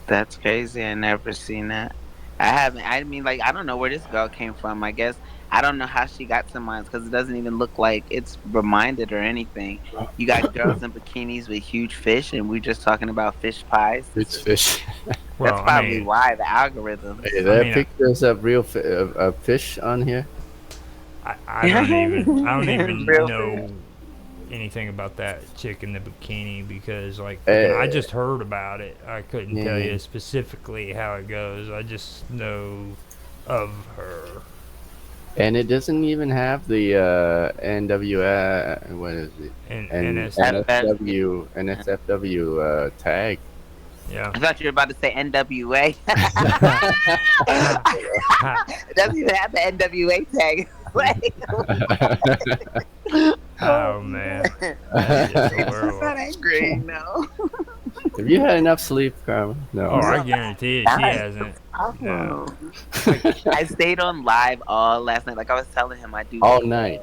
That's crazy. I never seen that. I haven't. I mean, like, I don't know where this girl came from. I guess I don't know how she got to mine because it doesn't even look like it's reminded or anything. You got girls in bikinis with huge fish, and we're just talking about fish pies. It's fish. Well, That's probably I mean, why the algorithm. Hey, there I are mean, pictures of real of fish on here. I don't even Real know anything about that chick in the bikini because like Eh. I just heard about it. I couldn't tell Yeah. you specifically how it goes. I just know of her. And it doesn't even have the NWA. What is it? And And NSF. NSFW tag. Yeah. I thought you were about to say NWA. It doesn't even have the NWA tag. Like, Oh man, that's just it's horrible. not that great, no. Have you had enough sleep, Carmen? Oh, No. I guarantee it. She Nice. hasn't. No. Oh. I stayed on live all last night. Like I was telling him, I do All this. night.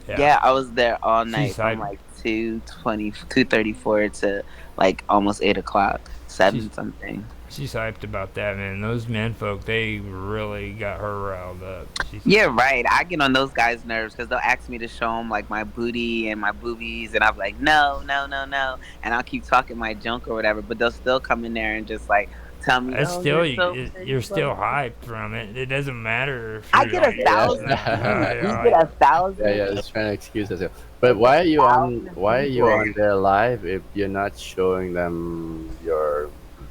Yeah, I was there all night She's from hyped. like 2:34 to like almost 8 o'clock, She's 7 something. she's hyped about that, man. Those men folk, they really got her riled up. She's Yeah, right. I get on those guys' nerves because they'll ask me to show them like my booty and my boobies, and I'm like, no, no, no, no, and I'll keep talking my junk or whatever, but they'll still come in there and just like tell me, That's oh, still you're so you're pretty, blah, still blah, blah. hyped from it. It doesn't matter if I you're get a like, thousand yeah, views. You yeah, get a Yeah, thousand. yeah. Just trying to excuse herself. But why are you on? 1,000 Why are you people. on there live if you're not showing them your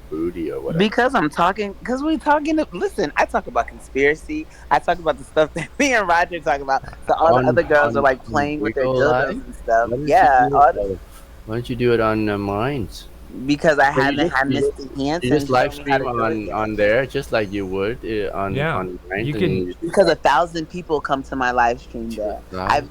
booty or whatever? Because I'm talking, because we talking. Listen, I talk about conspiracy. I talk about the stuff that me and Roger talk about. So all the other girls are like On playing with their Bigo dildos Live? and stuff. Why don't Yeah, you do all it? Why don't you do it on Minds? because I So haven't had Mr. you Hansen just show live me how to stream do it on yet. there, just like you would yeah. on Minds, You and can. you Because 1,000 people come to my live stream do it there. live.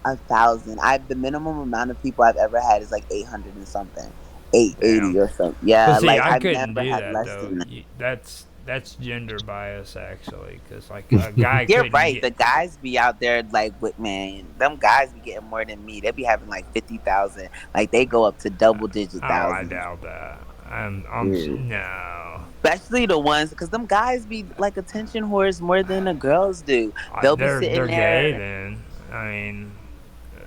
1,000. I've the minimum amount of people I've ever had is like 800 and something, 880 Damn. or something. Well, Yeah, see, like I I've couldn't never do had that less though. than that. That's gender bias actually, because like a guy You're couldn't right. get. The guys be out there like with man. Them guys be getting more than me. They be having like 50,000. Like they go up to double digit Oh, I thousands. doubt that. Yeah. No. Especially the ones because them guys be like attention whores more than the girls do. They'll be They're sitting gay there. then. I mean,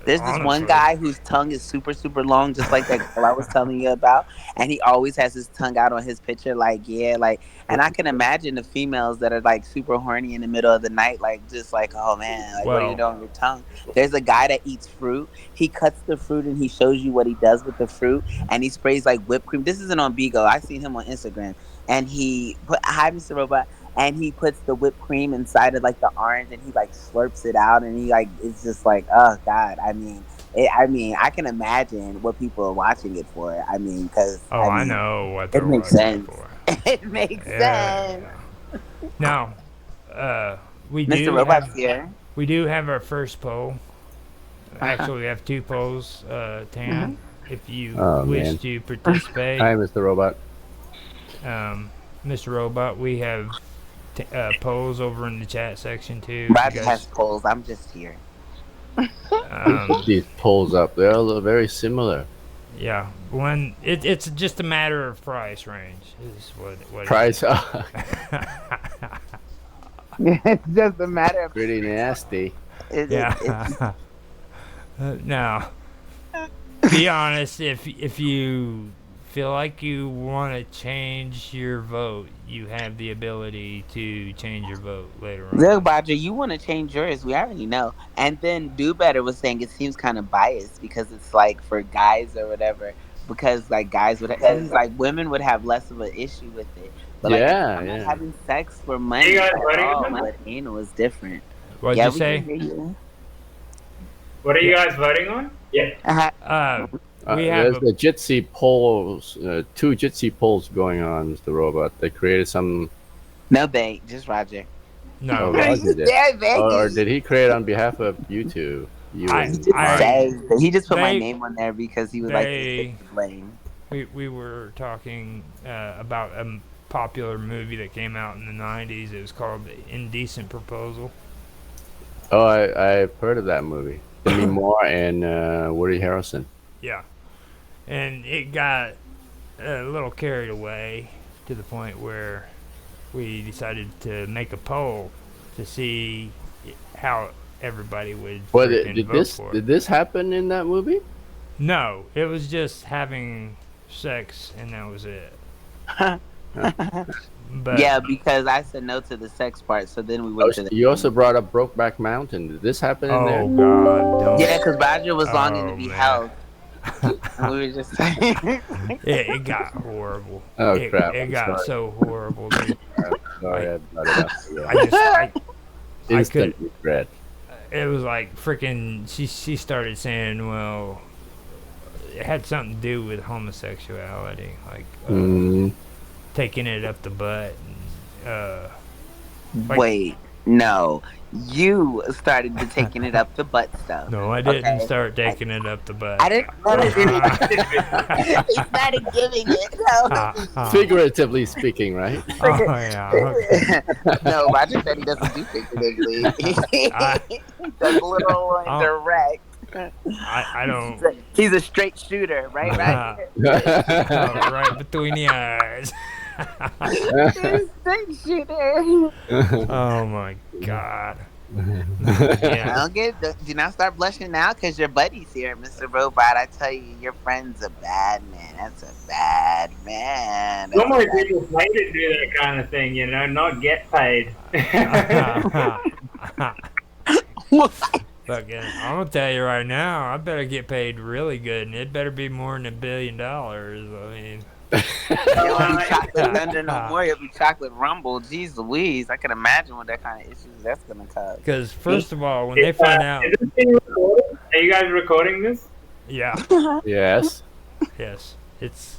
There's this one honestly. guy whose tongue is super, super long, just like that girl I was telling you about. And he always has his tongue out on his picture, like, yeah, like, and I can imagine the females that are like super horny in the middle of the night, like, just like, oh man, like, what are you Well, doing with your tongue? There's a guy that eats fruit. He cuts the fruit and he shows you what he does with the fruit. And he sprays like whipped cream. This isn't on Bigo. I seen him on Instagram. And he put, hi, Mr. Robot. And he puts the whipped cream inside of like the orange and he like slurps it out and he like it's just like oh god I mean I can imagine what people are watching it for. I mean because oh, I I mean know what it they're makes watching it sense. for. It makes Yeah. sense. Now, we Mr. do Robot's have here. our first poll. Actually, we have two polls, Tan. If you Oh, wish man. to participate, Hi, Mr. Robot. Mr. Robot, we have polls over in the chat section too. If Roger you has guys, polls. I'm just here. Put these polls up. They're all very similar. yeah, it's just a matter of price range. Is what Price It's just a matter of pretty nasty. it, Yeah. Now, be honest. If you feel like you want to change your vote, you have the ability to change your vote later on. Look, Roger, you want to change yours. We already know. And then Do Better was saying it seems kind of biased because it's like for guys or whatever. Because like guys would, because like women would have less of an issue with it. But like, Yeah, I'm not yeah. having sex for money guys at voting all. on that? But anal is different. What'd Yeah, you we say? can hear you. What are you guys voting on? Yeah. Uh-huh. We have There's the Jitsi polls, two Jitsi polls going on, Mr. Robot. They created some. No, they just Roger. Oh, no. Roger did. Yeah, baby. Or did he create on behalf of you two? You I- and Just I- say, he just put my they- name on there because he would like to they- take the blame. We were talking about a popular movie that came out in the 90s. It was called Indecent Proposal. Oh, I've heard of that movie. Demi Moore and Woody Harrelson. Yeah. And it got a little carried away to the point where we decided to make a poll to see how everybody would Well, freaking vote for it. did this happen in that movie? No, it was just having sex and that was it. But Yeah, because I said no to the sex part, so then we went to the. You also brought up Brokeback Mountain. Did this happen in oh there? god, don't. Yeah, because Roger was longing to Oh, be man. held. And we were just It got horrible. Oh, it, crap, It I'm got sorry. so horrible, dude. Sorry, I brought it up. I just I Instant could regret. it was like freaking. She started saying, well, it had something to do with homosexuality, like taking it up the butt. Like, Wait, no. You started the taking it up the butt stuff. no, I didn't Okay. start taking it up the butt. I didn't know He started giving it. No. Figuratively speaking, right? Oh yeah. Okay. No, Roger said he doesn't do figuratively. He does literal and direct. I don't. He's a straight shooter, right? Right. Right between the eyes. Straight shooter. Oh my god. Yeah. Do not start blushing now because your buddy's here, Mr. Robot. I tell you, your friend's a bad man. That's a bad man. Normally people pay to do that kind of thing, not get paid. Fucking, I'm gonna tell you right now, I better get paid really good, and it better be more than $1 billion. I mean, It won't be chocolate thunder no more. It'll be chocolate rumble. Jeez Louise, I can imagine what that kind of issues that's gonna cause. because first of all, when they find out, Is this being recorded? Are you guys recording this? yeah, Yes. yes, it's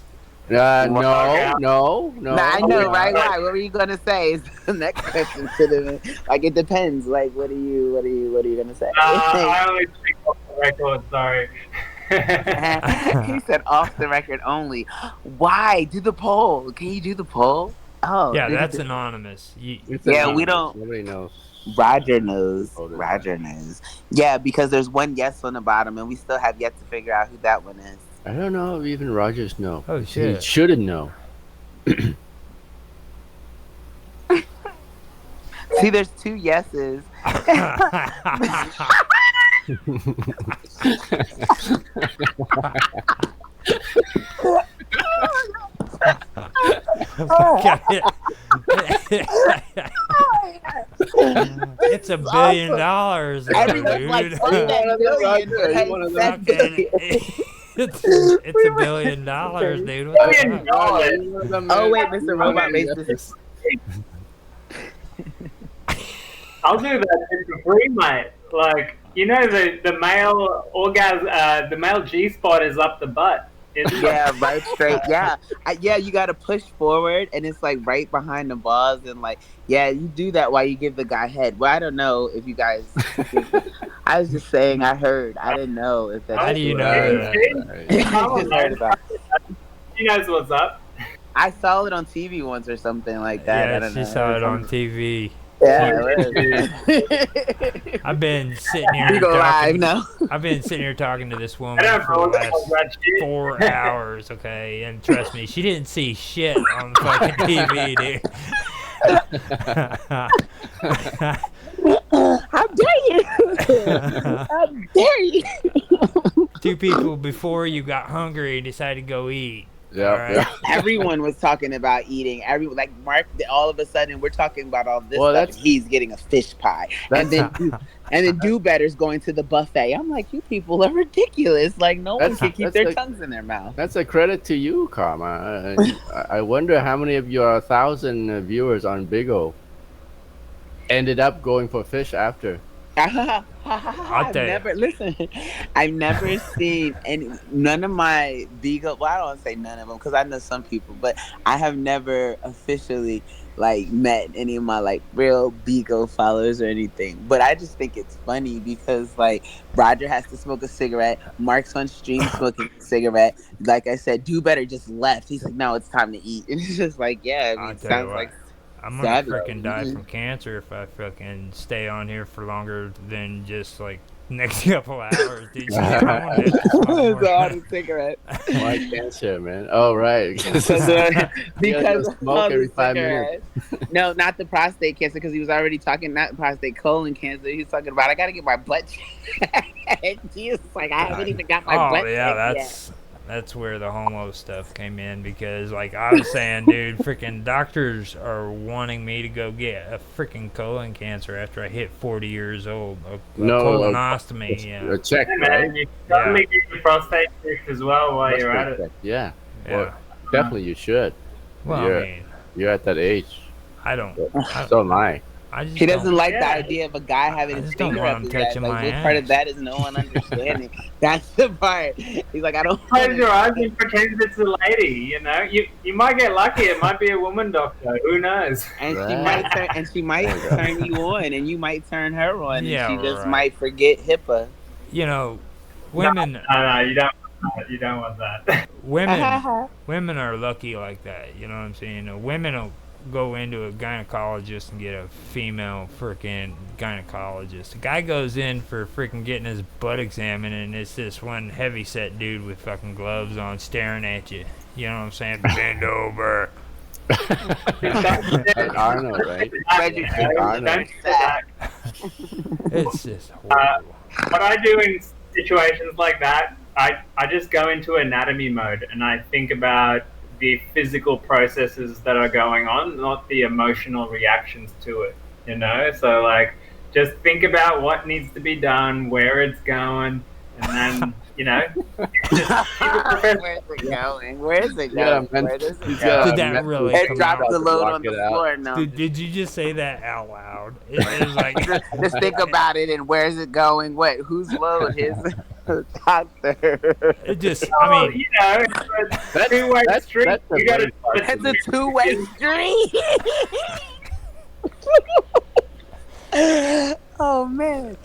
No. Nah, I know, right? Why? What were you gonna say? Is the next question should have been like it depends. Like, what are you gonna say? I only speak off the record, sorry. He said off the record only. Why? Do the poll. Can you do the poll? Oh, yeah, that's anonymous. Yeah, we don't. Nobody knows. Roger knows. Oh, Roger knows. Yeah, because there's one yes on the bottom, and we still have yet to figure out who that one is. I don't know if even Rogers know. Oh He shit! shouldn't know. See, there's 2 yeses. It's $1 billion, Everyone's like, dude. fuck that billion. It's $1 billion, dude. What the fuck? Oh wait, Mr. Robot raised this. I'll do that for free, mate. Like, the male orgasm, the male G spot is up the butt. Isn't it? Yeah, right straight. Yeah, yeah. You got to push forward, and it's like right behind the balls, and like, yeah, you do that while you give the guy head. Well, I don't know if you guys. I was just saying. I heard. I didn't know if that's. How do you know I just heard about it. She knows what's up. I saw it on TV once or something like that. I Yeah, don't she know. saw it on TV. Yeah, I've been sitting here. we go live talking, now. I've been sitting here talking to this woman I don't for the know last that shit. 4 hours, okay? And trust me, she didn't see shit on fucking TV, dude. How dare you? How dare you? 2 people before you got hungry and decided to go eat. Yeah, Alright. yeah. Everyone was talking about eating. Everyone, like Mark, all of a sudden we're talking about all this Well, stuff. that's- And he's getting a fish pie, and then Do Better's going to the buffet. I'm like, you people are ridiculous. Like no one That's- can keep that's their like- tongues in their mouth. That's a credit to you, Karma. I wonder how many of your 1,000 viewers on Big O ended up going for fish after. I've tell you. never listen. I've never seen none of my Beagle. Well, I don't want to say none of them because I know some people, but I have never officially like met any of my like real Beagle followers or anything. But I just think it's funny because like Roger has to smoke a cigarette. Mark's on stream smoking a cigarette. Like I said, Do Better just left. He's like, no, it's time to eat. And it's just like, yeah, I mean, I'll it tell you sounds what. like. I'm gonna Savage. freaking die from cancer if I fucking stay on here for longer than just like next couple hours, dude. I wanna hit this one It's more. a hard cigarette. Why cancer, man? Oh, right. Because smoke all the every 5 cigarettes. No, not the prostate cancer, because he was already talking, not prostate, colon cancer. He was talking about, I got to get my butt checked. He was like, I haven't even got my butt checked yet. That's where the homo stuff came in, because like I was saying, dude, freaking doctors are wanting me to go get a freaking colon cancer after I hit 40 years old. A colonostomy, yeah. A check, Hey, right? man, you definitely get your prostate checked as well while you're at it. Yeah. Yeah. Well, definitely you should. Well, Yeah. I mean, You're at that age. I don't. So am I. I He just doesn't don't. like the Yeah. idea of a guy having I his just don't finger want up him his ass. touching Like, my what part of ass. that is no one understanding? That's the part. He's like, I don't want Close your eyes to. and pretend it's a lady. You might get lucky. It might be a woman doctor. Who knows? And she Right. might turn, and she might There you go. turn you on, and you might turn her on, and Yeah, she just right. might forget HIPAA. You know, No, women, no, you don't. You don't want that. women, women are lucky like that. You know what I'm saying? Women will go into a gynecologist and get a female freaking gynecologist. A guy goes in for freaking getting his butt examined, and it's this one heavy set dude with fucking gloves on staring at you. You know what I'm saying? Bend over. Like Arnold, right? Like Arnold. Don't do that. It's just Uh, horrible. what I do in situations like that, I just go into anatomy mode and I think about the physical processes that are going on, not the emotional reactions to it. So like just think about what needs to be done, where it's going, and then just keep it professional. Where's it going? Where's it You got going? a mental, Where does it he's got go? a Did that mental really It come dropped out? the to load block on the it out. floor. No, Did you just say that out loud? It was like just think about it and where's it going? What? Whose load? His doctor. it just. I Well, mean, it's a two-way street. That's the You got worst part It's to a me. two-way street. Oh man.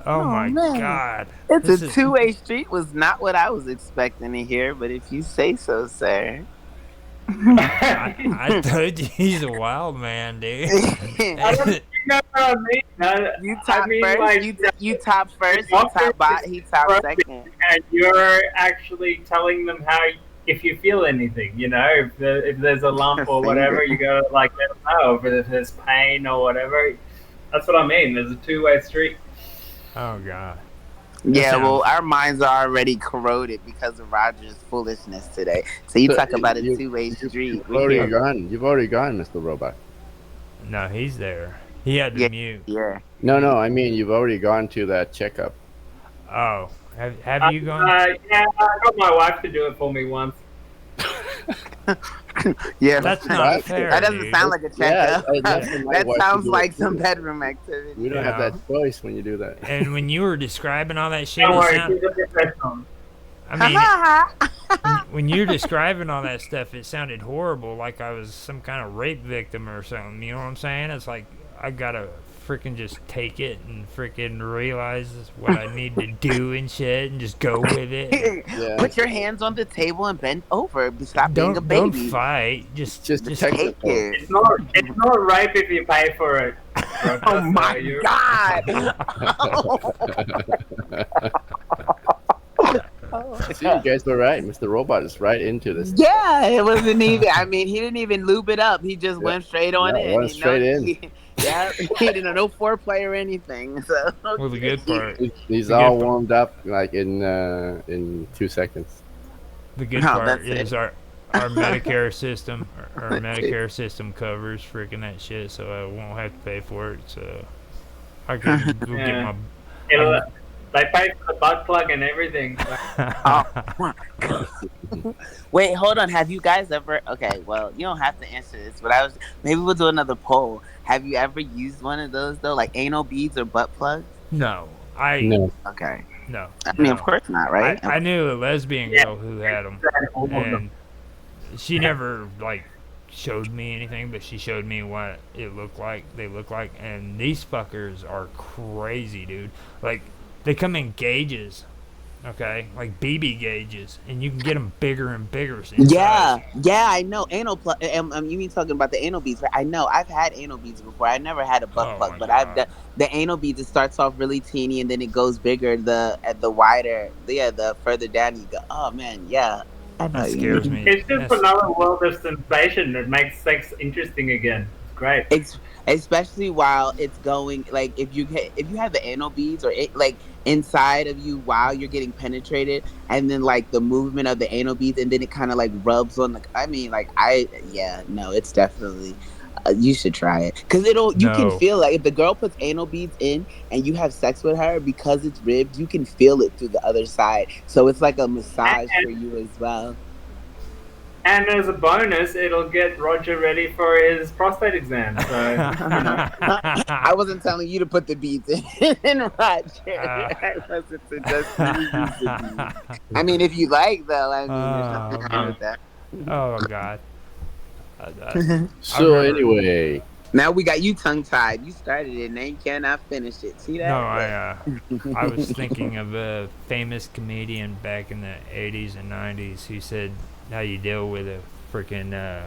oh Oh my man. god, It's this a is. two-way street was not what I was expecting to hear, but if you say so, sir. I told you he's a wild man, dude. I don't you know what I mean. You I top mean, first. like You top first. He doctor top bot. He top is second. and you're actually telling them how if you feel anything, if there's a lump or whatever, you gotta like let them know if there's pain or whatever. That's what I mean. There's a two-way street. Oh god. Yeah, sounds- well, our minds are already corroded because of Roger's foolishness today. So you So talk about a you- two-way street. You've We already hear- gone. You've already gone, Mr. Robot. No, he's there. He had to Yeah. mute. Yeah. No, I mean you've already gone to that checkup. Oh, have you gone? Yeah, I got my wife to do it for me once. Yeah, That's not fair. that doesn't dude. sound like a Yeah, checkup. that's what my that wife sounds would do like it some too. bedroom activity. We don't have Yeah. that choice when you do that. And when you were describing all that shit, Don't it worry, sound, she's a professional. I mean, when you were describing all that stuff, it sounded horrible, like I was some kind of rape victim or something. You know what I'm saying? It's like I gotta freaking just take it and freaking realize what I need to do and shit, and just go with it. Yeah. Put your hands on the table and bend over. Stop being a Don't baby. fight. Just Just Just text take it. it. It's not rape if you pay for it. Oh my You- god! See, you guys were right. Mr. Robot is right into this. Yeah, it wasn't even. I mean, he didn't even lube it up. He just went straight on Yeah, in. went straight in. Yeah, he didn't no foreplay or anything. So well, the good part. He's The all good part- warmed up like in 2 seconds. The good No, part that's is it. our Medicare system. Our Medicare system covers freaking that shit, so I won't have to pay for it. So I can go Yeah. get my. They pay for the butt plug and everything. wait, hold on. Have you guys ever? Okay, well, you don't have to answer this, but maybe we'll do another poll. Have you ever used one of those though, like anal beads or butt plugs? No, No. Okay, no. I mean, no. of course not, right? I knew a lesbian girl who had them, and she never like showed me anything, but she showed me what it looked like. They look like, and these fuckers are crazy, dude. Like they come in gauges, okay, like BB gauges, and you can get them bigger and bigger. in Yeah, size. yeah, I know. Anal plug. You mean talking about the anal beads? Right? I know. I've had anal beads before. I never had a butt Oh plug, my but I've God. done the anal beads. It starts off really teeny, and then it goes bigger. The wider, the further down you go. Oh man, yeah. I know That you scares mean. me. It's just That's- another world of sensation that makes sex interesting again. It's great. It's especially while it's going like if you have the anal beads or it like inside of you while you're getting penetrated, and then like the movement of the anal beads, and then it kind of like rubs on the. I mean, like it's definitely. You should try it because you No. can feel like if the girl puts anal beads in and you have sex with her because it's ribbed, you can feel it through the other side. So it's like a massage for you as well. And as a bonus, it'll get Roger ready for his prostate exam. So, I wasn't telling you to put the beads in, Roger. Uh, I wasn't suggesting you use the beads. I mean, if you like, though, I mean, there's Oh nothing wrong man. with that. Oh god. I So remember. anyway, Now we got you tongue tied. You started it, now you cannot finish it. See No, that? I was thinking of a famous comedian back in the 80s and 90s who said how you deal with a freaking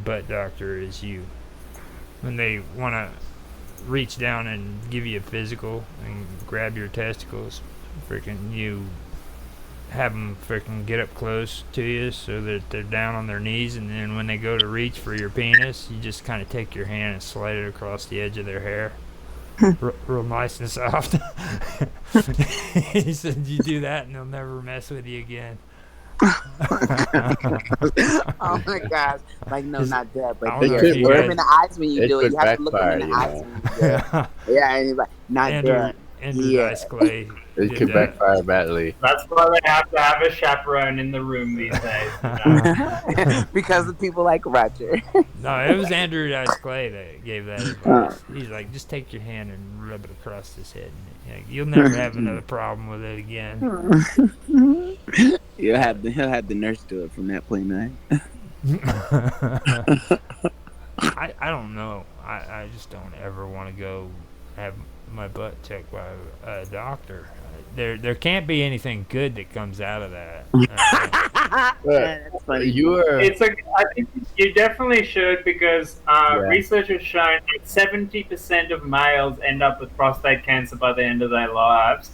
butt doctor is you when they want to reach down and give you a physical and grab your testicles, freaking you have them freaking get up close to you so that they're down on their knees, and then when they go to reach for your penis, you just kind of take your hand and slide it across the edge of their hair. Real nice and soft. He said you do that and they'll never mess with you again. Oh my gosh! Like no, Is- not that, I but don't it know there. if could you Look work. him in guys. the eyes when you It do it. could You have to look him in backfire, the you eyes know. when you do it. Yeah, and he's like, not Andrew, there. Andrew Yeah. Dice Clay It did could that. backfire badly. that's why they have to have a chaperone in the room these days. Because of people like Roger. No, it was Andrew Dice Clay that gave that advice. He's like, just take your hand and rub it across his head. And, you'll never have another problem with it again. He'll have the nurse do it from that point on. I don't know. I just don't ever want to go have my butt checked by a doctor. There can't be anything good that comes out of that. Yeah, that's funny. You were I think you definitely should because Yeah. research has shown that 70% of males end up with prostate cancer by the end of their lives.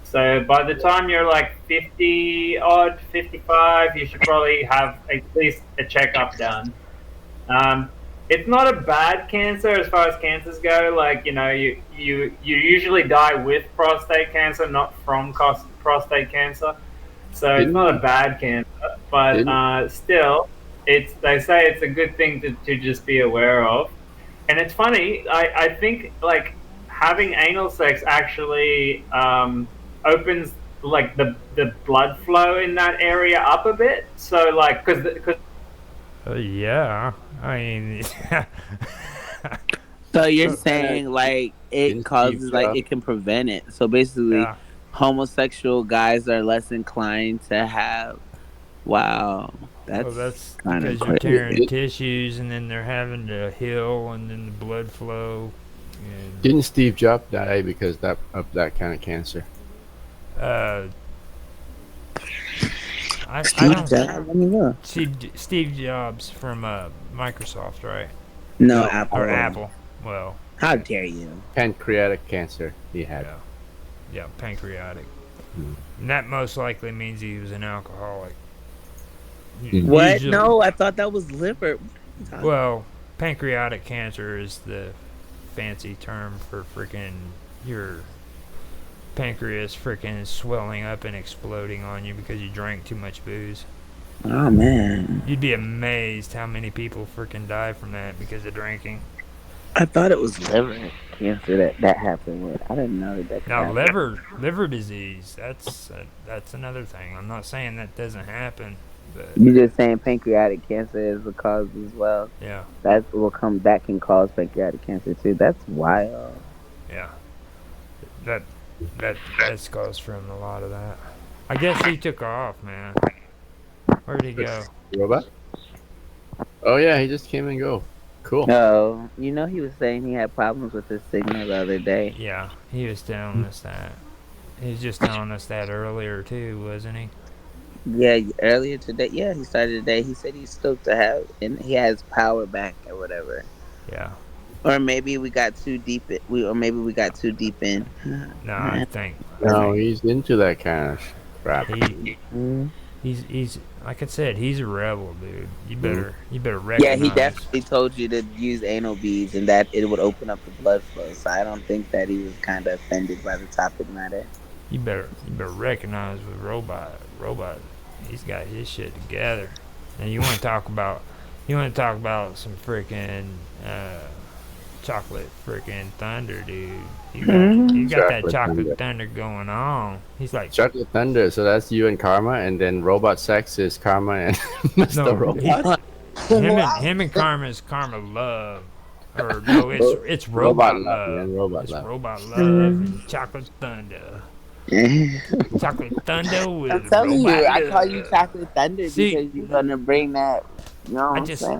So by the time you're like 50 odd, 55, you should probably have at least a checkup done. It's not a bad cancer as far as cancers go. Like you usually die with prostate cancer, not from prostate cancer. So it's not a bad cancer, but still, they say it's a good thing to just be aware of. And it's funny. I think like having anal sex actually opens like the blood flow in that area up a bit. So like because Yeah, I mean, So you're saying like it Didn't causes Steve like Jobs- it can prevent it. So basically, yeah. homosexual guys are less inclined to have. Wow, Well, that's that's kind of because you're crazy. tearing tissues, and then they're having to heal, and then the blood flow. And, Didn't Steve Jobs die because of that kind of cancer? uh, I Steve don't. Jobs? Let me look. Steve Jobs from Microsoft, right? No, No, Apple. Or Apple. Well, How dare you? Pancreatic cancer he had. yeah, yeah, pancreatic. Hmm. And that most likely means he was an alcoholic. What? Usually- No, I thought that was liver. Well, pancreatic cancer is the fancy term for freaking your pancreas freaking swelling up and exploding on you because you drank too much booze. Oh man, You'd be amazed how many people freaking die from that because of drinking. I thought it was liver cancer that happened with. I didn't know that. Now, happened. liver disease, that's another thing. I'm not saying that doesn't happen, but You're just saying pancreatic cancer is the cause as well. yeah, That can cause pancreatic cancer too. That's wild. yeah, that's caused from a lot of that. I guess he took off, man. Where'd he go? Robot? Oh yeah, he just came and go. Cool. No, he was saying he had problems with his signal the other day. Yeah, he was telling us that. He was just telling us that earlier too, wasn't he? Yeah, earlier today. Yeah, he started today. He said he's stoked to have, and he has power back or whatever. Yeah. Or maybe we got too deep. Maybe we got too deep in. No, I think No, he's into that kind of crap. he's like I said, he's a rebel, dude. You better recognize. Yeah, he definitely told you to use anal beads and that it would open up the blood flow. So I don't think that he was kind of offended by the topic matter. You better recognize with Robot, he's got his shit together. And you want to talk about some freaking chocolate freaking thunder, dude. Mhm. You got that Chocolate chocolate thunder. thunder going on. He's like, Chocolate Thunder. So that's you and Karma, and then Robot Sex is Karma and Mr. no, Robot. him and Karma is Karma Love. Or no, it's Robot Robot Love, man. Love. Robot It's Love. Robot Love Mhm. and Chocolate Thunder. I'm Chocolate Thunder with telling you, Robot I call you Love. Chocolate Thunder See, because you're gonna bring that. You know what I I'm just saying?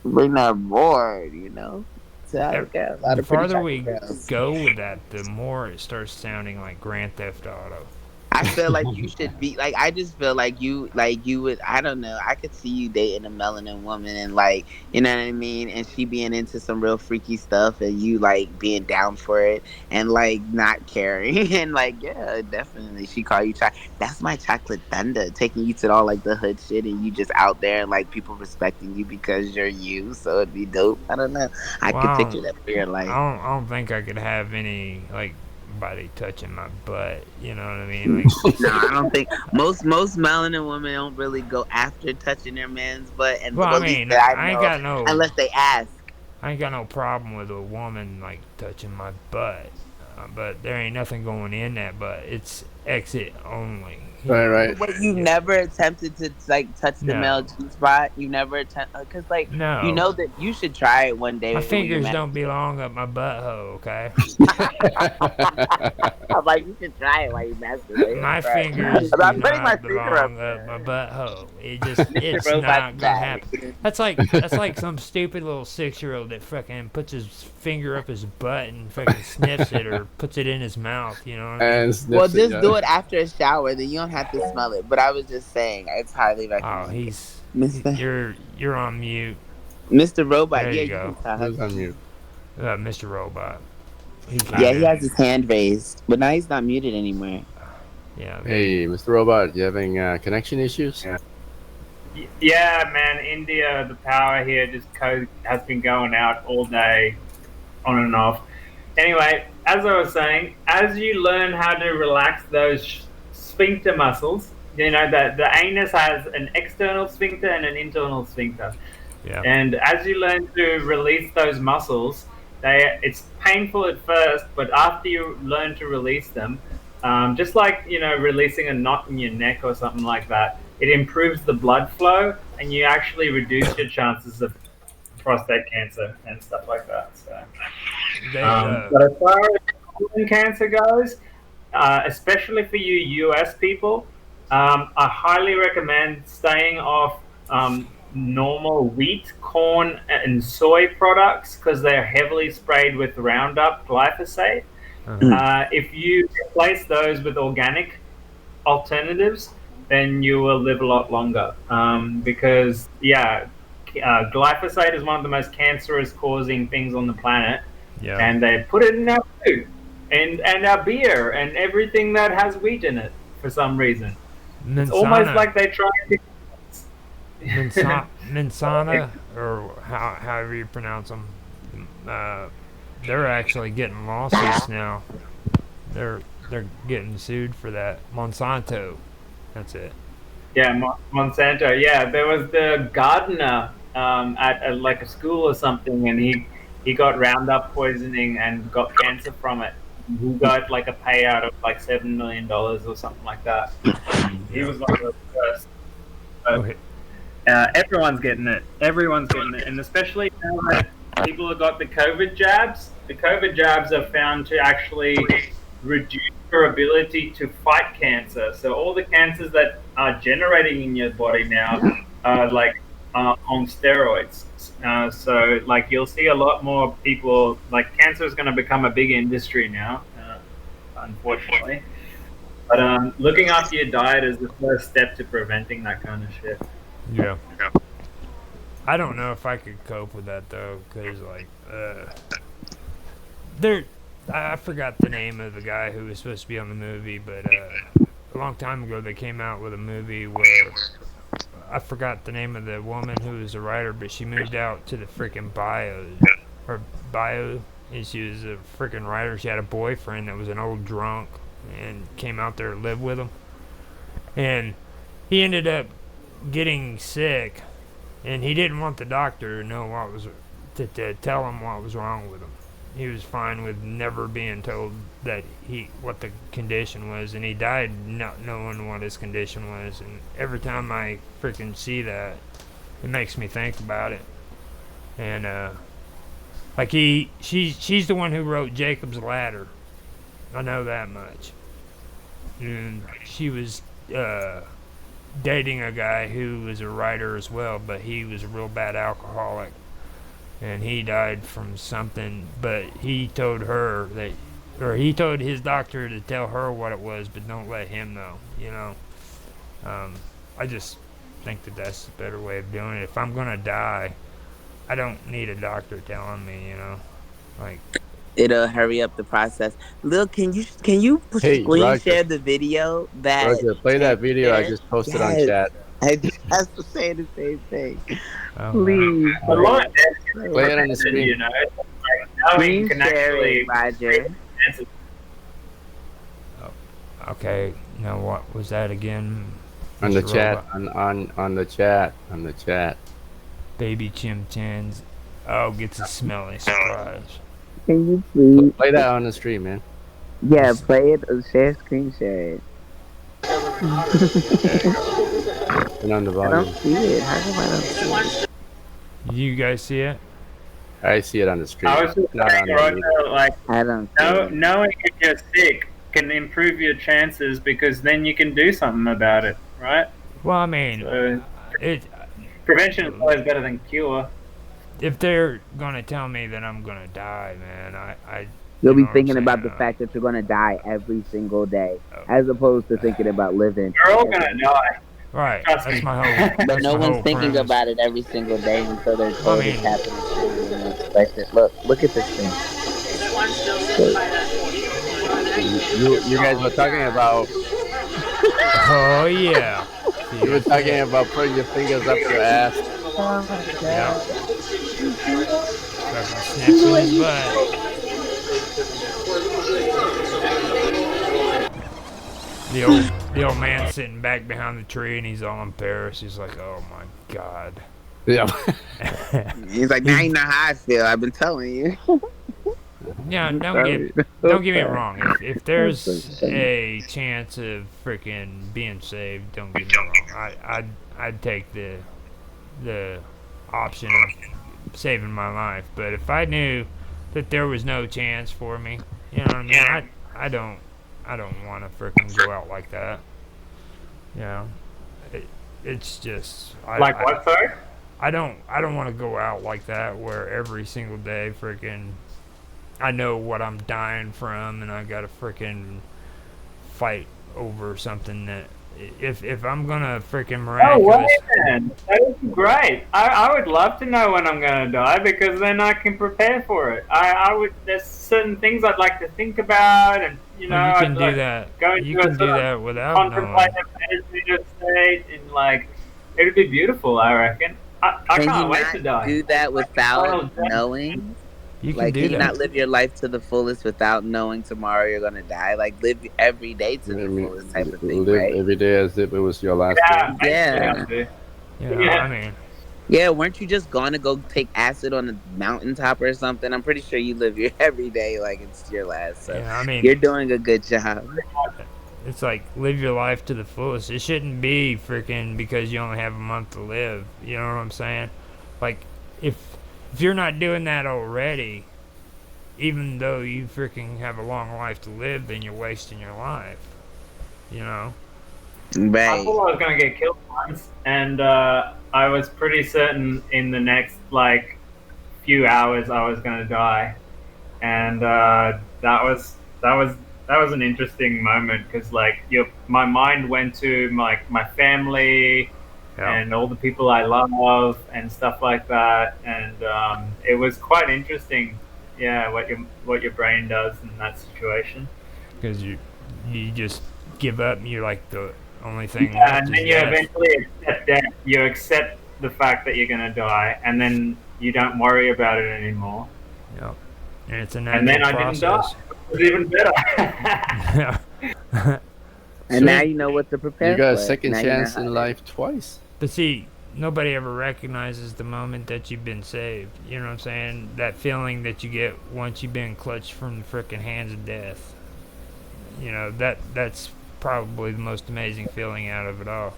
Bring that board. You know. To how ev- it goes. A lot the of pretty farther chocolate we girls. go with that, the more it starts sounding like Grand Theft Auto. I feel like you should be like. I just feel like you would. I don't know. I could see you dating a melanin woman and like, you know what I mean, and she being into some real freaky stuff, and you like being down for it, and like not caring, and like yeah, definitely. She call you That's my chocolate thunder, taking you to all like the hood shit, and you just out there and like people respecting you because you're you. So it'd be dope. I don't know. I could Wow. picture that for your life. I don't think I could have any like body touching my butt. You know what I mean? Like, No, I don't think most melanin women don't really go after touching their man's butt, and well, well, I at least mean, that I know, unless they ask. I ain't got no problem with a woman like touching my butt, but there ain't nothing going in that butt. It's exit only. You Right, know? right. But you've Yeah. never attempted to like touch the male No, G spot. You never attempt because like you no. know that you should try it one day My when you're fingers married. don't belong up my butthole. Okay. I'm like you should try it while you masturbate. My Right. fingers do I'm putting my not finger up belong up my there. butthole. Mr. It's Robot's not gonna back. happen. That's like some stupid little 6-year-old that fucking puts his finger up his butt and fucking sniffs it or puts it in his mouth. You know what I mean? And Well, sniffs it, just yeah. do it after a shower, then you don't have to smell it. But I was just saying, it's highly Oh, recommended. he's Mr. you're on mute. Mr. Robot, There yeah, you you can go, talk. Who's on mute? Mr. Robot. He Yeah, came he has in. his hand raised, but now he's not muted anymore. Yeah. Hey, Mr. Robot, you having connection issues? Yeah, man, India, the power here has been going out all day, on and off. Anyway, as I was saying, as you learn how to relax those sphincter muscles, you know that the anus has an external sphincter and an internal sphincter. Yeah. And as you learn to release those muscles, it's painful at first, but after you learn to release them, just like releasing a knot in your neck or something like that, it improves the blood flow, and you actually reduce your chances of prostate cancer and stuff like that. So, They but as far as colon cancer goes, especially for you US people, I highly recommend staying off normal wheat, corn, and soy products because they're heavily sprayed with Roundup glyphosate. If you replace those with organic alternatives, then you will live a lot longer. Because, glyphosate is one of the most cancerous causing things on the planet, yeah. and they put it in our food and our beer and everything that has wheat in it for some reason. It's almost like they try to. Mensana, or however you pronounce them, they're actually getting lawsuits now. They're getting sued for that. Monsanto, that's it. Yeah, Monsanto. Yeah, there was the gardener at like a school or something, and he got Roundup poisoning and got cancer from it. He got like a payout of like $7 million or something like that. He was one of the first. Okay. Everyone's getting it. Everyone's getting it, and especially now that people have got the COVID jabs. The COVID jabs are found to actually reduce your ability to fight cancer. So all the cancers that are generating in your body now are like on steroids. So like you'll see a lot more people. Like cancer is going to become a big industry now, unfortunately. But looking after your diet is the first step to preventing that kind of shit. Yeah. I don't know if I could cope with that though, because like, I forgot the name of the guy who was supposed to be on the movie, but a long time ago they came out with a movie where I forgot the name of the woman who was the writer, but she moved out to the freaking bio, and she was a freaking writer. She had a boyfriend that was an old drunk and came out there to live with him, and he ended up getting sick, and he didn't want the doctor to know what was to tell him what was wrong with him. He was fine with never being told that what the condition was, and he died not knowing what his condition was. And every time I freaking see that, it makes me think about it. And like she's the one who wrote Jacob's Ladder. I know that much. And she was dating a guy who was a writer as well, but he was a real bad alcoholic, and he died from something. But he told her that, or he told his doctor to tell her what it was, but don't let him know. You know, I just think that that's a better way of doing it. If I'm gonna die, I don't need a doctor telling me. You know, like. It'll hurry up the process. Lil, can you Hey, screen Roger. share the video that Roger, play Champ that video I shared? just posted on Yes, chat. I just saying the same thing. Oh, Please, A lot of Play it on the screen. you know, it's like knowing you screen can share actually it, Roger. answer. Okay, now what was that again? On the Mr. chat, Robot? on the chat. Baby Chim Chins. Oh, gets a smelly surprise. Can you please? Play that on the stream, man. Yeah, play it. Share screen share it. Turn on the I volume. don't see it. How come I don't see it? You guys see it? I see it on the screen. I was just Not saying, on Roger, the like, I don't see it. knowing if you're sick can improve your chances because then you can do something about it, right? Well, I mean, So it. prevention is always better than cure. If they're gonna tell me that I'm gonna die, man, I You'll you be know what I'm thinking about saying? the fact that you're gonna die every single day, Oh. as opposed to thinking about living. We're all gonna die. Right. Trust That's me. my whole. But That's no my one's whole thinking premise. about it every single day until they're told I it's mean- happening sooner than they expect it. Look at this thing. You guys were talking about Oh yeah. you were talking about putting your fingers up your ass. Oh my Yeah. god. Fucking snatching his butt. The old man sitting back behind the tree, and he's all in Paris. He's like, oh my god. Yeah. He's like, now you know how I feel. I've been telling you. Yeah, don't Sorry. get me wrong. If there's a chance of freaking being saved, don't get me wrong. I'd take the option of saving my life. But if I knew that there was no chance for me, you know what I mean? I don't want to freaking go out like that. You know, it's just Like what, sorry? I don't want to go out like that where every single day freaking I know what I'm dying from and I gotta freaking fight over something that if I'm gonna freaking Oh, miraculous. wait, man. That would be great. I would love to know when I'm going to die because then I can prepare for it. I would. There's certain things I'd like to think about, and you know, Well, you can I'd do like that. go You into can a do sort of that without knowing. contemplative meditative state, and like it would be beautiful. I reckon. I Can can't you wait not to die. do that without Well, knowing? You can Like, do can you that. not live your life to the fullest without knowing tomorrow you're gonna die? Like, live every day to the fullest type of thing, Live right? every day as if it was your last Yeah, day. Yeah. basically, You know, Yeah. I mean, Yeah, weren't you just gonna go take acid on a mountaintop or something? I'm pretty sure you live your every day like it's your last. So yeah, I mean, you're doing a good job. it's like live your life to the fullest. It shouldn't be freaking because you only have a month to live. You know what I'm saying? Like, if you're not doing that already, even though you freaking have a long life to live, then you're wasting your life. You know? I Right. thought I was going to get killed once, and I was pretty certain in the next like few hours I was going to die, and that was an interesting moment because like my mind went to my family and all the people I love and stuff like that, and it was quite interesting. Yeah, what your brain does in that situation. Because you just give up and you're like the only thing Yeah, left and is then you death. eventually accept death. You accept the fact that you're going to die, and then you don't worry about it anymore. Yep. And it's a And then natural I didn't die. process. It was even better. Yeah. And now you know what to prepare You got a for. second Now you know chance how in to- life twice. But see, nobody ever recognizes the moment that you've been saved. You know what I'm saying? That feeling that you get once you've been clutched from the frickin' hands of death. You know, that's probably the most amazing feeling out of it all.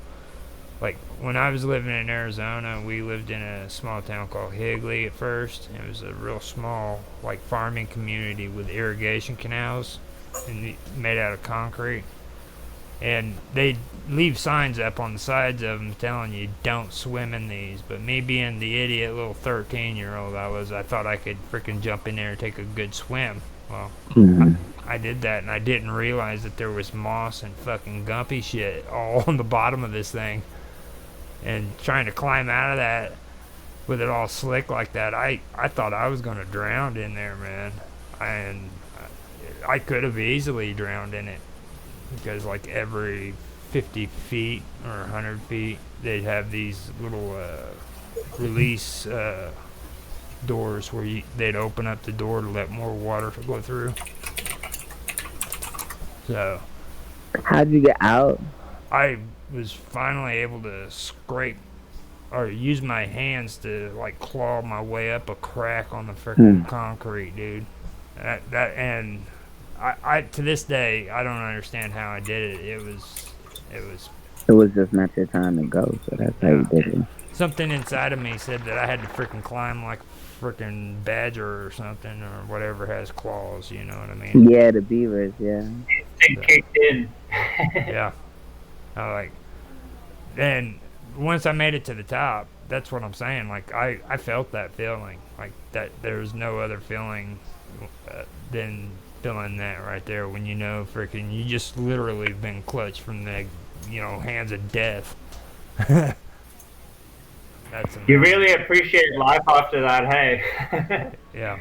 Like, when I was living in Arizona, we lived in a small town called Higley at first. It was a real small, like, farming community with irrigation canals and made out of concrete. And they'd leave signs up on the sides of them telling you don't swim in these. But me being the idiot little 13-year-old I thought I could freaking jump in there and take a good swim. Well, I did that, and I didn't realize that there was moss and fucking gumpy shit all on the bottom of this thing. And trying to climb out of that with it all slick like that, I thought I was going to drown in there, man. And I could have easily drowned in it. Because like every 50 feet or 100 feet, they'd have these little release doors where they'd open up the door to let more water go through. So how'd you get out? I was finally able to scrape or use my hands to like claw my way up a crack on the freaking concrete, dude. And I to this day I don't understand how I did it. It was just not your time to go, so that's how you did it. Something inside of me said that I had to freaking climb like a freaking badger or something or whatever has claws. You know what I mean? Yeah, the beavers. Yeah. It kicked in. Yeah. And once I made it to the top, that's what I'm saying. Like I felt that feeling. Like that. There's no other feeling than feeling that right there when you know freaking you just literally been clutched from the hands of death. That's amazing. You really appreciate life after that, hey? Yeah.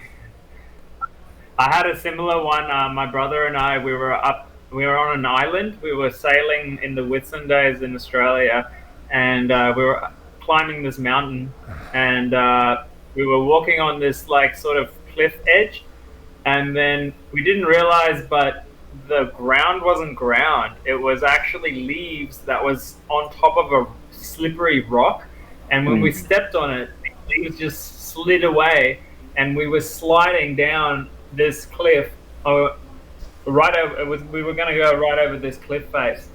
I had a similar one. My brother and I, we were on an island. We were sailing in the Whitsundays in Australia, and we were climbing this mountain, and we were walking on this like sort of cliff edge, and then we didn't realize, but the ground wasn't ground. It was actually leaves that was on top of a slippery rock, and when we stepped on it, the leaves just slid away, and we were sliding down this cliff. Right over, we were going to go right over this cliff face,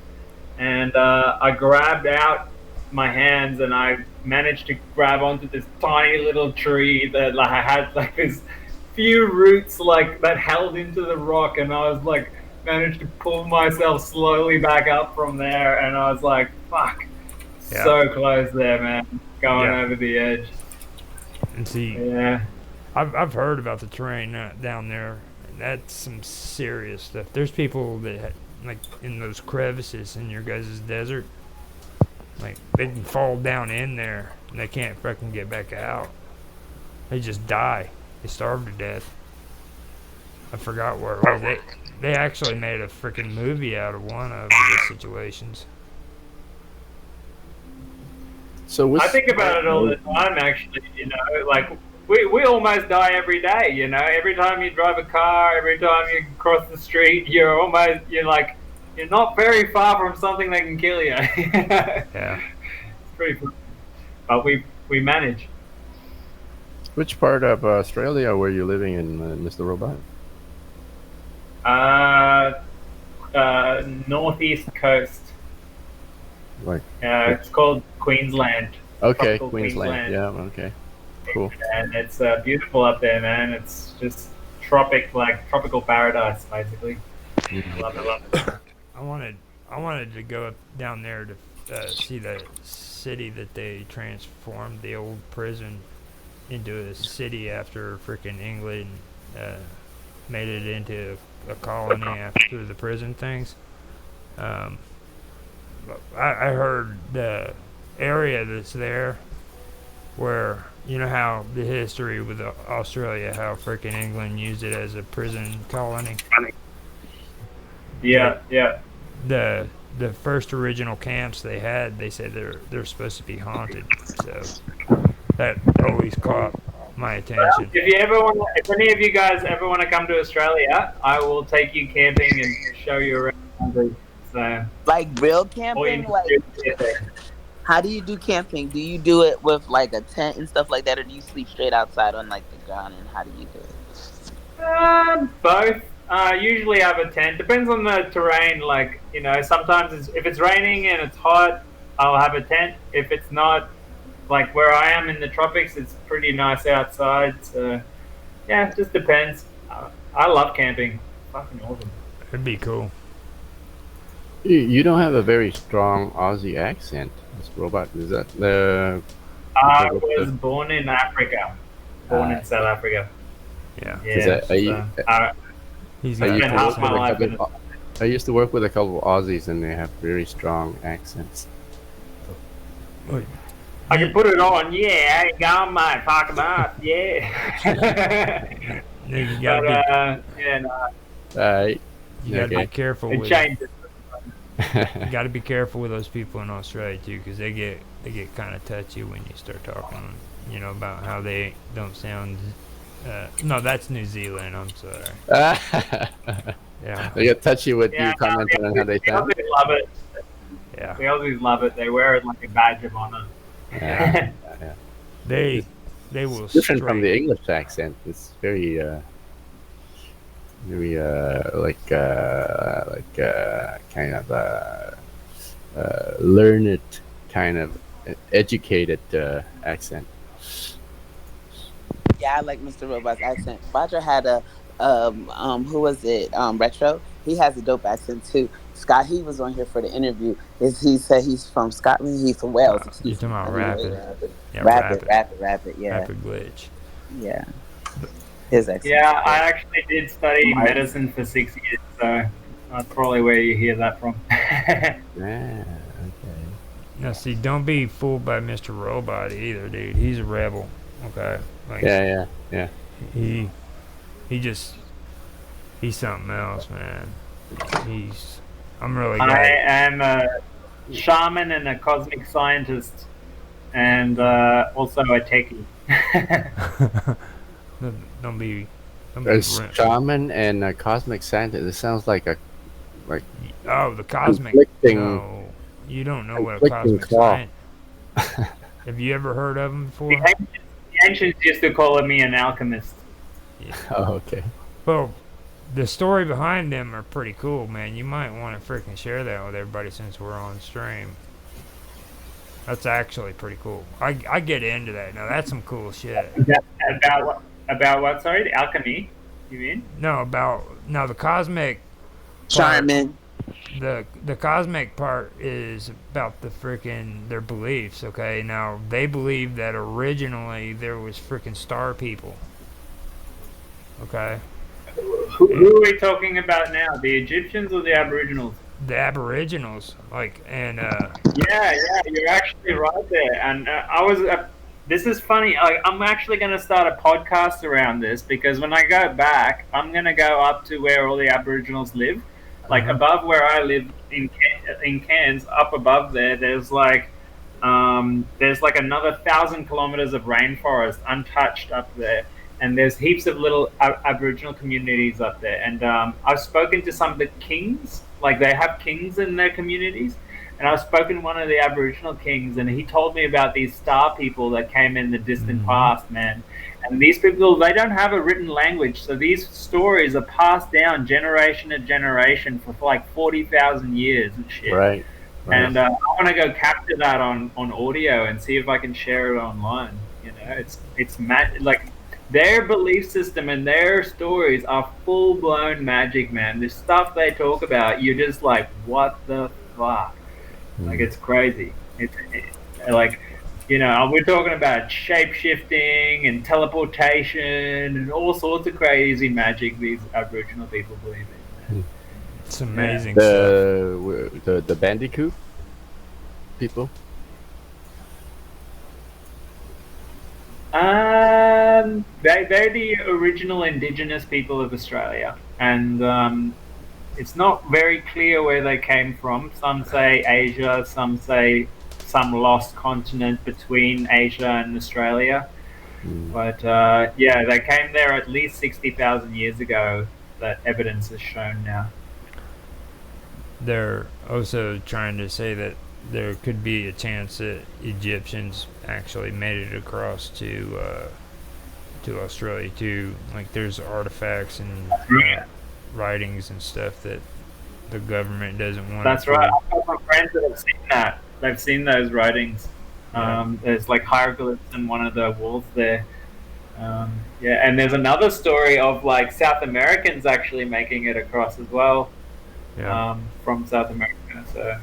and I grabbed out my hands and I managed to grab onto this tiny little tree that like I had like this few roots like that held into the rock, and I was like managed to pull myself slowly back up from there, and I was like, fuck, so close there, man, going over the edge. And see, I've heard about the terrain down there. That's some serious stuff. There's people that like in those crevices in your guys' desert, like they can fall down in there and they can't fucking get back out. They just die. They starve to death. I forgot where it was. They actually made a freaking movie out of one of these situations. So I think about it all the time, actually. Like we almost die every day. Every time you drive a car, every time you cross the street, you're not very far from something that can kill you. Yeah, it's pretty cool. But we manage. Which part of Australia were you living in, Mr. Robot? Northeast coast. Like it's called Queensland. Okay, Queensland. Yeah, okay. Cool. And it's beautiful up there, man. It's just tropical paradise, basically. Love it. I wanted to go up down there to see the city that they transformed the old prison into a city after freaking England made it into a colony after the prison things. I heard the area that's there where you know how the history with Australia, how freaking England used it as a prison colony. Yeah. The first original camps they had, they said they're supposed to be haunted. So that always caught my attention. If any of you guys ever want to come to Australia, I will take you camping and show you around. So, like real camping, like How do you do camping? Do you do it with like a tent and stuff like that, or do you sleep straight outside on like the ground? And how do you do it? Both. Usually I have a tent. Depends on the terrain. Like, sometimes if it's raining and it's hot, I'll have a tent. If it's not, like where I am in the tropics, it's pretty nice outside. So yeah, it just depends. I love camping. Fucking awesome. It'd be cool. You don't have a very strong Aussie accent, this robot. Is that I because of was the? born in Africa. Born in South Africa. Yeah. Because Yeah. I, So He's I got used spent to half work my with a life in couple. I used to work with a couple of Aussies, and they have very strong accents. I can put it on. Yeah, how you going, mate? Fuck 'em up. Yeah. You But gotta yeah, no, Right. be you gotta be Okay. careful it with changes. you gotta be careful with those people in Australia too, because they get kind of touchy when you start talking, about how they don't sound. No, that's New Zealand. I'm sorry. Yeah, They get touchy with Yeah, you no, commenting on how they the sound. Aussies love it. yeah. The Aussies love it. They wear it like a badge of honor. Yeah. Yeah. They will Different from the straight. English accent. It's very, very kind of learned, kind of educated accent. Yeah, I like Mr. Robot's accent. Roger had a who was it? Retro. He has a dope accent too. Scott, he was on here for the interview. He said he's from Scotland. He's from Wales. You Excuse talking me. about Anyway, rapid? Yeah, rapid, rapid, rapid. Yeah, rapid glitch. yeah. His accent. Yeah, I actually did study medicine for 6 years, so that's probably where you hear that from. Yeah. Okay. Now, see, don't be fooled by Mr. Robot either, dude. He's a rebel. Okay, like Yeah. Yeah. Yeah. he just he's something else, man. I'm really I glad. am a shaman and a cosmic scientist, and also a techie. Don't be A shaman and a cosmic scientist. It sounds like a like Oh, the cosmic. conflicting No, you don't know what a conflicting cosmic call. science. Have you ever heard of them The before? ancients used to call me an alchemist. Oh, okay. Well, the story behind them are pretty cool, man. You might want to freaking share that with everybody since we're on stream. That's actually pretty cool. I get into that. Now that's some cool shit. About what? About what? Sorry, the alchemy. You mean? No, the cosmic part. Charmin. The cosmic part is about the freaking their beliefs. Okay, now they believe that originally there was freaking star people. Okay, Who are we talking about now? The Egyptians or the Aboriginals? the Aboriginals, Yeah, you're actually right there. And I was. This is funny. I'm actually going to start a podcast around this because when I go back, I'm going to go up to where all the Aboriginals live, like above where I live in Cairns. Up above there, there's like another 1,000 kilometers of rainforest untouched up there. And there's heaps of little Aboriginal communities up there. And I've spoken to some of the kings, like they have kings in their communities. And I've spoken to one of the Aboriginal kings, and he told me about these star people that came in the distant past, man. And these people, they don't have a written language. So these stories are passed down generation to generation for like 40,000 years and shit. Right. And I want to go capture that on audio and see if I can share it online. It's like their belief system and their stories are full blown magic, man. The stuff they talk about, you're just like, what the fuck? Like it's crazy. Like, we're talking about shape shifting and teleportation and all sorts of crazy magic these Aboriginal people believe in. it's amazing stuff. The Bandicoot people. They're the original Indigenous people of Australia, and it's not very clear where they came from. Some say Asia, some say some lost continent between Asia and Australia. But yeah, they came there at least 60,000 years ago. That evidence is shown now. They're also trying to say that there could be a chance that Egyptians actually made it across to Australia too. Like there's artifacts and writings and stuff that the government doesn't want That's to right. prove. I've got some friends that have seen that. They've seen those writings. Yeah. There's like hieroglyphs in one of the walls there. Yeah, and there's another story of like South Americans actually making it across as well, Yeah. from South America. So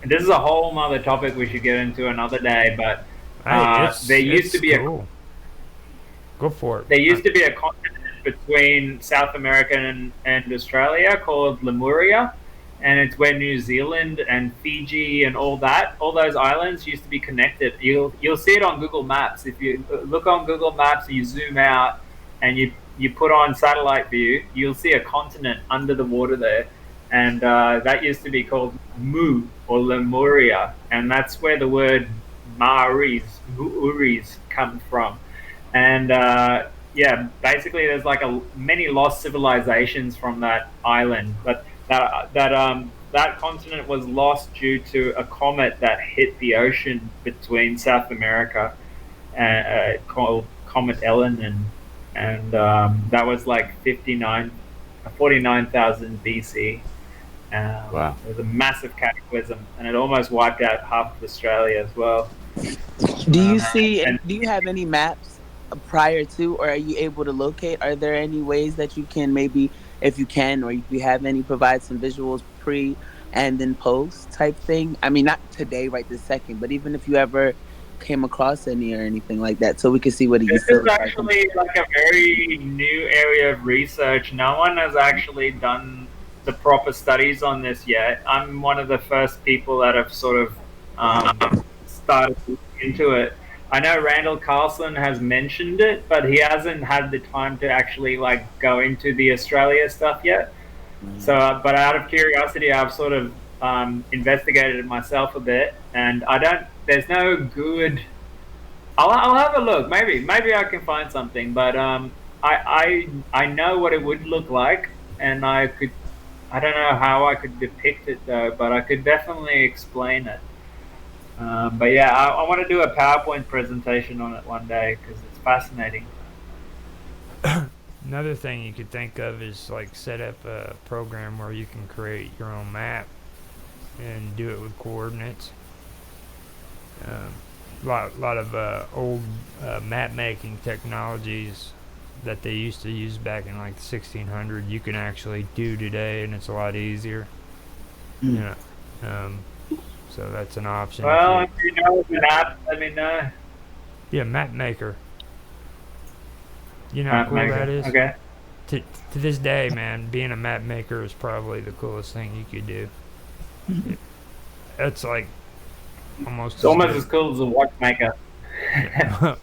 this is a whole other topic we should get into another day. But Hey, there used to it's be cool. Go for it. there used to be a continent between South America and Australia called Lemuria, and it's where New Zealand and Fiji and all those islands used to be connected. You'll see it on Google Maps if you look on Google Maps and you zoom out and you put on satellite view. You'll see a continent under the water there, and that used to be called Mu or Lemuria, and that's where the word Maoris come from. And yeah, basically, there's like many lost civilizations from that island, but that continent was lost due to a comet that hit the ocean between South America, called Comet Ellen, and that was like 49,000 BC. Wow. It was a massive cataclysm, and it almost wiped out half of Australia as well. Do you And do you have any maps prior to, or are you able to locate? Are there any ways that you can maybe, if you can, or if you have any, provide some visuals pre and then post type thing? I mean, not today, right this second, but even if you ever came across any or anything like that, so we can see what it this used to is look like. actually like a very new area of research. No one has actually done the proper studies on this yet. I'm one of the first people that have sort of started into it. I know Randall Carlson has mentioned it, but he hasn't had the time to actually like go into the Australia stuff yet. So, but out of curiosity, I've sort of investigated it myself a bit, and I don't. There's no good. I'll have a look. Maybe I can find something, but I know what it would look like, and I could. I don't know how I could depict it though, but I could definitely explain it. But yeah, I want to do a PowerPoint presentation on it one day because it's fascinating. Another thing you could think of is like set up a program where you can create your own map and do it with coordinates. Lot of old map making technologies that they used to use back in like the 1600 you can actually do today, and it's a lot easier. Yeah. So that's an option. Well, if you know the app, let me know. Yeah, map maker. You know how cool that is? Okay. To this day, man, being a map maker is probably the coolest thing you could do. It's like It's almost as cool as a watchmaker.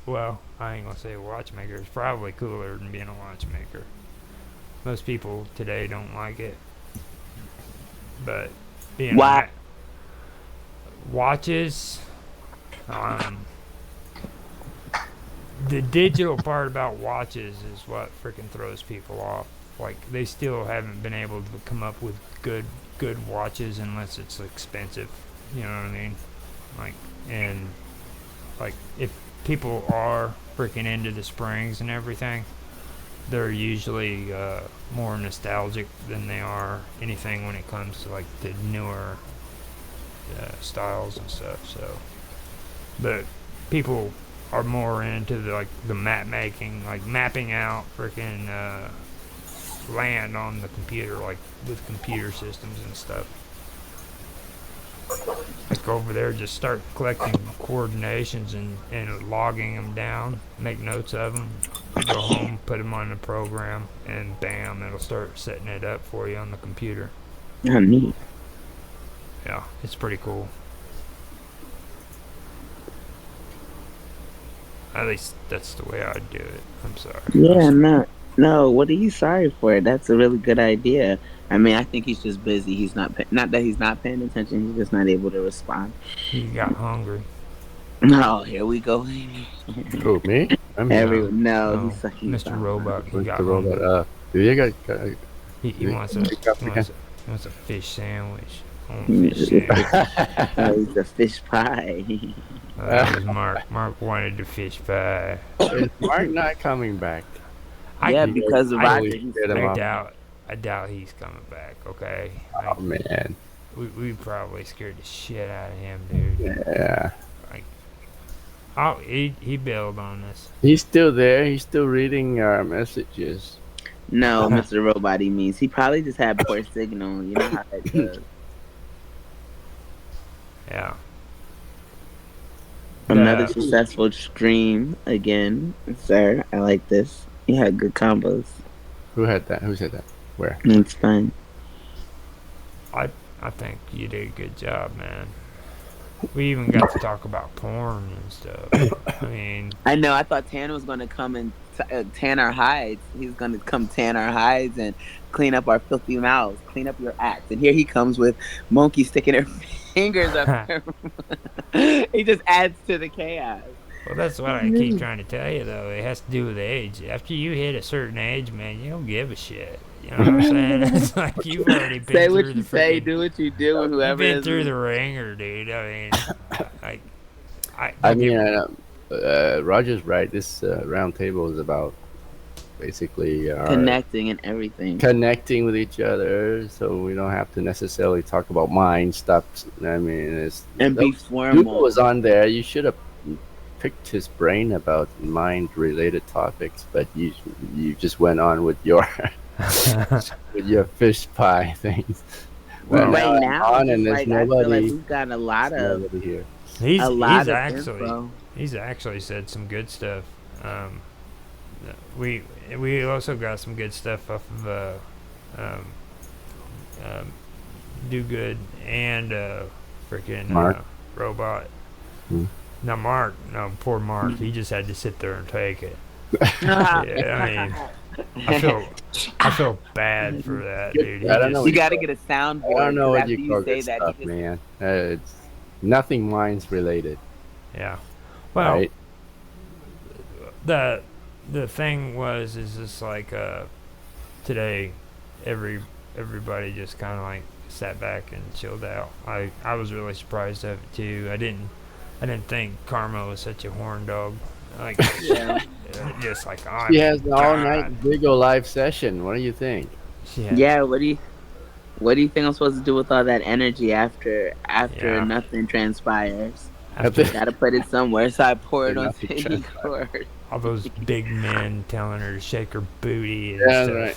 Well, I ain't gonna say a watchmaker. It's probably cooler than being a watchmaker. Most people today don't like it, but being watches, the digital part about watches is what freaking throws people off. Like they still haven't been able to come up with good watches unless it's expensive. You know what I mean? Like if people are freaking into the springs and everything, they're usually more nostalgic than they are anything when it comes to like the newer styles and stuff. So, but people are more into the map making, like mapping out freaking land on the computer, like with computer systems and stuff. Like go over there, just start collecting coordinations and logging them down, make notes of them, go home, put them on the program, and bam, it'll start setting it up for you on the computer. Yeah, neat. Yeah, it's pretty cool. At least that's the way I'd do it. I'm sorry. Yeah, no. What are you sorry for? That's a really good idea. I mean, I think he's just busy. He's not that he's not paying attention. He's just not able to respond. He got hungry. No, here we go. Who, me? I'm No, he's Mr. Robot. He got the hungry. robot. Do you got? He wants a fish sandwich. Fish sandwich. It's a fish pie. That was Mark. Mark wanted the fish pie. Is Mark not coming back? Yeah, You guys because of I- Roger. totally He's scared him I off. doubt he's coming back. Okay. Oh man. We probably scared the shit out of him, dude. Yeah. Oh, he bailed on us. He's still there. He's still reading our messages. No, Mr. Robot, he means he probably just had poor signal. You know how that goes. Yeah. Another successful stream again, sir. I like this. You had good combos. Who had that? Who said that? Where? It's fun. I think you did a good job, man. We even got to talk about porn and stuff. I mean, I know. I thought Tan was going to come and tan our hides. He's going to come tan our hides and clean up our filthy mouths, clean up your acts. And here he comes with Monkey sticking her fingers up. He just adds to the chaos. well, that's what I keep trying to tell you, though. It has to do with age. After you hit a certain age, man, you don't give a shit. You know what I'm saying? It's like you've already been Say through what the you say, freaking- do what you do, and You've whoever been is. through the ringer, dude. I mean, I mean, Roger's right. This roundtable is about basically connecting and everything. connecting with each other, so we don't have to necessarily talk about mind stuff. I mean, it's And be Duke formal. was on there. You should have picked his brain about mind-related topics, but you just went on with your with your fish pie things. Well, But right now, on, and it's there's like, I feel like nobody. we've got a lot There's of nobody here. he's info. actually said some good stuff. We also got some good stuff off of Do Good and freaking Mark. Robot. Hmm. Not Mark. No, poor Mark. He just had to sit there and take it. Yeah, I mean, I feel bad for that dude. He I don't know You what got to get a soundboard. I don't know what after you call say good that, stuff, you just, man. It's nothing minds related, Yeah. Well, right? the thing is just like today, everybody just kind of like sat back and chilled out. I was really surprised of it too. I didn't think Karma was such a horn dog. Like, Yeah. just like oh He has an God. all-night Vigo live session. What do you think? Yeah. What do you think I'm supposed to do with all that energy after Yeah. nothing transpires? After Gotta put it somewhere, so I pour it on Nothing Sadie transpires. Cord. all those big men telling her to shake her booty and Yeah, stuff. right.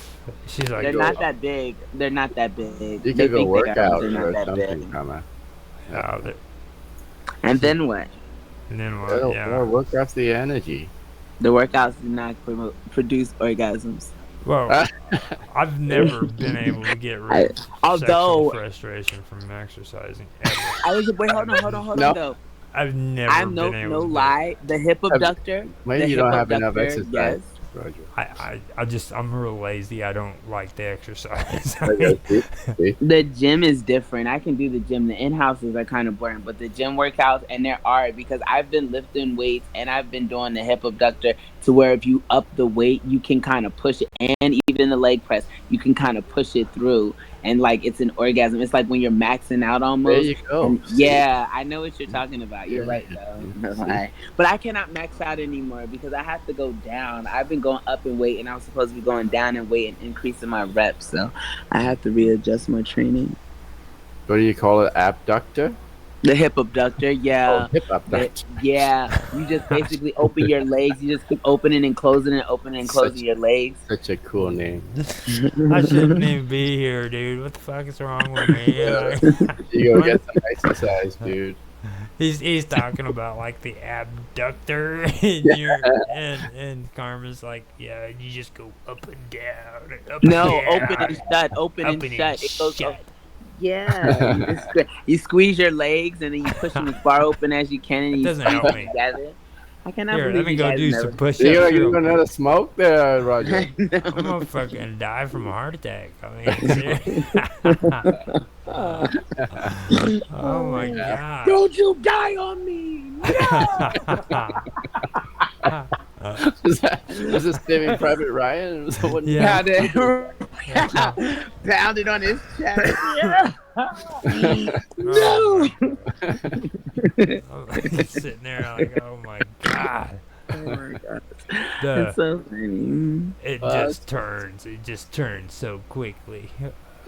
She's like, They're not that big. They're not that big. You They could go think work they are, out but they're or not that something, big. come on. oh, And then what? and then what? Or Yeah. work off the energy. The workouts do not produce orgasms. Well, I've never been able to get rid of although- sexual frustration from exercising. Ever. Wait, hold on No. though. I've never I'm been able no to do it. lie. The hip abductor. Maybe the you hip don't have enough abductor, exercise, Yes. Roger. I'm real lazy. I don't like the exercise. See? The gym is different. I can do the gym. The in-houses are kind of boring, but the gym workouts, and there are, because I've been lifting weights and I've been doing the hip abductor to where if you up the weight, you can kind of push it, and even the leg press, you can kind of push it through, and like it's an orgasm. It's like when you're maxing out almost. There you go. And See? yeah, I know what you're talking about. You're Yeah. right, though. No See? lie. But I cannot max out anymore because I have to go down. I've been going up in weight, and I'm supposed to be going down in weight and increasing my reps. So I have to readjust my training. What do you call it? Abductor? The hip abductor, yeah. Oh, hip abductor. Yeah, you just basically open your legs. You just keep opening and closing and opening and closing your legs. Such a cool name. I shouldn't even be here, dude. What the fuck is wrong with me? You go get some exercise, dude. He's talking about like the abductor, and Karma's like, yeah, you just go up and down. Up No, and open down, and shut, open up and shut. It goes. shut. Yeah, you squeeze your legs and then you push them as far open as you can, and That you doesn't squeeze help them me. together. I cannot Here, believe let me you go guys do never. some push-ups. You real gonna quick. smoke there, Roger? I'm gonna fucking die from a heart attack. I mean, oh my god. Don't you die on me! Was this Saving Private Ryan? Someone Yeah. Yeah, Pounded on his chest. Yeah. Oh No. my! I'm sitting there like, oh my god! Oh my god. The That's so funny. it Uh, just turns. It just turns so quickly.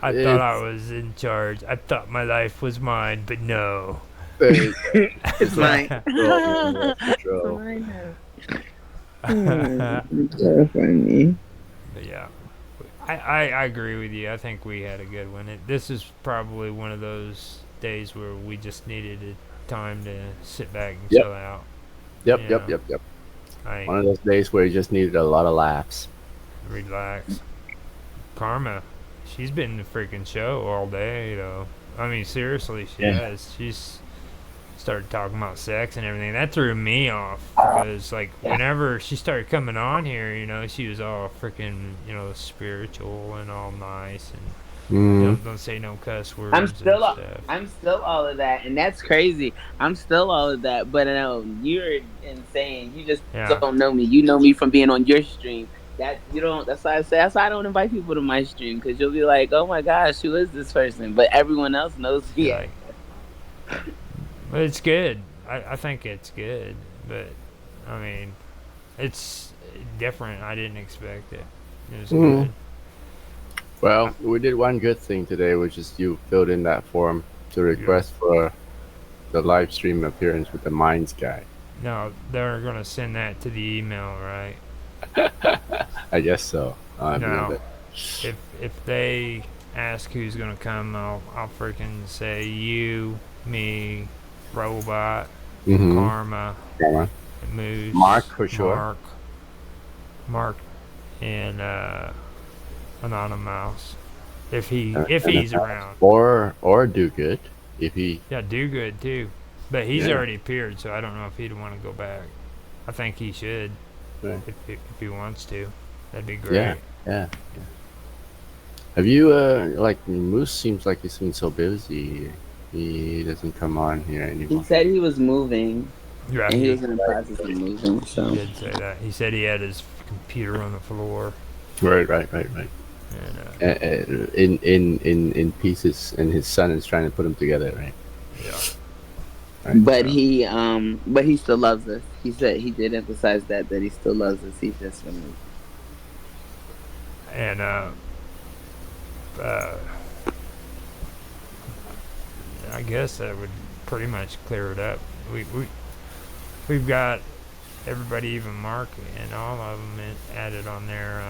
I thought I it's was in charge. I thought my life was mine, but no. it's It's mine. control, man. You have It's control. mine now. It's so funny. But yeah, I agree with you. I think we had a good one. This is probably one of those days where we just needed a time to sit back and Yep. chill out. Yep, You yep, know, yep, yep. like One of those days where you just needed a lot of laughs. relax. Karma, she's been in the freaking show all day, though. I mean, seriously, she Yeah. has. She's started talking about sex and everything. That threw me off because, like, whenever she started coming on here, she was all freaking, spiritual and all nice and Mm. don't say no cuss words I'm and still, stuff. I'm still all of that, and that's crazy. I'm still all of that, but you're insane. You just Yeah, don't know me. You know me from being on your stream. That you don't. That's why I say. That's why I don't invite people to my stream because you'll be like, "Oh my gosh, who is this person?" But everyone else knows you're me. like, but it's good. I think it's good, but I mean, it's different. I didn't expect it. It was Mm. good. Well, we did one good thing today, which is you filled in that form to request for the live stream appearance with the Minds guy. No, they're gonna send that to the email, right? I guess so. I No. believe it. If they ask who's gonna come, I'll freaking say you, me, Robot, Mm-hmm. Karma, Come on. Moose, Mark, for sure. Mark, and Anonymous. If he's And, around. or do good if he. Yeah, do good too. But he's Yeah. already appeared, so I don't know if he'd want to go back. I think he should Right. if he wants to. That'd be great. Yeah, yeah. Have you like Moose seems like he's been so busy. He doesn't come on here He anymore. said he was moving, Yeah, and he he was in the process of moving. So did say that. He said he had his computer on the floor. Right. And, In pieces, and his son is trying to put them together, right? yeah. Right, but so- he still loves us. He said he did emphasize that he still loves us. He's just removed. And I guess that would pretty much clear it up. We've got everybody, even Mark and all of them, added on there.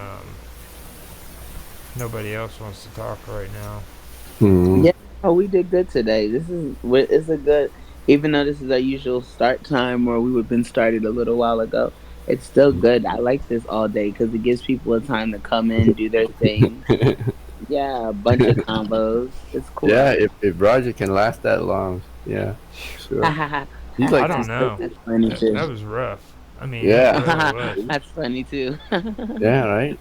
Nobody else wants to talk right now. Hmm. Yeah, oh, we did good today. It's a good, even though this is our usual start time, or we would have been started a little while ago. It's still good. I like this all day because it gives people a time to come in, do their thing. Yeah, a bunch of combos. It's cool. Yeah, if Roger can last that long, yeah, sure. He's I like, don't know. That's funny too. That was rough. I mean, Yeah. it really was. That's funny too. yeah, right.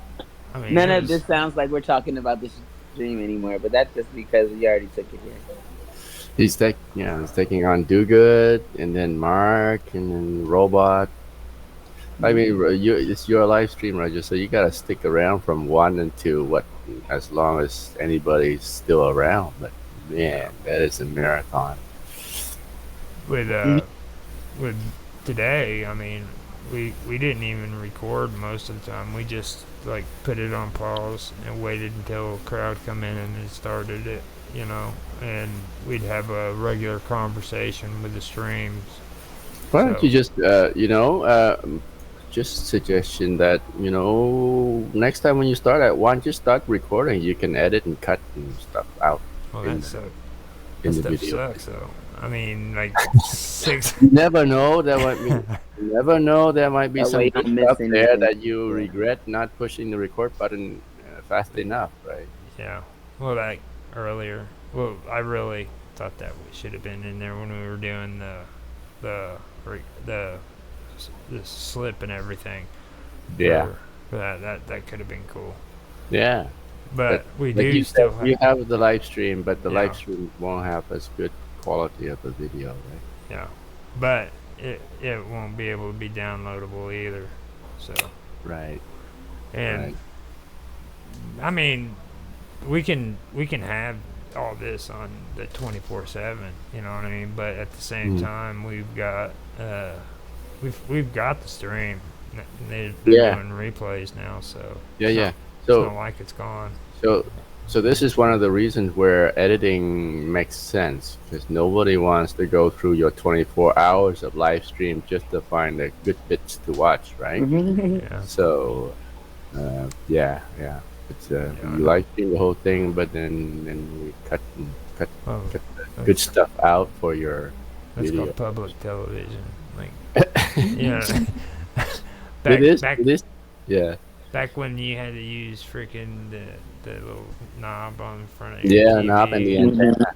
I mean, None it of was- this sounds like we're talking about this dream anymore, but that's just because we already took it here. He's taking on Do Good, and then Mark, and then Robot. I mean, it's your live stream, Roger, so you gotta stick around from 1 and 2, as long as anybody's still around. But man, that is a marathon. with today, I mean, we didn't even record most of the time. We just like put it on pause and waited until a crowd come in and then started it, and we'd have a regular conversation with the streams. Why don't So- you just, just suggestion that next time when you start at 1, just start recording. You can edit and cut and stuff out Well, in that sucks. in That the stuff video. sucks, though. I mean, like 6. You never know. There might be That some way you good don't miss stuff there anything. that you Yeah. regret not pushing the record button fast enough, right? Yeah. Well, like earlier. Well, I really thought that should have been in there when we were doing the slip and everything. Yeah, For that could have been cool. yeah. But we Like do you still said, you have the live stream, but the Yeah. live stream won't have as good quality of the video, right? yeah. But it won't be able to be downloadable either. So Right. and Right. I mean, we can have all this on the 24/7. You know what I mean? But at the same time, we've got the stream. They're Yeah, doing replays now, so yeah, yeah. it's not So like it's gone. so so this is one of the reasons where editing makes sense because nobody wants to go through your 24 hours of live stream just to find the good bits to watch, right? Yeah. So yeah, yeah. It's Yeah, I you know. live stream the whole thing, but then we cut Oh, cut the good that's, stuff out for your that's video. called public television. Like, yeah. It is. Back It is. Yeah. back when you had to use freaking the little knob on front of your Yeah. Knob and the TV. antenna,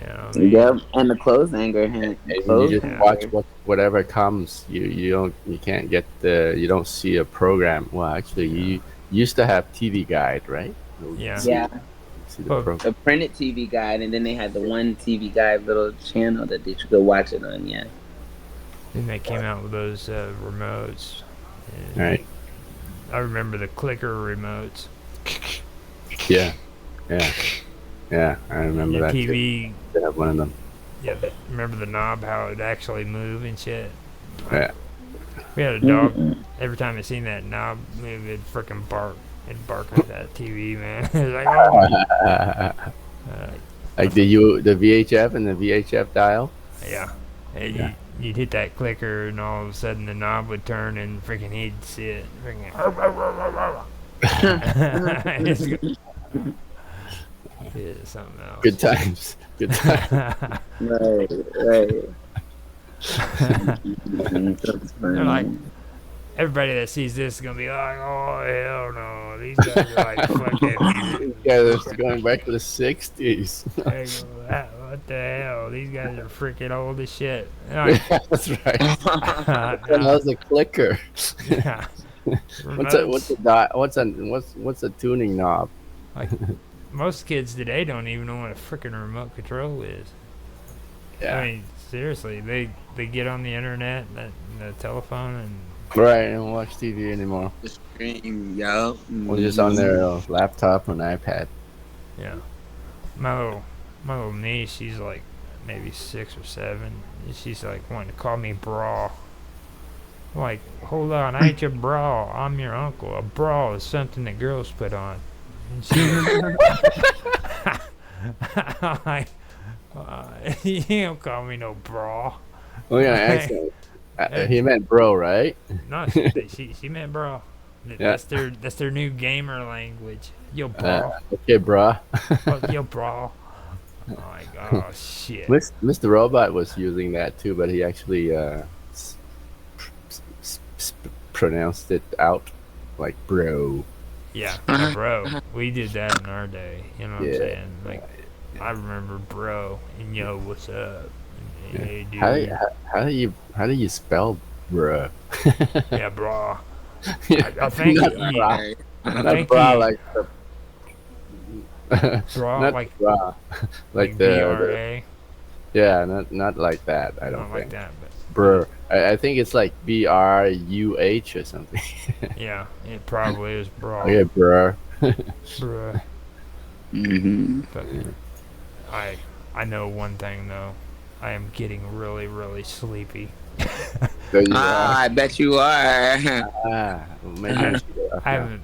You know what I Yep, mean? and the clothes hanger, hint, and you clothes just Yeah. watch hanger. whatever comes. You can't get you don't see a program. Well, actually, you used to have TV Guide, right? You Yeah. see, Yeah, see the Well, program. the printed TV guide, and then they had the one TV guide little channel that you could watch it on. Yeah. Then they came out with those remotes. And Right. I remember the clicker remotes. Yeah. Yeah. Yeah. I remember Your that too. TV. I have one of them. Yeah, remember the knob, how it actually moved and shit? Yeah. We had a dog. Every time I seen that knob move, it'd freaking bark. It'd bark at that TV, man. It was like, oh. Like the VHF and the VHF dial. Yeah. And Yeah. you'd hit that clicker, and all of a sudden the knob would turn, and freaking he'd see it. Freaking. Yeah, something else. Good times. Good times. Right, right. That's They're like, funny. everybody that sees this is gonna be like, oh hell no, these guys are like fucking. Yeah, that's going back to the '60s. What the hell? These guys are freaking old as shit. Like, That's right. That was a clicker. yeah. What's a tuning knob? Like, most kids today don't even know what a freaking remote control is. Yeah. I mean, seriously, they get on the internet, the telephone, and Right, they don't watch TV anymore. The stream, yo. Or just on their laptop and iPad. yeah. My little niece, she's like maybe 6 or 7. And she's like wanting to call me bra. I'm like, hold on, I ain't your bra. I'm your uncle. A bra is something that girls put on. And she, I'm like, you don't call me no bra. Oh yeah, actually, he meant bro, right? No, she meant bra. Yeah. That's their new gamer language. Yo, bra. Okay, bruh. Yo, bra. I'm like, oh shit. Mr. Robot was using that too, but he actually pronounced it out like bro. Yeah, bro. We did that in our day. You know what I'm Yeah. saying? Like, I remember bro and yo, what's up? And, hey, dude. How do you spell bruh? Yeah, bra. I think Not you, bra. I Not think bra you- like the bra not like bra like BRA. yeah, not like that. I don't Not like think. that, but Brr. I think it's like BRUH or something. yeah, it probably is bra. Okay, bruh. Bruh. Mm-hmm. But I know one thing though. I am getting really, really sleepy. So you I bet you are. maybe you should go up I now.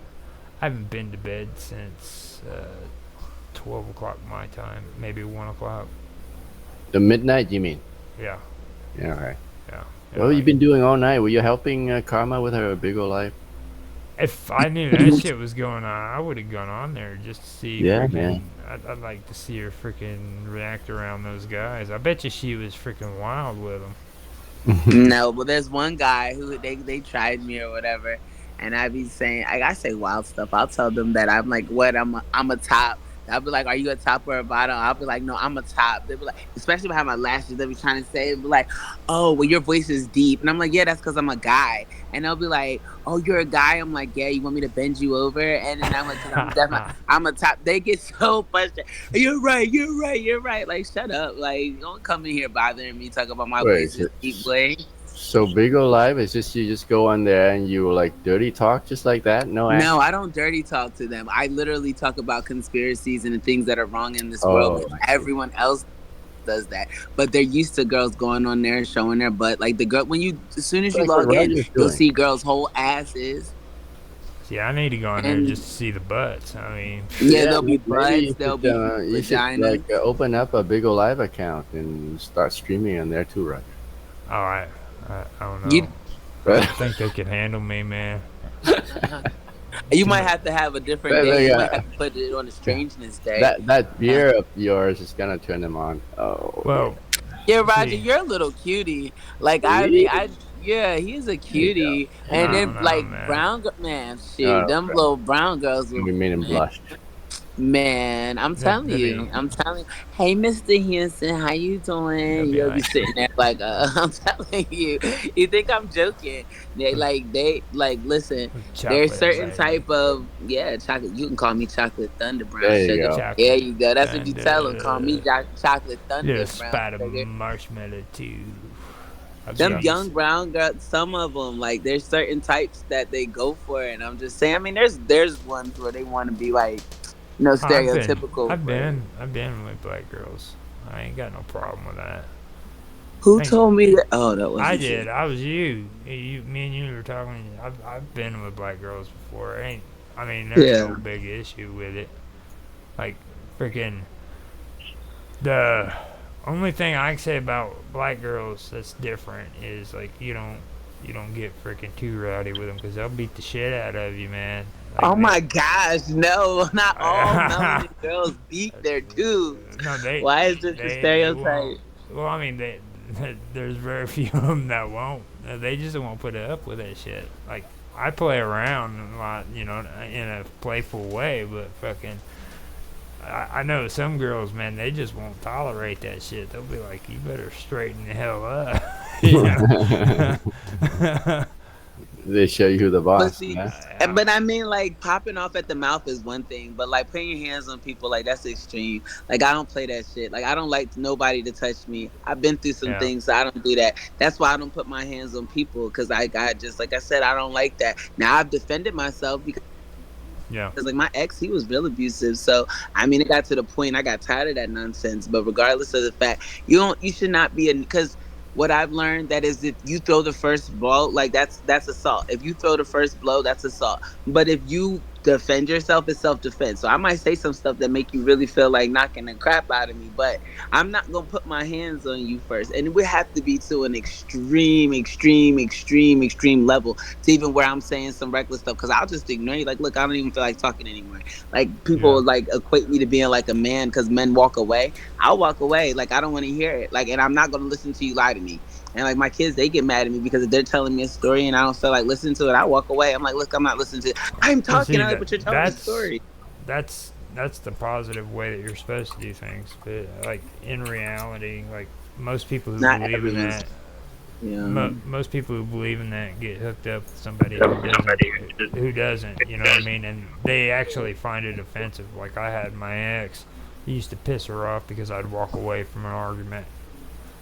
haven't been to bed since 12 o'clock my time, maybe 1 o'clock. The midnight, you mean? Yeah, Yeah, okay. yeah. What have you been doing all night? Were you helping Karma with her big old life? If I knew that shit was going on, I would have gone on there just to see. Yeah, freaking- man. I'd like to see her freaking react around those guys. I bet you she was freaking wild with them. No, but there's one guy who they tried me or whatever, and I be saying I say wild stuff. I'll tell them that I'm like, what I'm a top. I'll be like, are you a top or a bottom? I'll be like, no, I'm a top. They'll be like, especially if I have my lashes, they'll be trying to say, they'll be like, oh, well, your voice is deep. And I'm like, yeah, that's because I'm a guy. And they'll be like, oh, you're a guy? I'm like, yeah, you want me to bend you over? And then I'm like, 'cause I'm definitely, I'm a top. They get so frustrated. You're right. Like, shut up. Like, don't come in here bothering me, talk about my Wait, voice is deep, boy. So Big O Live is just you just go on there and you like dirty talk just like that? No No, action? I don't dirty talk to them. I literally talk about conspiracies and the things that are wrong in this world, Oh, which I see. everyone else does that. But they're used to girls going on there and showing their butt. Like the girl, as soon as you log Like in, what you'll Roger's see doing. girls' whole asses, See, I need to go in there and just to see the butts. I mean, yeah, Yeah, there'll be maybe butts, there'll be you should like vaginas. open up a Big O Live account and start streaming on there too, Roger. all right, I don't You know. I don't think they can handle me, man. you Too might much. have to have a different But, day. like, You might have to put it on a strangeness day. that beer of yours is gonna turn them on. Oh yeah. Well, Yeah, Roger, see, you're a little cutie. Like I mean, See? yeah, he's a There you go. cutie. There you And I go. don't then know, like man. man, Oh, shoot, them little brown girls will, we made him man, blush. man. That'd be I'm telling you. Hey, Mr. Houston, how you doing? that'd be You'll be like sitting there like, I'm telling you. You think I'm joking? They like listen. There's chocolate, certain baby. type of yeah, chocolate. You can call me chocolate thunder brown There you sugar. go. There Chocolate you go. That's what you tell them. Call me thunder. chocolate thunder Little brown spot of sugar. marshmallow too. I'll be Them on young this. brown girls, some of them, like there's certain types that they go for, and I'm just saying. I mean, there's ones where they want to be like, Oh, I've been, stereotypical. But I've been with black girls. I ain't got no problem with that. who Ain't, told me that? Oh, that I wasn't you. did. I was you. Me and you were talking. I've been with black girls before. Ain't. I mean, there's no Yeah. big issue with it. Like, freaking the only thing I can say about black girls that's different is like you don't get freaking too rowdy with them because they'll beat the shit out of you, man. Oh Like my gosh, no, not all they, melanin girls beat their dudes. no, Why is this a they won't. stereotype? Well, I mean, there's very few of them that won't. They just won't put it up with that shit. Like I play around a lot, you know, in a playful way, but fucking. I know some girls, man, they just won't tolerate that shit. They'll be like, "You better straighten the hell up," you know. They show you who the But boss. see, Yeah. but I mean, like popping off at the mouth is one thing, but like putting your hands on people, like that's extreme. Like I don't play that shit. Like I don't like nobody to touch me. I've been through some Yeah, things, so I don't do that. That's why I don't put my hands on people because I got just like I said, I don't like that. Now I've defended myself because like my ex, he was yeah. real abusive. So I mean, it got to the point I got tired of that nonsense. But regardless of the fact, you should not be in because what I've learned that is if you throw the first blow, like that's assault. If you throw the first blow, that's assault. But if you defend yourself, it's self defense. So I might say some stuff that make you really feel like knocking the crap out of me, but I'm not gonna put my hands on you first. And it would have to be to an extreme level to even where I'm saying some reckless stuff. Cause I'll just ignore you. Like, look, I don't even feel like talking anymore. Like Yeah. people like equate me to being like a man because men walk away. I'll walk away. Like I don't want to hear it. Like, and I'm not gonna listen to you lie to me. And like my kids, they get mad at me because if they're telling me a story and I don't feel like listening to it, I walk away. I'm like, look, I'm not listening to it. I'm Well, talking. see I'm like, but you're telling me a story. that's the positive way that you're supposed to do things. But like in reality, like most people who Not believe in everyone's. that, Yeah. most people who believe in that get hooked up with somebody who doesn't. Who doesn't? You know what I mean? And they actually find it offensive. Like I had my ex. He used to piss her off because I'd walk away from an argument.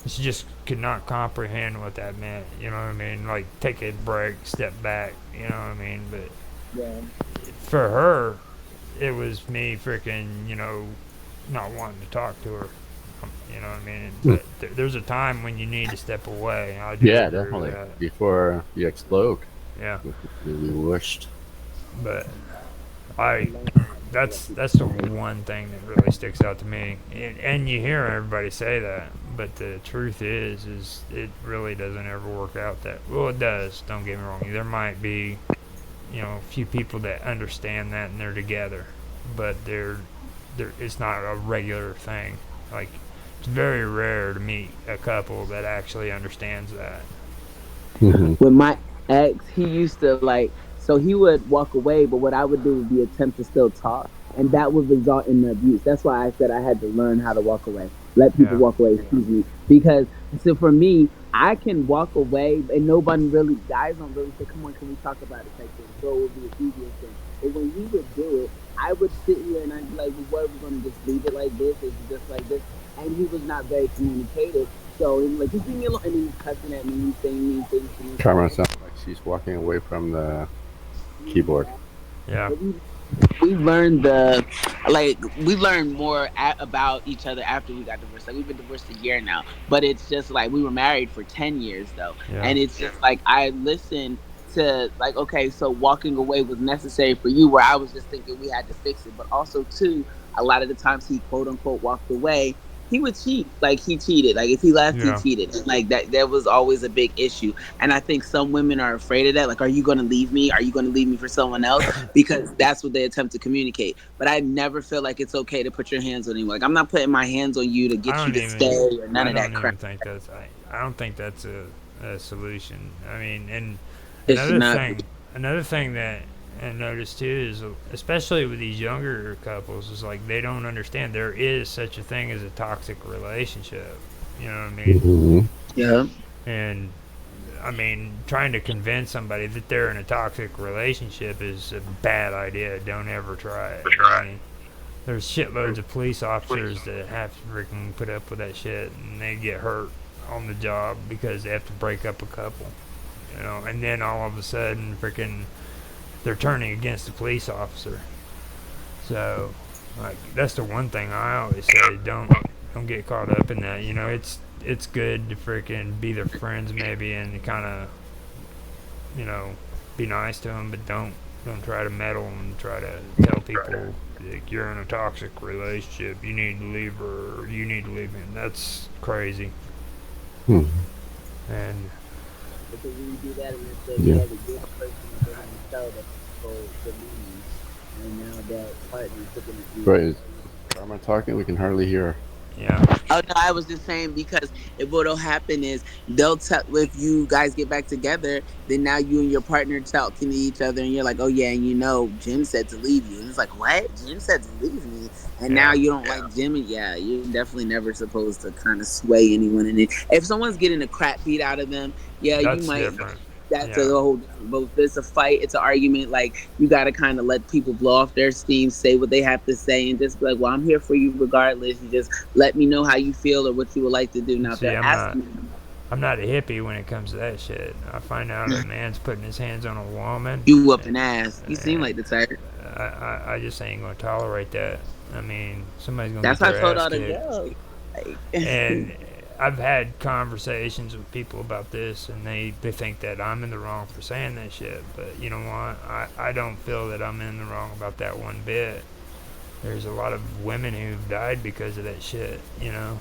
She just could not comprehend what that meant. You know what I mean? Like take a break, step back. You know what I mean? But Yeah. for her, it was me freaking, not wanting to talk to her. You know what I mean? But there's a time when you need to step away. I do Yeah, agree with definitely. that. Before you explode, Yeah, you'll be worst. but I that's the one thing that really sticks out to me. And you hear everybody say that, but the truth is it really doesn't ever work out that well. It does. Don't get me wrong. There might be a few people that understand that and they're together, but it's not a regular thing. Like it's very rare to meet a couple that actually understands that. Hmm. With my ex, he used to like, so he would walk away, but what I would do would be attempt to still talk, and that would result in the abuse. That's why I said I had to learn how to walk away, let people Yeah. walk away, excuse me, because so for me, I can walk away, and nobody really, guys don't really say, "Come on, can we talk about it?" Type thing. So it would be the easiest thing. But when he would do it, I would sit here and I'd be like, well, what, we're going to just leave it like this? Is it just like this? And he was not very communicative. So he's like, just leave me alone. And then he's cussing at me, he's saying mean things to me. So Carmen sounds like she's walking away from the keyboard. Yeah. but we learned the like we learned more about each other after we got divorced. Like we've been divorced a year now, but it's just like we were married for 10 years though, Yeah. and it's just like I listened to like, okay, so walking away was necessary for you, where I was just thinking we had to fix it, but also too, a lot of the times he quote unquote walked away. He would cheat, like he cheated. Like if he left, he Yeah. cheated, and like that was always a big issue. And I think some women are afraid of that. Like, are you going to leave me? Are you going to leave me for someone else? Because that's what they attempt to communicate. But I never feel like it's okay to put your hands on anyone. Like I'm not putting my hands on you to I get you don't to stay even. or none I of that don't crap. even think that's. I don't think that's a solution. I mean, and It should another not. thing, another thing that I noticed too is, especially with these younger couples, is like they don't understand there is such a thing as a toxic relationship. You know what I mean? Hmm. Yeah. And I mean, trying to convince somebody that they're in a toxic relationship is a bad idea. Don't ever try it. I mean, there's shitloads of police officers that have to freaking put up with that shit, and they get hurt on the job because they have to break up a couple. You know, and then all of a sudden, freaking, they're turning against the police officer. So, like, that's the one thing I always say: don't get caught up in that. You know, it's good to freaking be their friends maybe and kind of, you know, be nice to them, but don't try to meddle and try to tell people like you're in a toxic relationship. You need to leave her. Or you need to leave him. That's crazy. Hmm. And Because when you do that, and it's you Yeah. have a good person that they're going to tell that people believe, and now that partner is looking at you Right. like, Is Carmen talking? We can hardly hear her. yeah, oh no, I was just saying because what'll happen is they'll tell if you guys get back together, then now you and your partner talking to each other, and you're like, oh yeah, and you know, Jim said to leave you, and it's like, what? Jim said to leave me, and now yeah, you don't like Jim, and yeah, you're definitely never supposed to kind of sway anyone in it. If someone's getting a crap beat out of them, yeah, you that's might. different. That's a Yeah, whole different. But if it's a fight, it's an argument. Like you got to kind of let people blow off their steam, say what they have to say, and just be like, "Well, I'm here for you regardless. You just let me know how you feel or what you would like to do." Now, if see, they're asking, I'm not a hippie when it comes to that shit. I find out a man's putting his hands on a woman, you up an ass. You seem and like the type. I just ain't gonna tolerate that. I mean, somebody's gonna get That's how I their told ass all the kicked. girls. Like, And I've had conversations with people about this, and they think that I'm in the wrong for saying that shit. But you know what? I don't feel that I'm in the wrong about that one bit. There's a lot of women who've died because of that shit, you know?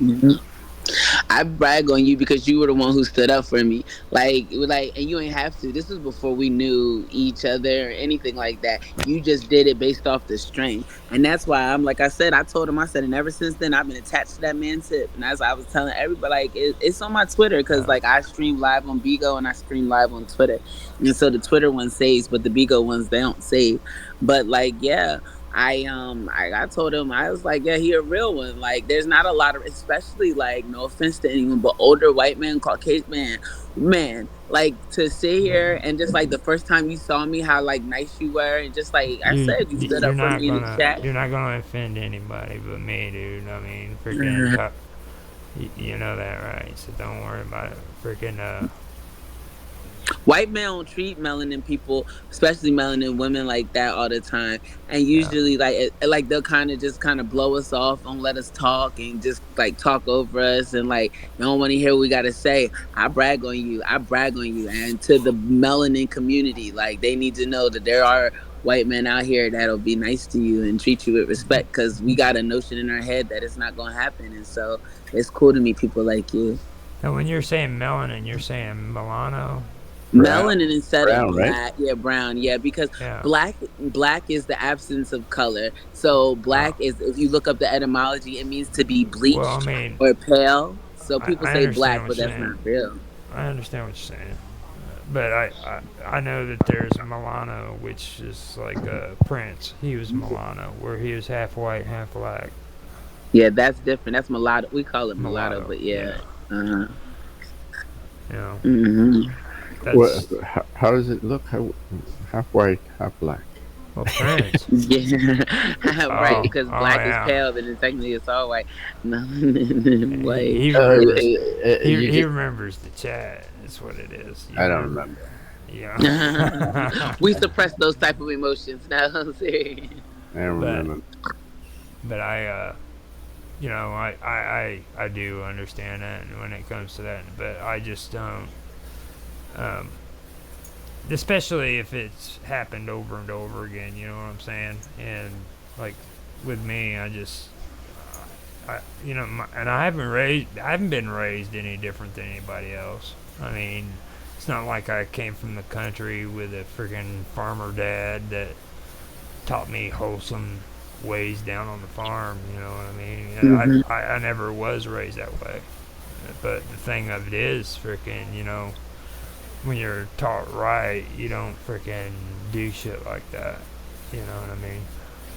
I brag on you because you were the one who stood up for me. And you ain't have to. This was before we knew each other or anything like that. You just did it based off the strength, and that's why I'm like I said. I told him, I said, and ever since then I've been attached to that man's hip, and as I was telling everybody, like it's on my Twitter because Uh, like I stream live on Bigo and I stream live on Twitter, and so the Twitter one saves, but the Bigo ones they don't save. But like yeah. I told him I was like, yeah, he a real one. Like there's not a lot of, especially like no offense to anyone, but older white men, Caucasian man, like to sit here and just like the first time you saw me, how like nice you were, and just like I said, you stood up for me in the chat. you're not gonna offend anybody but me, dude. I mean, freaking, you know that, right? So don't worry about it. Freaking, White men don't treat melanin people, especially melanin women, like that all the time. And yeah. usually, like they'll kind of just kind of blow us off, don't let us talk, and just like talk over us, and like you don't want to hear what we gotta say. I brag on you. I brag on you, and to the melanin community, like they need to know that there are white men out here that'll be nice to you and treat you with respect, because we got a notion in our head that it's not gonna happen, and so it's cool to meet people like you. And when you're saying melanin, you're saying Milano? Brown. Melanin instead of Brown, right? black, yeah, brown, yeah, because Yeah. black is the absence of color. So Oh, black is, if you look up the etymology, it means to be well, I bleached mean, or pale. So people I say understand black, what but you're that's saying. not real. I understand what you're saying. But I know that there's Milano, which is like Prince. He was Milano, where he was half white, half black. Yeah, that's different. That's mulatto. We call it mulatto, Mulatto, but yeah. yeah. Uh-huh. You know, Hmm. What? that's How does it look? Half white, half black. Well, Prince. Yeah, right. Oh, Because oh black is yeah. pale, then technically it's all white. No, He, like he Uh, remembers. He you he just, remembers the chat. That's what it is. You I don't remember? remember. Yeah. we suppress those type of emotions. No, serious. I don't but remember. but I do understand that when it comes to that. But I just don't. Um, especially if it's happened over and over again. You know what I'm saying? And like with me, I just and I haven't been raised any different than anybody else. I mean, it's not like I came from the country with a freaking farmer dad that taught me wholesome ways down on the farm. You know what I mean? Hmm. I never was raised that way. But the thing of it is, freaking, when you're taught right, you don't freaking do shit like that. You know what I mean?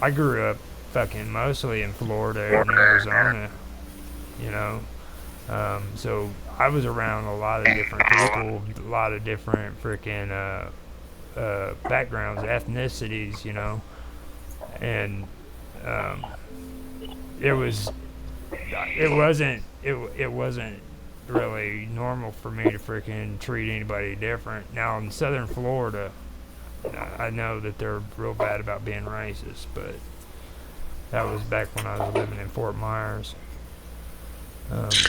I grew up fucking mostly in Florida and Arizona, you know. So I was around a lot of different people, a lot of different freaking backgrounds, ethnicities, and um, it was it wasn't really normal for me to freaking treat anybody different. Now in Southern Florida, I know that they're real bad about being racist, but that was back when I was living in Fort Myers.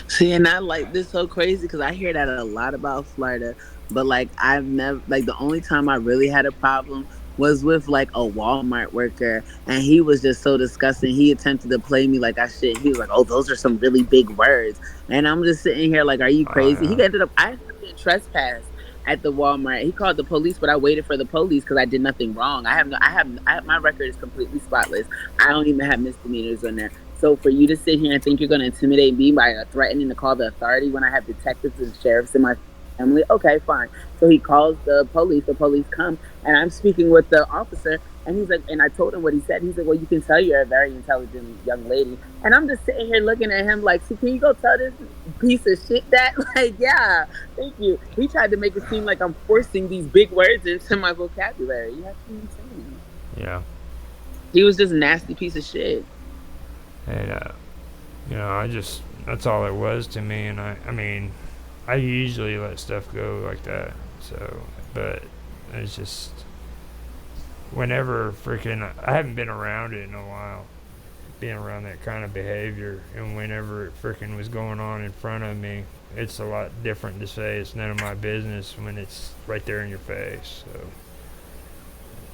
See, and I like this so crazy because I hear that a lot about Florida, but like I've never like the only time I really had a problem was with like a Walmart worker, and he was just so disgusting. He attempted to play me like I shit. He was like, "Oh, those are some really big words," and I'm just sitting here like, "Are you Oh crazy?" yeah, He ended up I ended up getting trespassed at the Walmart. He called the police, but I waited for the police because I did nothing wrong. My record is completely spotless. I don't even have misdemeanors on there. So for you to sit here and think you're going to intimidate me by threatening to call the authority when I have detectives and sheriffs in my family, okay, fine. So he calls the police. The police come, and I'm speaking with the officer, and he's like, and I told him what he said. He's like, well, you can tell you're a very intelligent young lady, and I'm just sitting here looking at him like, so can you go tell this piece of shit that, like, yeah, thank you. He tried to make it seem like I'm forcing these big words into my vocabulary. You have to be insane. yeah, He was just a nasty piece of shit. and I just that's all it was to me, and I mean, I usually let stuff go like that. So, but it's just whenever freaking I haven't been around it in a while, being around that kind of behavior, and whenever it freaking was going on in front of me, it's a lot different to say it's none of my business when it's right there in your face. So,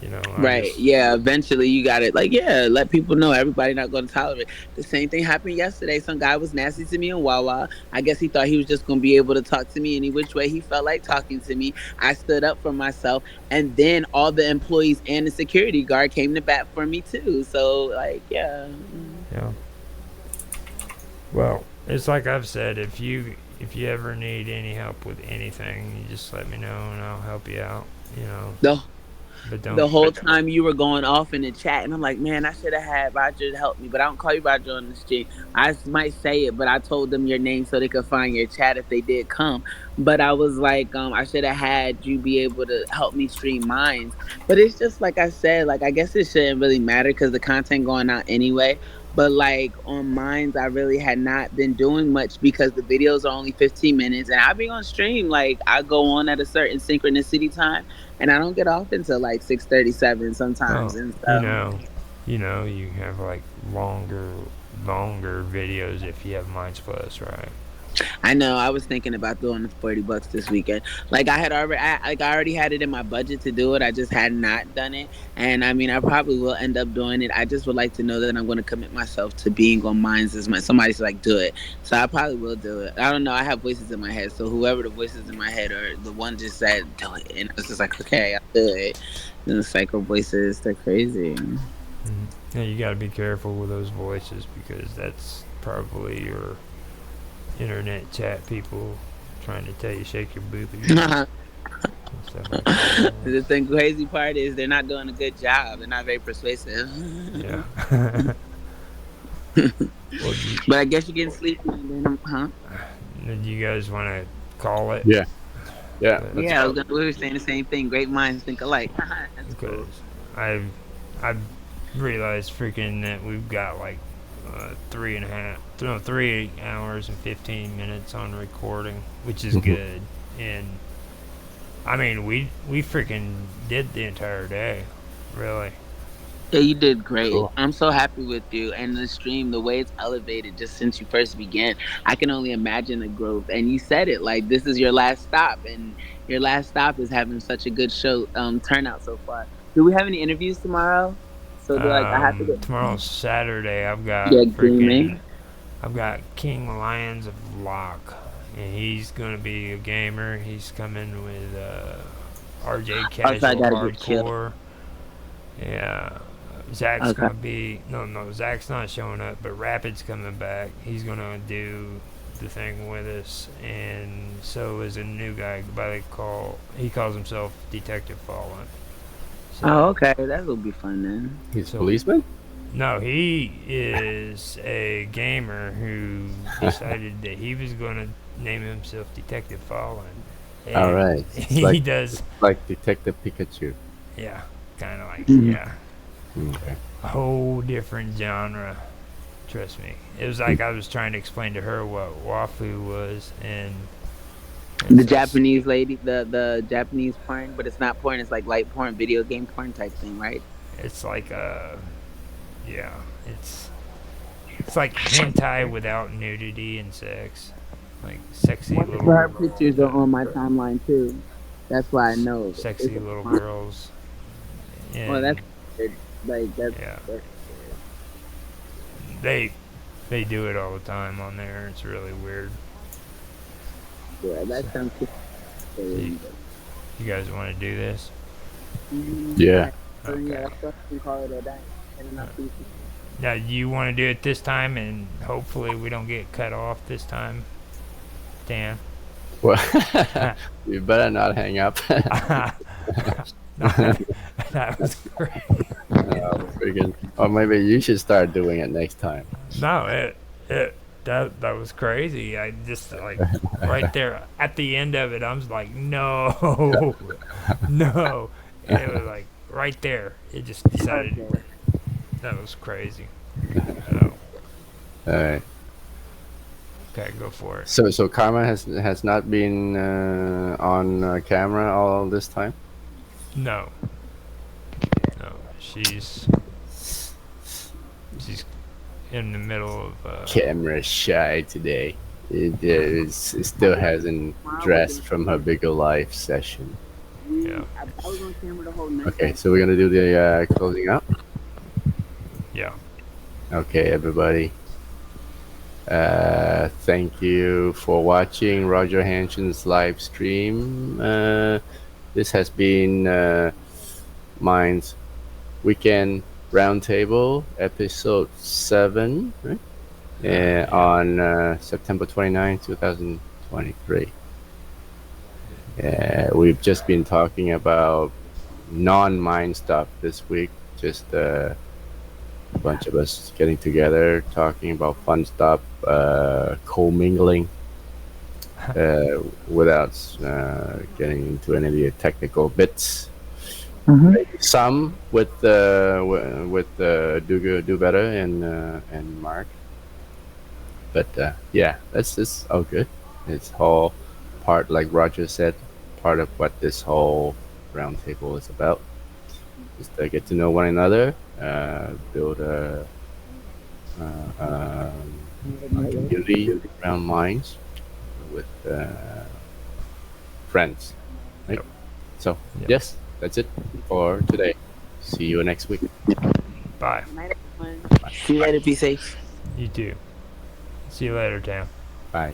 I Right. just Yeah. Eventually, you got it. Like, yeah, let people know everybody not going to tolerate. The same thing happened yesterday. Some guy was nasty to me in Wawa. I guess he thought he was just going to be able to talk to me any which way he felt like talking to me. I stood up for myself, and then all the employees and the security guard came to bat for me too. So, like, yeah. yeah. Well, it's like I've said, if you ever need any help with anything, you just let me know and I'll help you out. You know, The but the don't. whole time you were going off in the chat, and I'm like, man, I should have had Roger to help me, but I don't call you Roger on the street. Might say it, but I told them your name so they could find your chat if they did come. But I was like, I should have had you be able to help me stream mines. But it's just like I said, like I guess it shouldn't really matter because the content going out anyway. But like on mines, I really had not been doing much because the videos are only 15 minutes, and I be on stream like I go on at a certain synchronicity time and I don't get off until like 6:37 sometimes. Oh, And you so know, you have like longer videos if you have Minds Plus, right? I know I was thinking about doing the $40 this weekend. Like I already had it in my budget to do it. I just had not done it, and I mean I probably will end up doing it. I just would like to know that I'm going to commit myself to being on Minds as much. Somebody's like do it, so I probably will do it. I don't know. I have voices in my head, so whoever the voices in my head are, the one just said do it, and I was just like okay, I'll do it. And the psycho voices, they're crazy. Yeah, you got to be careful with those voices because that's probably your internet chat people trying to tell you shake your boobies and stuff like that. The thing crazy part is they're not doing a good job. They're not very persuasive. Yeah. Well, But I guess you're getting sleepy and then huh? do you guys want to call it? Yeah, yeah. Let's Yeah, go. we were saying the same thing. Great minds think alike. That's Because cool. I I realized freaking that we've got like 3 hours and 15 minutes on recording, which is good. And I mean, we freaking did the entire day, really. Yeah, you did great. Cool. I'm so happy with you. And the stream, the way it's elevated just since you first began, I can only imagine the growth. And you said it like this is your last stop, and your last stop is having such a good show turnout so far. Do we have any interviews tomorrow? So do like I have to get Tomorrow's Saturday. yeah gaming. I've got King Lions of Lock, and he's gonna be a gamer. He's coming with RJ Also, I Casual gotta get killed. Hardcore. Yeah. Zach's Okay. gonna be no, Zach's not showing up, but Rapid's coming back. He's gonna do the thing with us, and so is a new guy he calls himself Detective Fallen. Oh, So okay. That will be fun then. He's a so policeman? no, he is a gamer who decided that he was gonna name himself Detective Fallen. All And right. It's he like does, Detective Pikachu. yeah, kind of like, Mhm. yeah, Okay. a whole different genre. Trust me. It was like I was trying to explain to her what wafu was, and The it's just, Japanese lady, the Japanese porn, but it's not porn. It's like light porn, video game porn type thing, right? it's like yeah, it's like hentai without nudity and sex, like sexy But little her pictures are on my timeline too. That's why I know. sexy It's little fine. girls, Well, and that's weird. Like yeah, that's they they do it all the time on there. It's really weird. yeah, So, that sounds so good. you guys want to do this? Yeah. Okay. That's what we call it a day. And enough people. Now, you want to do it this time, and hopefully we don't get cut off this time, Dan. Well, you better not hang up. That was great. Friggin'. Or maybe you should start doing it next time. No, that was crazy. I just like right there at the end of it, I was like, no, no, and it was like right there. It just decided that was crazy. So, All right. okay, go for it. So Karma has not been on camera all this time. No, no, she's in the middle of Camera shy today. It still hasn't dressed from her bigger life session. yeah, I was on camera the whole night. Okay, so we're gonna do the closing up. yeah. Okay, everybody. Thank you for watching Roger Hanson's live stream. This has been Mind's Weekend Roundtable, episode 7, right? On September 29, 2023. We've just been talking about non-mind stuff this week, just a bunch of us getting together, talking about fun stuff, co-mingling, without getting into any of the technical bits. Some with do better and Mark, but yeah, that's just all good. It's all part, like Roger said, part of what this whole roundtable is about. Just to get to know one another, build a community around minds with friends. Right? Yep. So Yep. yes, that's it for today. See you next week. Bye. Night, everyone. See you later. Be safe. You too. See you later, Tam. Bye.